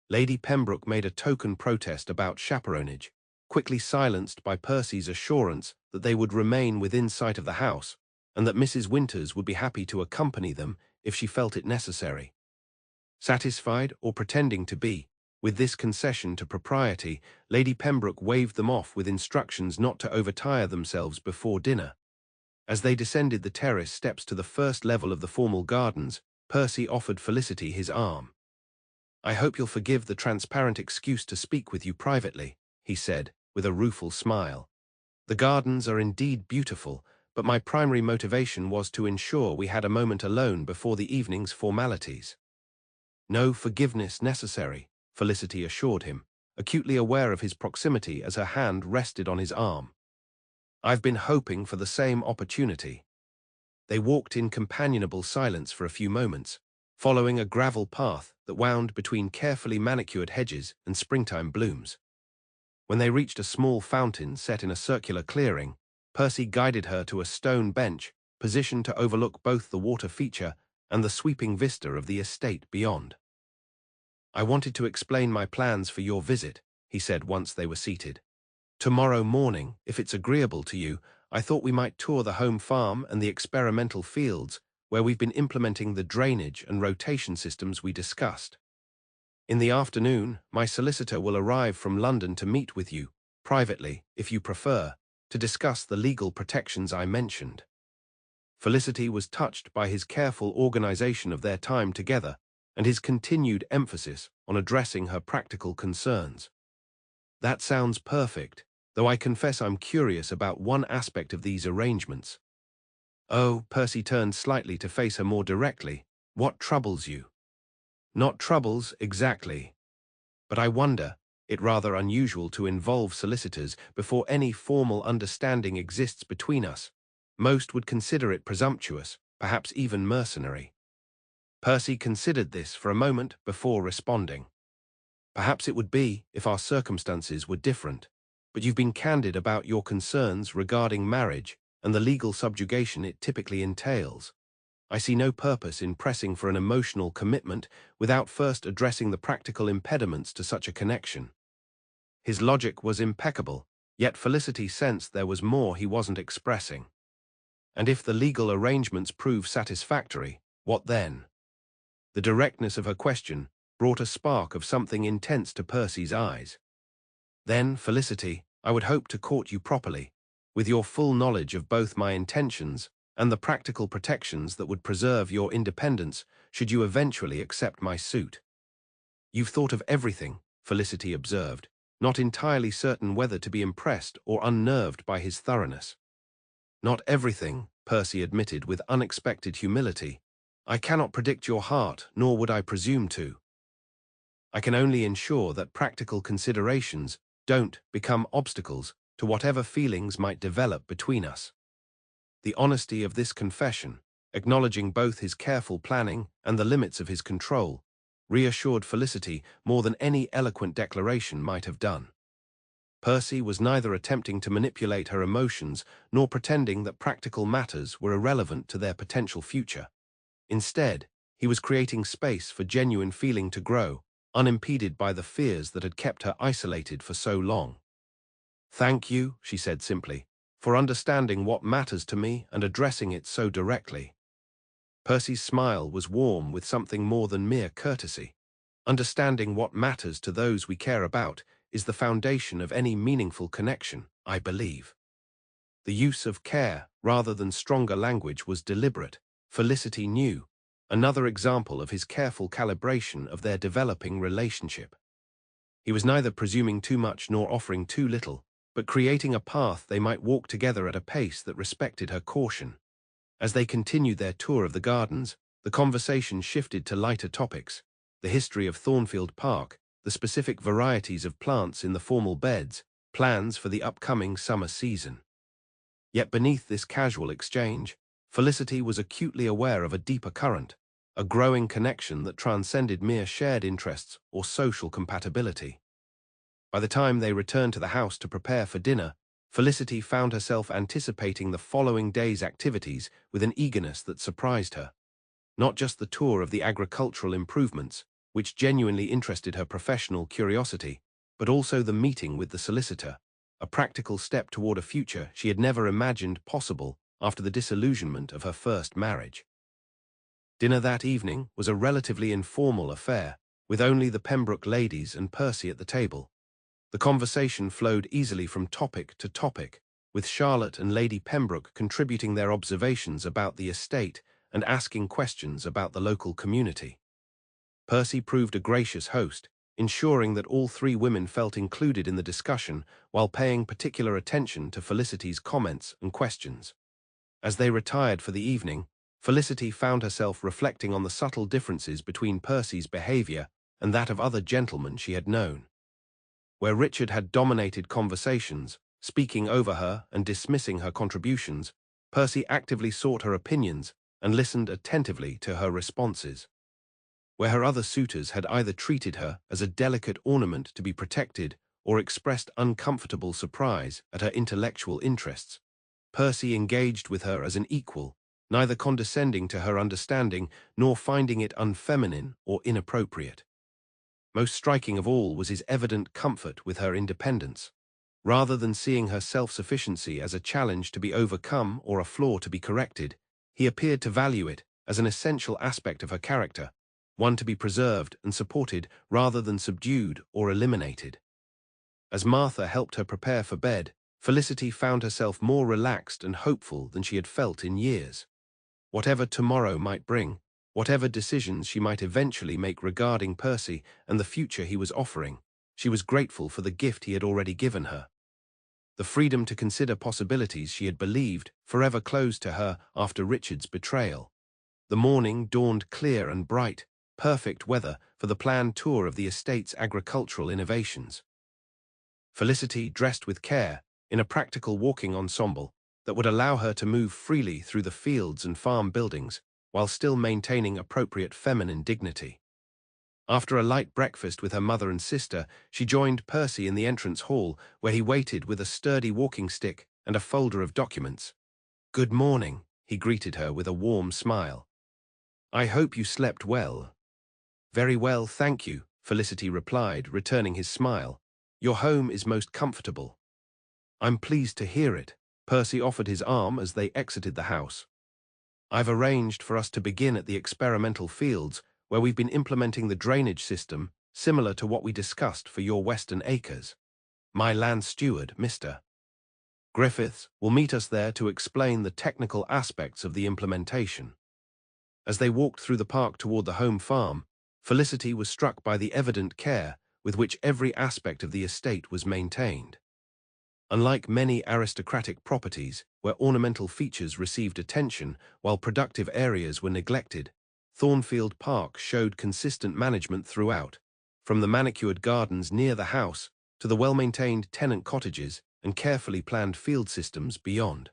[SPEAKER 1] Lady Pembroke made a token protest about chaperonage, quickly silenced by Percy's assurance that they would remain within sight of the house, and that Mrs. Winters would be happy to accompany them if she felt it necessary. Satisfied, or pretending to be, with this concession to propriety, Lady Pembroke waved them off with instructions not to overtire themselves before dinner. As they descended the terrace steps to the first level of the formal gardens, Percy offered Felicity his arm. "I hope you'll forgive the transparent excuse to speak with you privately," he said, with a rueful smile. "The gardens are indeed beautiful, but my primary motivation was to ensure we had a moment alone before the evening's formalities." "No forgiveness necessary," Felicity assured him, acutely aware of his proximity as her hand rested on his arm. "I've been hoping for the same opportunity." They walked in companionable silence for a few moments, following a gravel path that wound between carefully manicured hedges and springtime blooms. When they reached a small fountain set in a circular clearing, Percy guided her to a stone bench positioned to overlook both the water feature and the sweeping vista of the estate beyond. "I wanted to explain my plans for your visit," he said once they were seated. "Tomorrow morning, if it's agreeable to you, I thought we might tour the home farm and the experimental fields where we've been implementing the drainage and rotation systems we discussed. In the afternoon, my solicitor will arrive from London to meet with you, privately, if you prefer, to discuss the legal protections I mentioned." Felicity was touched by his careful organization of their time together and his continued emphasis on addressing her practical concerns. "That sounds perfect, though I confess I'm curious about one aspect of these arrangements." "Oh," Percy turned slightly to face her more directly. "What troubles you?" "Not troubles, exactly. But I wonder, it's rather unusual to involve solicitors before any formal understanding exists between us. Most would consider it presumptuous, perhaps even mercenary." Percy considered this for a moment before responding. "Perhaps it would be if our circumstances were different, but you've been candid about your concerns regarding marriage and the legal subjugation it typically entails. I see no purpose in pressing for an emotional commitment without first addressing the practical impediments to such a connection." His logic was impeccable, yet Felicity sensed there was more he wasn't expressing. And if the legal arrangements prove satisfactory, what then? The directness of her question brought a spark of something intense to Percy's eyes. "Then, Felicity, I would hope to court you properly, with your full knowledge of both my intentions and the practical protections that would preserve your independence should you eventually accept my suit." "You've thought of everything," Felicity observed, not entirely certain whether to be impressed or unnerved by his thoroughness. "Not everything," Percy admitted with unexpected humility. "I cannot predict your heart, nor would I presume to." I can only ensure that practical considerations don't become obstacles to whatever feelings might develop between us." The honesty of this confession, acknowledging both his careful planning and the limits of his control, reassured Felicity more than any eloquent declaration might have done. Percy was neither attempting to manipulate her emotions nor pretending that practical matters were irrelevant to their potential future. Instead, he was creating space for genuine feeling to grow, unimpeded by the fears that had kept her isolated for so long. "Thank you," she said simply, "for understanding what matters to me and addressing it so directly." Percy's smile was warm with something more than mere courtesy. "Understanding what matters to those we care about is the foundation of any meaningful connection, I believe." The use of care, rather than stronger language, was deliberate, Felicity knew, another example of his careful calibration of their developing relationship. He was neither presuming too much nor offering too little, but creating a path they might walk together at a pace that respected her caution. As they continued their tour of the gardens, the conversation shifted to lighter topics: the history of Thornfield Park, the specific varieties of plants in the formal beds, plans for the upcoming summer season. Yet beneath this casual exchange, Felicity was acutely aware of a deeper current, a growing connection that transcended mere shared interests or social compatibility. By the time they returned to the house to prepare for dinner, Felicity found herself anticipating the following day's activities with an eagerness that surprised her. Not just the tour of the agricultural improvements, which genuinely interested her professional curiosity, but also the meeting with the solicitor, a practical step toward a future she had never imagined possible after the disillusionment of her first marriage. Dinner that evening was a relatively informal affair, with only the Pembroke ladies and Percy at the table. The conversation flowed easily from topic to topic, with Charlotte and Lady Pembroke contributing their observations about the estate and asking questions about the local community. Percy proved a gracious host, ensuring that all three women felt included in the discussion while paying particular attention to Felicity's comments and questions. As they retired for the evening, Felicity found herself reflecting on the subtle differences between Percy's behavior and that of other gentlemen she had known. Where Richard had dominated conversations, speaking over her and dismissing her contributions, Percy actively sought her opinions and listened attentively to her responses. Where her other suitors had either treated her as a delicate ornament to be protected or expressed uncomfortable surprise at her intellectual interests, Percy engaged with her as an equal, neither condescending to her understanding nor finding it unfeminine or inappropriate. Most striking of all was his evident comfort with her independence. Rather than seeing her self-sufficiency as a challenge to be overcome or a flaw to be corrected, he appeared to value it as an essential aspect of her character, one to be preserved and supported rather than subdued or eliminated. As Martha helped her prepare for bed, Felicity found herself more relaxed and hopeful than she had felt in years. Whatever tomorrow might bring, whatever decisions she might eventually make regarding Percy and the future he was offering, she was grateful for the gift he had already given her. The freedom to consider possibilities she had believed forever closed to her after Richard's betrayal. The morning dawned clear and bright, perfect weather for the planned tour of the estate's agricultural innovations. Felicity dressed with care, in a practical walking ensemble that would allow her to move freely through the fields and farm buildings while still maintaining appropriate feminine dignity. After a light breakfast with her mother and sister, she joined Percy in the entrance hall, where he waited with a sturdy walking stick and a folder of documents. "Good morning," he greeted her with a warm smile. "I hope you slept well." "Very well, thank you," Felicity replied, returning his smile. "Your home is most comfortable." "I'm pleased to hear it." Percy offered his arm as they exited the house. "I've arranged for us to begin at the experimental fields, where we've been implementing the drainage system similar to what we discussed for your western acres. My land steward, Mr. Griffiths, will meet us there to explain the technical aspects of the implementation." As they walked through the park toward the home farm, Felicity was struck by the evident care with which every aspect of the estate was maintained. Unlike many aristocratic properties, where ornamental features received attention while productive areas were neglected, Thornfield Park showed consistent management throughout. from the manicured gardens near the house to the well-maintained tenant cottages and carefully planned field systems beyond.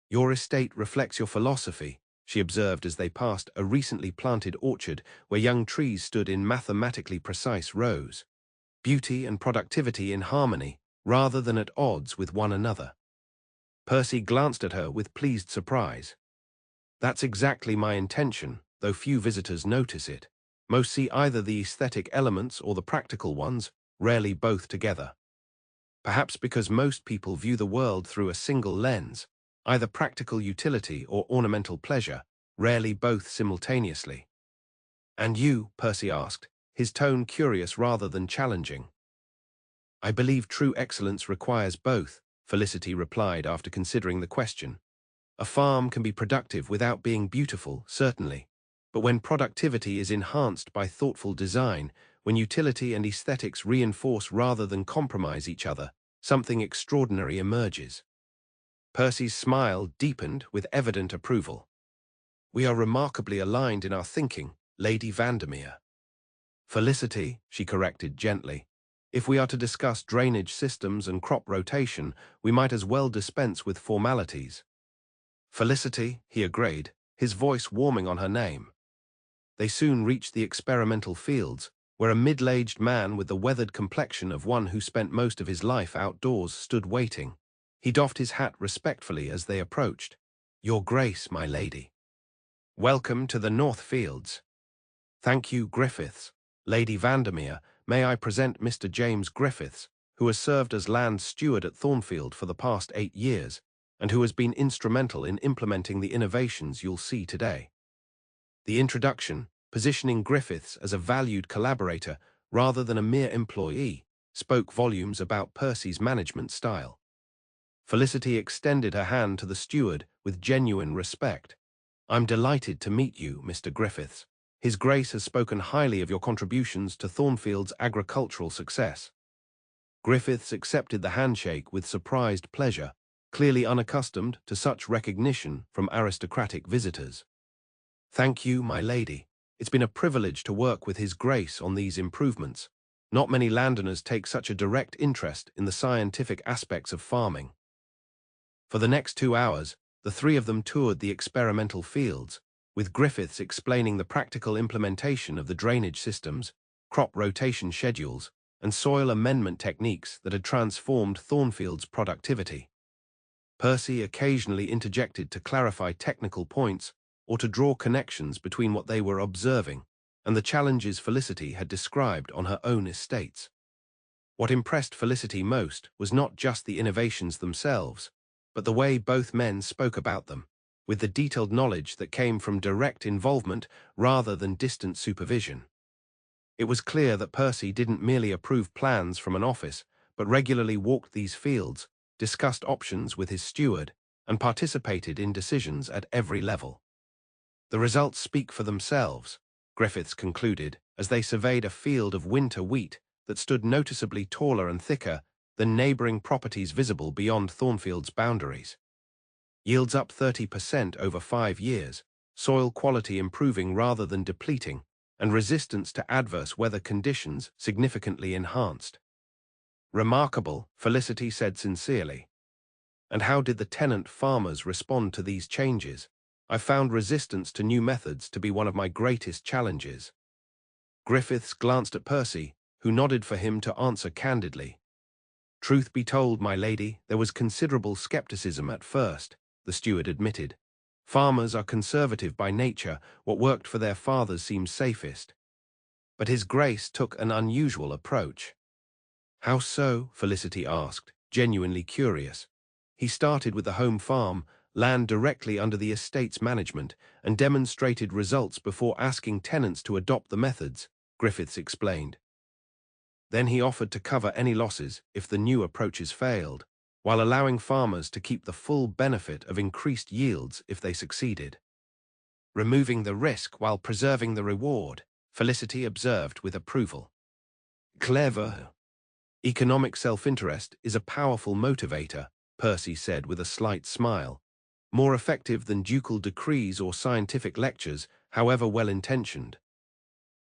[SPEAKER 1] "Your estate reflects your philosophy," she observed as they passed a recently planted orchard where young trees stood in mathematically precise rows. Beauty and productivity in harmony, rather than at odds with one another. Percy glanced at her with pleased surprise. "That's exactly my intention, though few visitors notice it. Most see either the aesthetic elements or the practical ones, rarely both together. Perhaps because most people view the world through a single lens, either practical utility or ornamental pleasure, rarely both simultaneously." "And you?" Percy asked, his tone curious rather than challenging. "I believe true excellence requires both," Felicity replied after considering the question. "A farm can be productive without being beautiful, certainly. But when productivity is enhanced by thoughtful design, when utility and aesthetics reinforce rather than compromise each other, something extraordinary emerges." Percy's smile deepened with evident approval. "We are remarkably aligned in our thinking, Lady Vandermere." "Felicity," she corrected gently. "If we are to discuss drainage systems and crop rotation, we might as well dispense with formalities." "Felicity," he agreed, his voice warming on her name. They soon reached the experimental fields, where a middle-aged man with the weathered complexion of one who spent most of his life outdoors stood waiting. He doffed his hat respectfully as they approached. "Your Grace, my lady." "Welcome to the North Fields." "Thank you, Griffiths. Lady Vandermere, may I present Mr. James Griffiths, who has served as land steward at Thornfield for the past 8 years, and who has been instrumental in implementing the innovations you'll see today." The introduction, positioning Griffiths as a valued collaborator rather than a mere employee, spoke volumes about Percy's management style. Felicity extended her hand to the steward with genuine respect. "I'm delighted to meet you, Mr. Griffiths. His Grace has spoken highly of your contributions to Thornfield's agricultural success." Griffiths accepted the handshake with surprised pleasure, clearly unaccustomed to such recognition from aristocratic visitors. "Thank you, my lady. It's been a privilege to work with His Grace on these improvements. Not many landowners take such a direct interest in the scientific aspects of farming." For the next 2 hours, the three of them toured the experimental fields, with Griffiths explaining the practical implementation of the drainage systems, crop rotation schedules, and soil amendment techniques that had transformed Thornfield's productivity. Percy occasionally interjected to clarify technical points or to draw connections between what they were observing and the challenges Felicity had described on her own estates. What impressed Felicity most was not just the innovations themselves, but the way both men spoke about them, with the detailed knowledge that came from direct involvement rather than distant supervision. It was clear that Percy didn't merely approve plans from an office, but regularly walked these fields, discussed options with his steward, and participated in decisions at every level. "The results speak for themselves," Griffiths concluded, as they surveyed a field of winter wheat that stood noticeably taller and thicker than neighboring properties visible beyond Thornfield's boundaries. "Yields up 30% over 5 years, soil quality improving rather than depleting, and resistance to adverse weather conditions significantly enhanced." "Remarkable," Felicity said sincerely. "And how did the tenant farmers respond to these changes? I found resistance to new methods to be one of my greatest challenges." Griffiths glanced at Percy, who nodded for him to answer candidly. "Truth be told, my lady, there was considerable skepticism at first," the steward admitted. "Farmers are conservative by nature. What worked for their fathers seems safest." But His Grace took an unusual approach. "How so?" Felicity asked, genuinely curious. "He started with the home farm, land directly under the estate's management, and demonstrated results before asking tenants to adopt the methods," Griffiths explained. "Then he offered to cover any losses if the new approaches failed, while allowing farmers to keep the full benefit of increased yields if they succeeded." "Removing the risk while preserving the reward," Felicity observed with approval. "Clever." "Economic self-interest is a powerful motivator," Percy said with a slight smile. "More effective than ducal decrees or scientific lectures, however well-intentioned."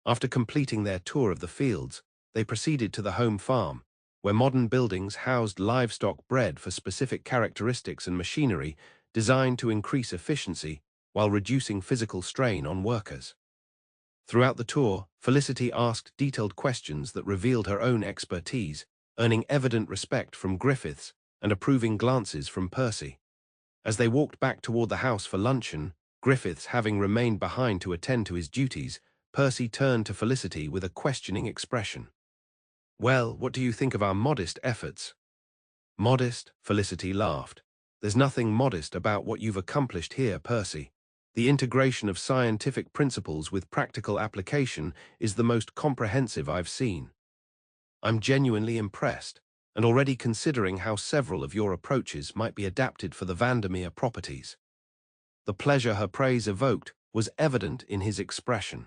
[SPEAKER 1] After completing their tour of the fields, they proceeded to the home farm, where modern buildings housed livestock bred for specific characteristics and machinery designed to increase efficiency while reducing physical strain on workers. Throughout the tour, Felicity asked detailed questions that revealed her own expertise, earning evident respect from Griffiths and approving glances from Percy. As they walked back toward the house for luncheon, Griffiths having remained behind to attend to his duties, Percy turned to Felicity with a questioning expression. "Well, what do you think of our modest efforts?" "Modest?" Felicity laughed. "There's nothing modest about what you've accomplished here, Percy. The integration of scientific principles with practical application is the most comprehensive I've seen. I'm genuinely impressed, and already considering how several of your approaches might be adapted for the Vandermere properties." The pleasure her praise evoked was evident in his expression.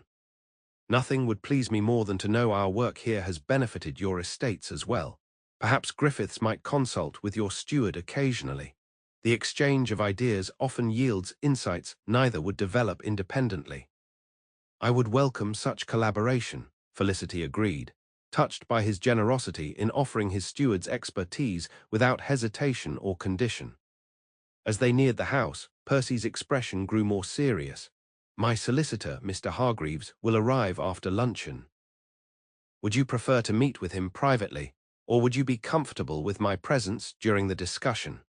[SPEAKER 1] "Nothing would please me more than to know our work here has benefited your estates as well. Perhaps Griffiths might consult with your steward occasionally. The exchange of ideas often yields insights neither would develop independently." "I would welcome such collaboration," Felicity agreed, touched by his generosity in offering his steward's expertise without hesitation or condition. As they neared the house, Percy's expression grew more serious. "My solicitor, Mr. Hargreaves, will arrive after luncheon. Would you prefer to meet with him privately, or would you be comfortable with my presence during the discussion?"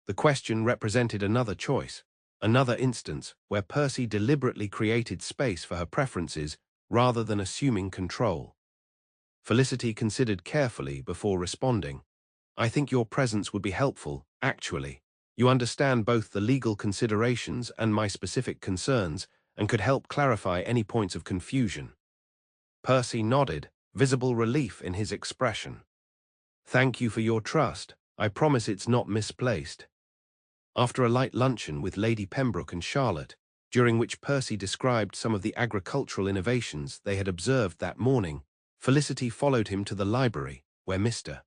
[SPEAKER 1] The question represented another choice, another instance where Percy deliberately created space for her preferences rather than assuming control. Felicity considered carefully before responding. "I think your presence would be helpful, actually. You understand both the legal considerations and my specific concerns, and could help clarify any points of confusion." Percy nodded, visible relief in his expression. "Thank you for your trust. I promise it's not misplaced." After a light luncheon with Lady Pembroke and Charlotte, during which Percy described some of the agricultural innovations they had observed that morning, Felicity followed him to the library, where Mr.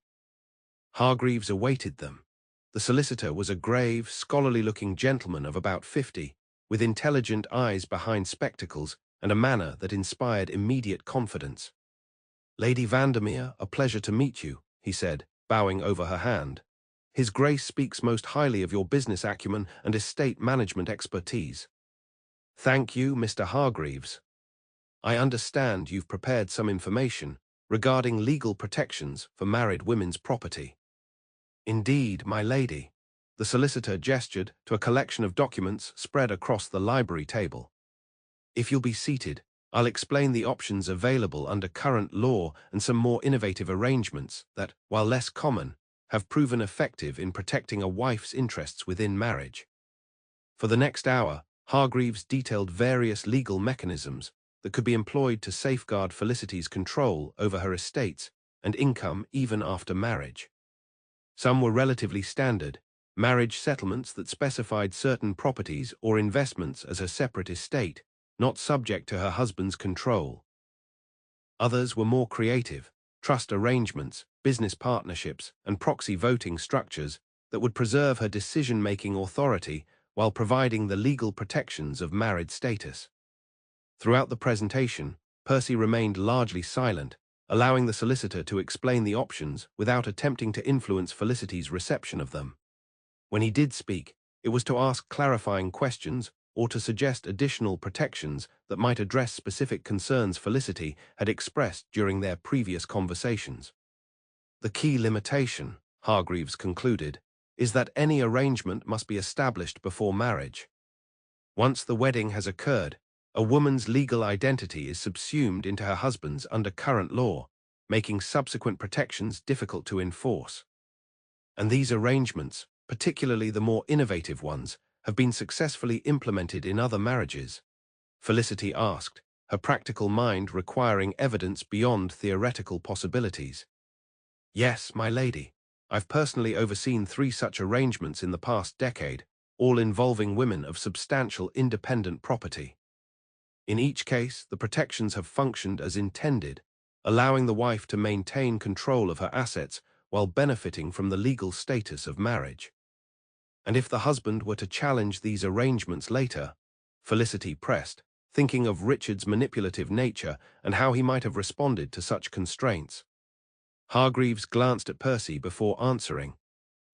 [SPEAKER 1] Hargreaves awaited them. The solicitor was a grave, scholarly-looking gentleman of about 50, with intelligent eyes behind spectacles and a manner that inspired immediate confidence. "Lady Vandermere, a pleasure to meet you," he said, bowing over her hand. "His Grace speaks most highly of your business acumen and estate management expertise." "Thank you, Mr. Hargreaves. I understand you've prepared some information regarding legal protections for married women's property." "Indeed, my lady." The solicitor gestured to a collection of documents spread across the library table. "If you'll be seated, I'll explain the options available under current law and some more innovative arrangements that, while less common, have proven effective in protecting a wife's interests within marriage." For the next hour, Hargreaves detailed various legal mechanisms that could be employed to safeguard Felicity's control over her estates and income even after marriage. Some were relatively standard, marriage settlements that specified certain properties or investments as a separate estate, not subject to her husband's control. Others were more creative, trust arrangements, business partnerships, and proxy voting structures that would preserve her decision-making authority while providing the legal protections of married status. Throughout the presentation, Percy remained largely silent, allowing the solicitor to explain the options without attempting to influence Felicity's reception of them. When he did speak, it was to ask clarifying questions or to suggest additional protections that might address specific concerns Felicity had expressed during their previous conversations. "The key limitation," Hargreaves concluded, "is that any arrangement must be established before marriage. Once the wedding has occurred, a woman's legal identity is subsumed into her husband's under current law, making subsequent protections difficult to enforce. And these arrangements, particularly the more innovative ones, have been successfully implemented in other marriages?" Felicity asked, her practical mind requiring evidence beyond theoretical possibilities. "Yes, my lady. I've personally overseen 3 such arrangements in the past decade, all involving women of substantial independent property. In each case, the protections have functioned as intended, allowing the wife to maintain control of her assets while benefiting from the legal status of marriage. And if the husband were to challenge these arrangements later," Felicity pressed, thinking of Richard's manipulative nature and how he might have responded to such constraints. Hargreaves glanced at Percy before answering.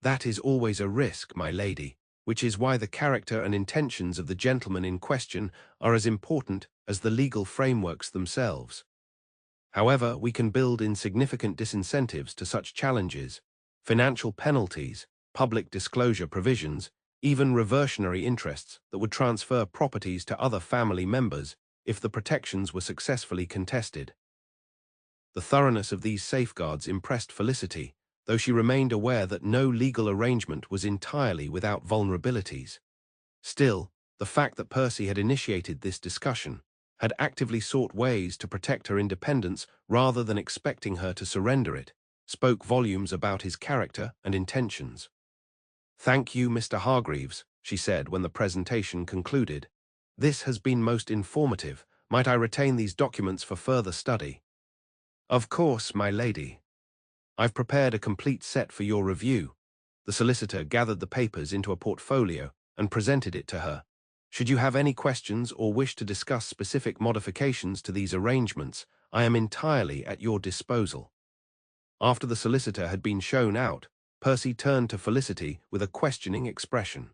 [SPEAKER 1] "That is always a risk, my lady, which is why the character and intentions of the gentleman in question are as important as the legal frameworks themselves. However, we can build in significant disincentives to such challenges, financial penalties, public disclosure provisions, even reversionary interests that would transfer properties to other family members if the protections were successfully contested." The thoroughness of these safeguards impressed Felicity, though she remained aware that no legal arrangement was entirely without vulnerabilities. Still, the fact that Percy had initiated this discussion, had actively sought ways to protect her independence rather than expecting her to surrender it, spoke volumes about his character and intentions. "Thank you, Mr. Hargreaves," she said when the presentation concluded. "This has been most informative. Might I retain these documents for further study?" "Of course, my lady. I've prepared a complete set for your review." The solicitor gathered the papers into a portfolio and presented it to her. "Should you have any questions or wish to discuss specific modifications to these arrangements, I am entirely at your disposal." After the solicitor had been shown out, Percy turned to Felicity with a questioning expression.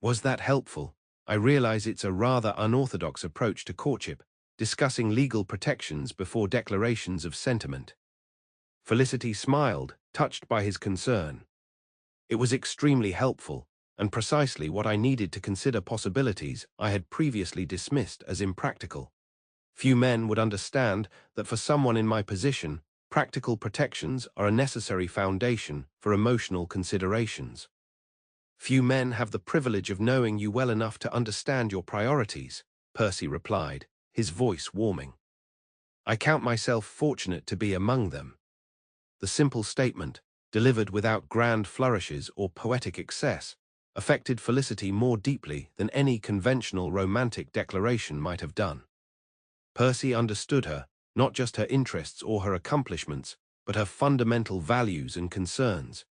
[SPEAKER 1] "Was that helpful? I realize it's a rather unorthodox approach to courtship, discussing legal protections before declarations of sentiment." Felicity smiled, touched by his concern. "It was extremely helpful, and precisely what I needed to consider possibilities I had previously dismissed as impractical. Few men would understand that for someone in my position, practical protections are a necessary foundation for emotional considerations. Few men have the privilege of knowing you well enough to understand your priorities," Percy replied, his voice warming. "I count myself fortunate to be among them." The simple statement, delivered without grand flourishes or poetic excess, affected Felicity more deeply than any conventional romantic declaration might have done. Percy understood her, not just her interests or her accomplishments, but her fundamental values and concerns.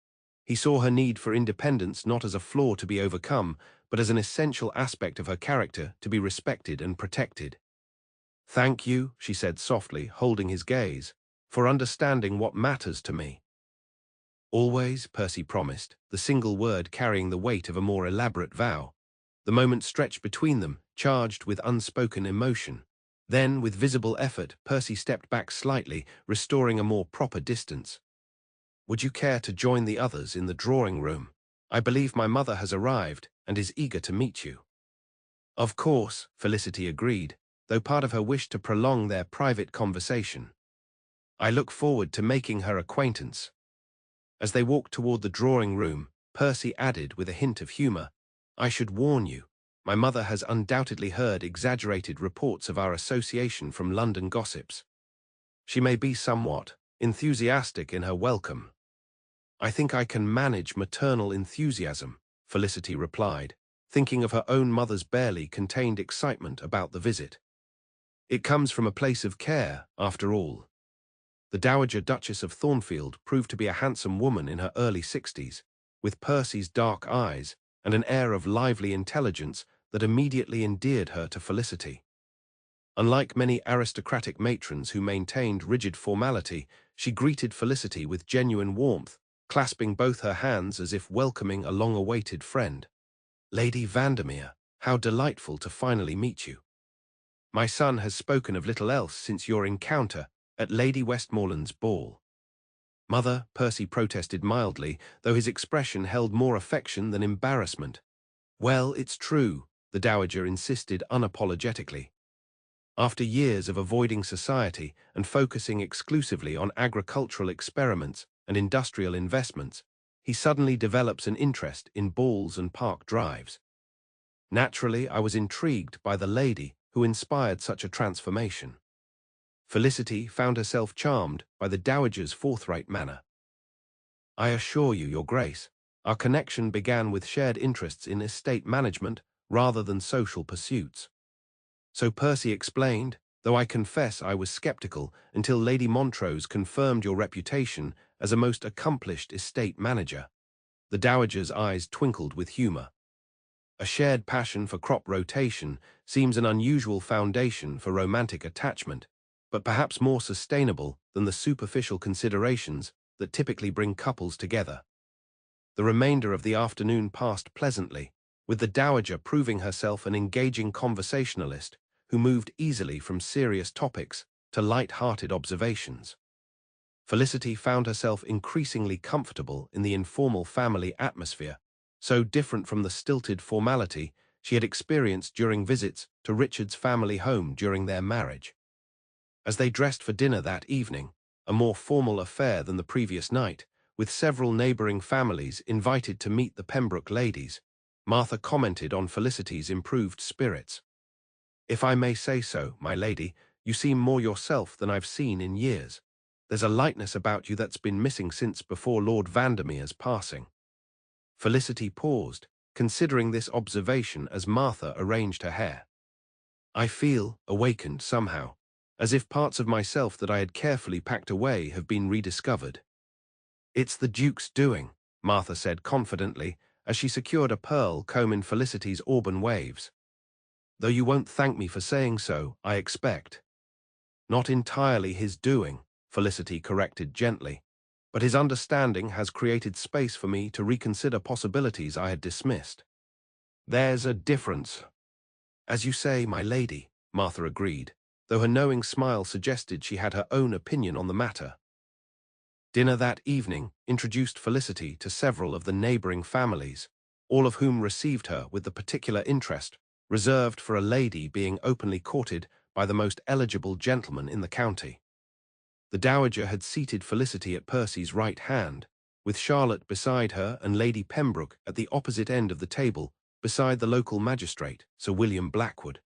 [SPEAKER 1] He saw her need for independence not as a flaw to be overcome, but as an essential aspect of her character to be respected and protected. "Thank you," she said softly, holding his gaze, "for understanding what matters to me." "Always," Percy promised, the single word carrying the weight of a more elaborate vow. The moment stretched between them, charged with unspoken emotion. Then, with visible effort, Percy stepped back slightly, restoring a more proper distance. "Would you care to join the others in the drawing room? I believe my mother has arrived and is eager to meet you." "Of course," Felicity agreed, though part of her wished to prolong their private conversation. "I look forward to making her acquaintance." As they walked toward the drawing room, Percy added with a hint of humor, "I should warn you, my mother has undoubtedly heard exaggerated reports of our association from London gossips. She may be somewhat enthusiastic in her welcome." "I think I can manage maternal enthusiasm," Felicity replied, thinking of her own mother's barely contained excitement about the visit. "It comes from a place of care, after all." The Dowager Duchess of Thornfield proved to be a handsome woman in her early 60s, with Percy's dark eyes and an air of lively intelligence that immediately endeared her to Felicity. Unlike many aristocratic matrons who maintained rigid formality, she greeted Felicity with genuine warmth, clasping both her hands as if welcoming a long-awaited friend. "Lady Vandermere, how delightful to finally meet you. My son has spoken of little else since your encounter at Lady Westmoreland's ball." "Mother," Percy protested mildly, though his expression held more affection than embarrassment. "Well, it's true," the Dowager insisted unapologetically. "After years of avoiding society and focusing exclusively on agricultural experiments and industrial investments, he suddenly develops an interest in balls and park drives. Naturally, I was intrigued by the lady who inspired such a transformation." Felicity found herself charmed by the Dowager's forthright manner. "I assure you, Your Grace, our connection began with shared interests in estate management rather than social pursuits." So Percy explained, though I confess I was skeptical until Lady Montrose confirmed your reputation as a most accomplished estate manager. The Dowager's eyes twinkled with humor. A shared passion for crop rotation seems an unusual foundation for romantic attachment, but perhaps more sustainable than the superficial considerations that typically bring couples together. The remainder of the afternoon passed pleasantly, with the dowager proving herself an engaging conversationalist who moved easily from serious topics to light-hearted observations. Felicity found herself increasingly comfortable in the informal family atmosphere, so different from the stilted formality she had experienced during visits to Richard's family home during their marriage. As they dressed for dinner that evening, a more formal affair than the previous night, with several neighboring families invited to meet the Pembroke ladies, Martha commented on Felicity's improved spirits. "If I may say so, my lady, you seem more yourself than I've seen in years. There's a lightness about you that's been missing since before Lord Vandermere's passing." Felicity paused, considering this observation as Martha arranged her hair. "I feel awakened somehow, as if parts of myself that I had carefully packed away have been rediscovered." "It's the Duke's doing," Martha said confidently, as she secured a pearl comb in Felicity's auburn waves. "Though you won't thank me for saying so, I expect." "Not entirely his doing," Felicity corrected gently, "but his understanding has created space for me to reconsider possibilities I had dismissed." "There's a difference." "As you say, my lady," Martha agreed, though her knowing smile suggested she had her own opinion on the matter. Dinner that evening introduced Felicity to several of the neighboring families, all of whom received her with the particular interest reserved for a lady being openly courted by the most eligible gentleman in the county. The dowager had seated Felicity at Percy's right hand, with Charlotte beside her and Lady Pembroke at the opposite end of the table beside the local magistrate, Sir William Blackwood.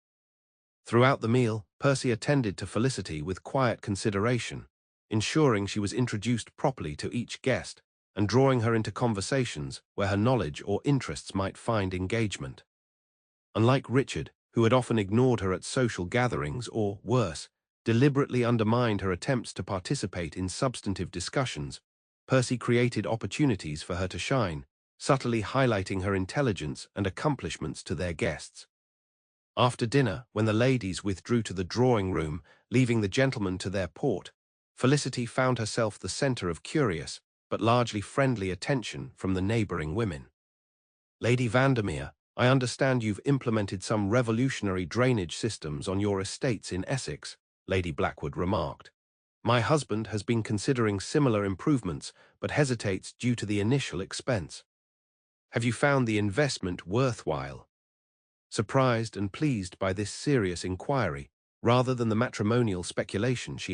[SPEAKER 1] Throughout the meal, Percy attended to Felicity with quiet consideration, ensuring she was introduced properly to each guest and drawing her into conversations where her knowledge or interests might find engagement. Unlike Richard, who had often ignored her at social gatherings or, worse, deliberately undermined her attempts to participate in substantive discussions, Percy created opportunities for her to shine, subtly highlighting her intelligence and accomplishments to their guests. After dinner, when the ladies withdrew to the drawing room, leaving the gentlemen to their port, Felicity found herself the center of curious, but largely friendly attention from the neighboring women. "Lady Vandermere, I understand you've implemented some revolutionary drainage systems on your estates in Essex," Lady Blackwood remarked. "My husband has been considering similar improvements, but hesitates due to the initial expense. Have you found the investment worthwhile?" Surprised and pleased by this serious inquiry, rather than the matrimonial speculation she